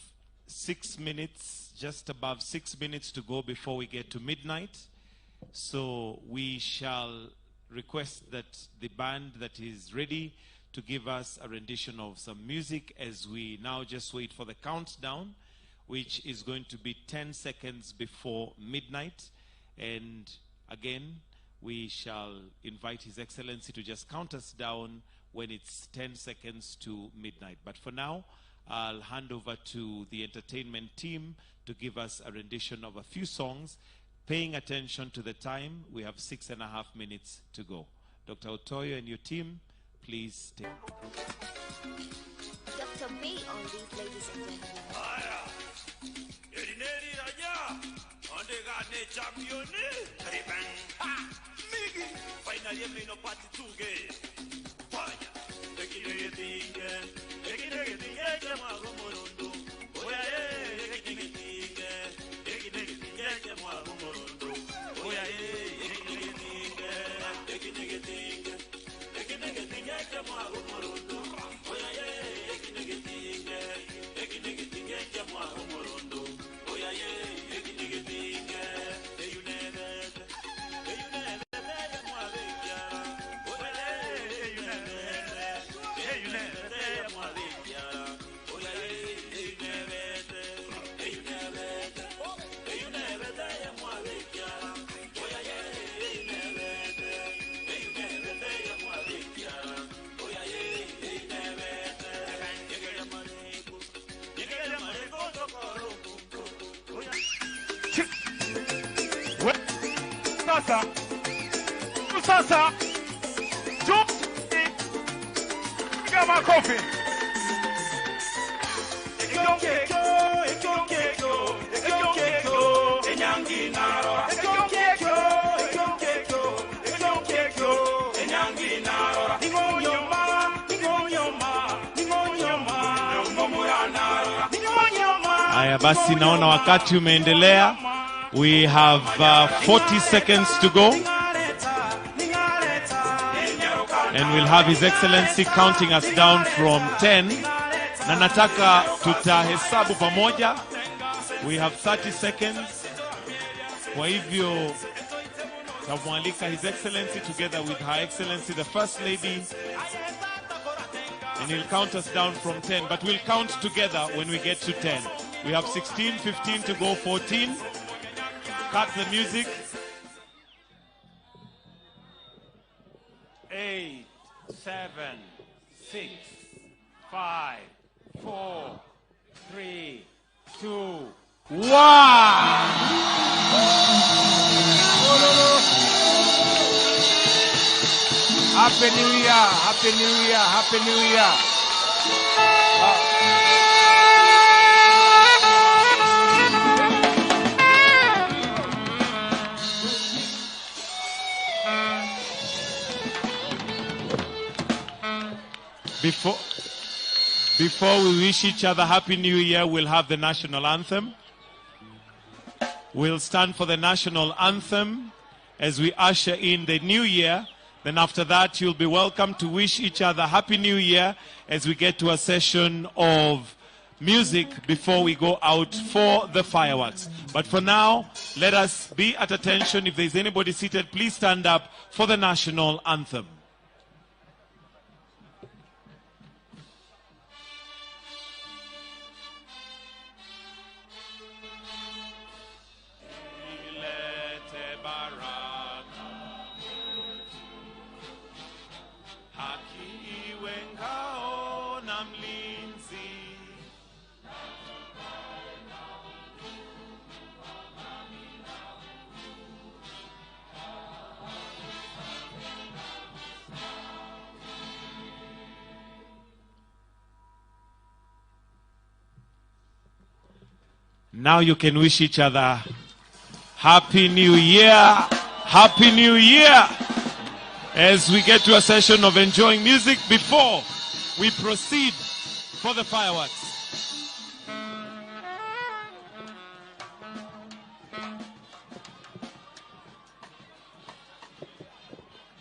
6 minutes, just above 6 minutes to go before we get to midnight. So we shall request that the band that is ready to give us a rendition of some music as we now just wait for the countdown, which is going to be 10 seconds before midnight. And again, we shall invite His Excellency to just count us down when it's 10 seconds to midnight. But for now, I'll hand over to the entertainment team to give us a rendition of a few songs, paying attention to the time. We have 6.5 minutes to go. Dr. Otoyo and your team, please take. Dr. B on these, ladies and Sasa kama kofi enyanga Basi naona wakati umeendelea. We have 40 seconds to go. And we'll have His Excellency counting us down from 10. Na nataka tutahesabu pamoja. We have 30 seconds. Kwa hivyo tamwalika His Excellency together with Her Excellency the First Lady. And he'll count us down from 10. But we'll count together when we get to 10. We have 16, 15 to go, 14. Cut the music. 8, 7, 6, 5, 4, 3, 2, 1. Happy New Year, Happy New Year, Happy New Year. Before we wish each other Happy New Year, we'll have the national anthem. We'll stand for the national anthem as we usher in the new year. Then after that, you'll be welcome to wish each other Happy New Year as we get to a session of music before we go out for the fireworks. But for now, let us be at attention. If there's anybody seated, please stand up for the national anthem. Now you can wish each other Happy New Year, Happy New Year, as we get to a session of enjoying music before we proceed for the fireworks.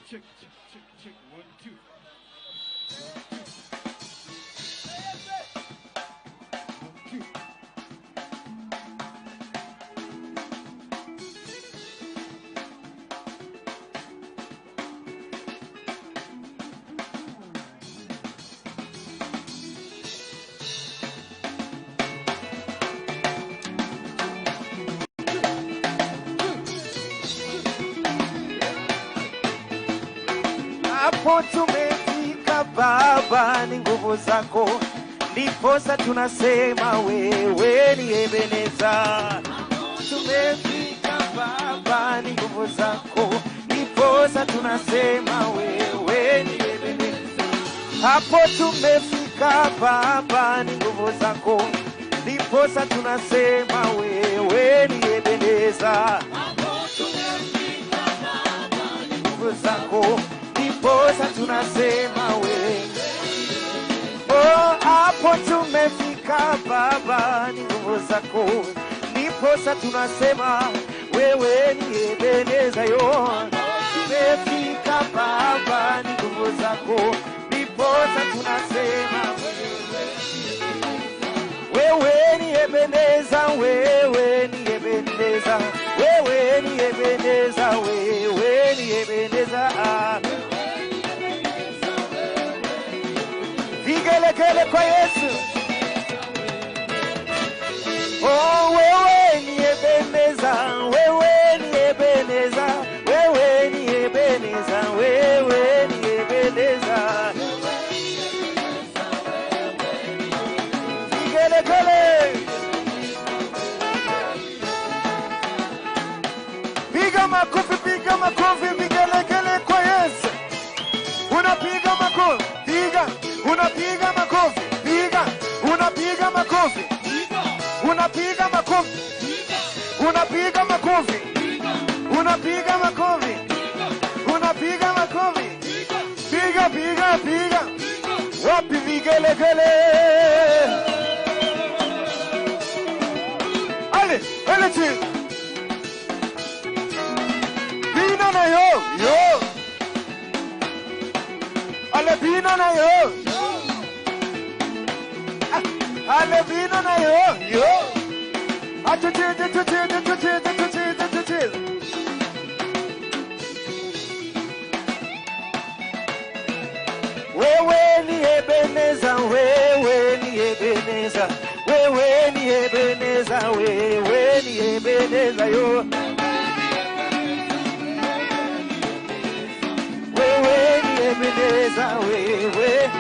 Check, check, check, check, 1, 2. Hapo tumefika Baba, ni nguvu zako, ndiposa tunasema wewe ni Ebeneza. Tumefika Baba, ni nguvu zako, ndiposa tunasema wewe ni Ebeneza. Hapo tumefika Baba, ni nguvu zako, ndiposa tunasema wewe ni Ebeneza. Hapo tumefika Baba, ni nguvu zako, ndiposa tunasema wewe. Oh, hapo tumefika Baba, ni nguvu zako, ndiposa tunasema wewe ni Ebeneza yo. Tumefika Baba, ni nguvu zako, ndiposa tunasema wewe ni Ebeneza, wewe ni Ebeneza, wewe ni Ebeneza, wewe ni Ebeneza. Vigelegele kwa Yesu. Oh, wewe ni Ebeneza, wewe ni Ebeneza, wewe ni Ebeneza, wewe ni Ebeneza. Vigelegele. Piga makofi, vigelegele kwa Yesu. Unapiga makofi, piga, unapiga makofi, piga, unapiga makofi, unapiga makofi, unapiga makofi, unapiga makofi, unapiga makofi, piga, piga, piga, wapi vigelegele? chini. Bina na yo, yo. Ale bina na yo. Ale bina na yo, yo. Wewe ni Ebeneza, wewe ni Ebeneza, wewe ni Ebeneza, wewe ni Ebeneza yo. Wewe ni Ebeneza, wewe.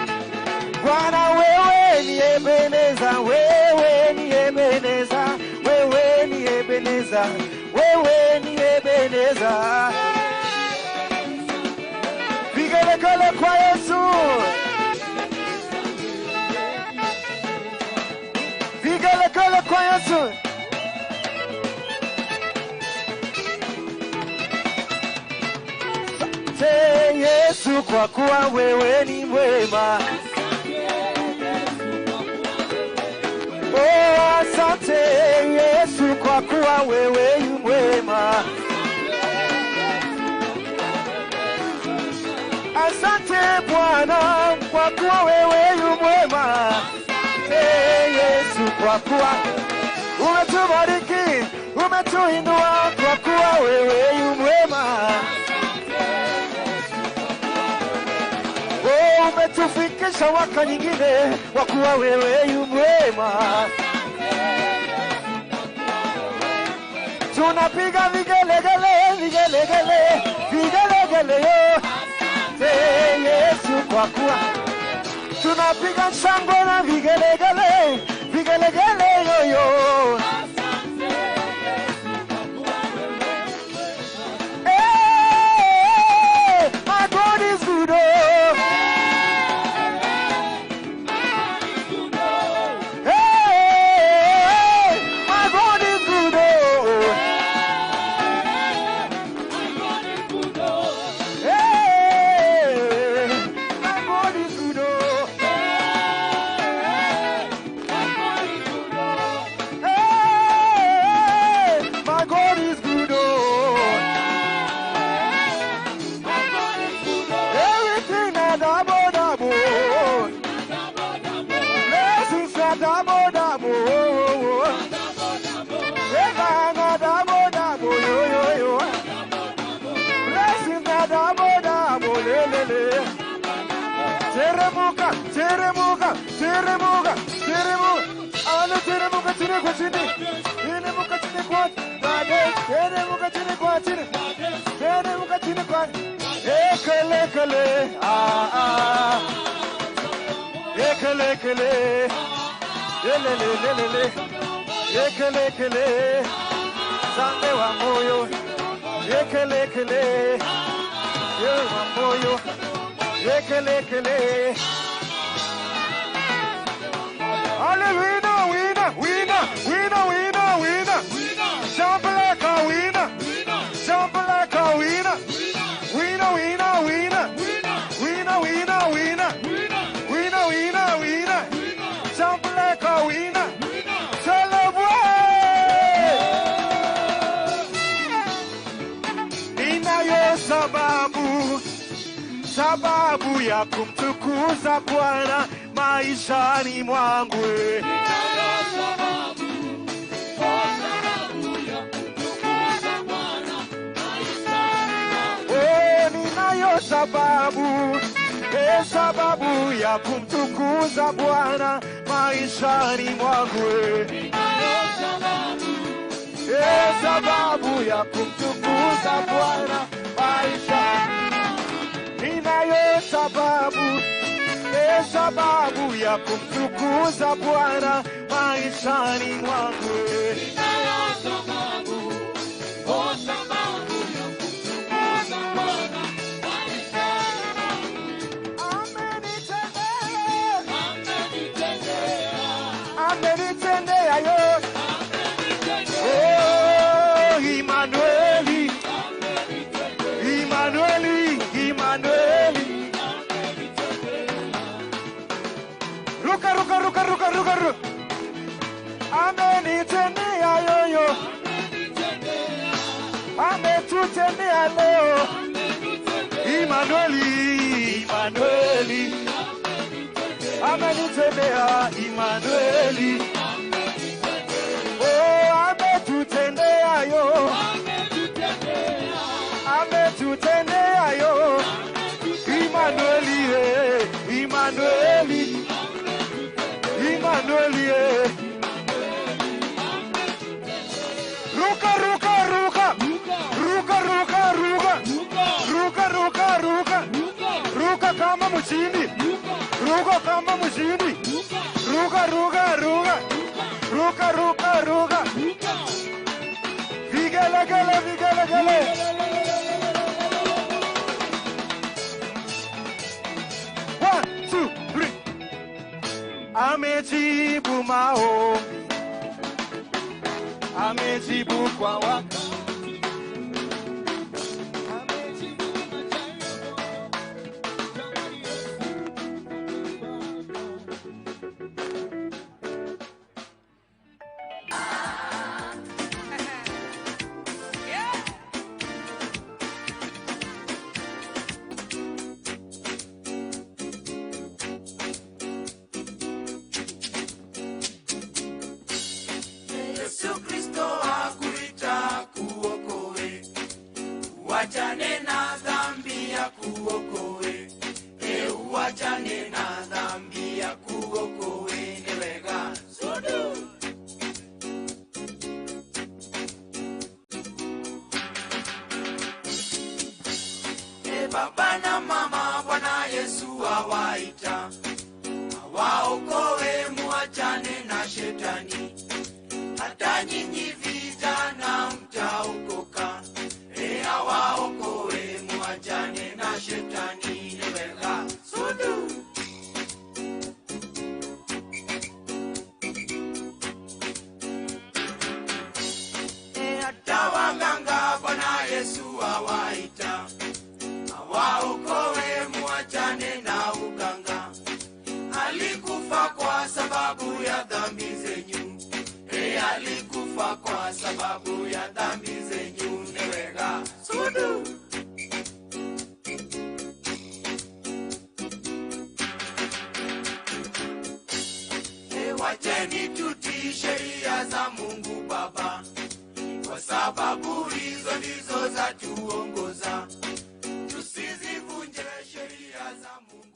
Bwana wewe ni Ebeneza, wewe ni Ebeneza, wewe ni Ebeneza, wewe ni Ebeneza. Vigelegele kwa Yesu. Vigelegele kwa Yesu. Asante Yesu kwa kuwa wewe ni mwema. Oh, asante Yesu kwa kuwa wewe yu mwema. Asante Bwana kwa kuwa wewe yu mwema. Asante Yesu kwa kuwa umetubariki, umetuinua kwa kuwa wewe yu mwema. Oh, umetufikisha mwaka nyingine kwa kuwa wewe yu mwema. Tunapiga vigelegele, vigelegele, vigelegele yo. Asante Yesu kwa kuwa tunapiga shangwe na vigelegele, vigelegele yo yo. Hey, my God is good, oh. Hey, my God is good, oh. Teremuka, teremuka, teremuka, teremuka. Ale teremuka chini kwa chini. Teremuka chini kwa dade. Teremuka chini kwa chini. Teremuka chini kwa. Ekele kele, ah ah. Ekele kele, lele lele. Ekele kele, zame wa moyo. Ekele kele, ye wa moyo. Ekele kele. Ale winner, winner, winner, winner, winner, winner. Jump like a winner. Jump like a winner. Winner, winner, winner. Winner, winner, winner. Winner, winner, winner. Jump like a winner. Celebrate. Ninayo sababu ya kumtukuza Bwana maishani mwangu. Ninayo sababu ya kumtukuza Bwana maishani mwangu. Sababu ya kumtukuza Bwana maishani. Ninayo sababu ya kumtukuza Bwana maishani mwangu. Ninayo sababu ya kumtukuza Bwana maishani mwangu. Amenitendea yo. Oh, Emmanueli, Emmanueli, Emmanueli. Ruka. Amenitendea yo yo. ametutendea leo. Immanueli, Immanueli, amenitendea Immanueli. Oh, ametutendea yo, ametutendea yo. Immanueli, Immanueli, Immanueli. Ruka, ruka, ruka, ruka, ruka, ruka, ruka, ruka, ruka, ruka kama mshindi, ruka kama mshindi, ruka, ruka, ruka, ruka, ruka, ruka, vigele, gele, vigele, gele. 1, 2, 3. Amejibu maombi, amejibu kwa wakati. Yesu Kristo akuita kuokoe, uachane na dhambi ya kuokoe. Uachane na dhambi ya kuokoe, ni wega sudu. Baba na mama, Bwana Yesu awaita, awaokoe, muachane na shetani. Hata nyinyi vijana mtaokoka, awaokoe, muachane na shetani, ni wega sudu. Hata waganga Bwana Yesu awaita, awaokoe, muachane na uganga. Alikufa kwa sababu ya dhambi zenyu, alikufa kwa sababu ya dhambi zenyu, ni wega sudu. Wacheni tutii sheria za Mungu Baba, kwa sababu hizo ndizo za tuongoza. Tusizivunje sheria za Mungu.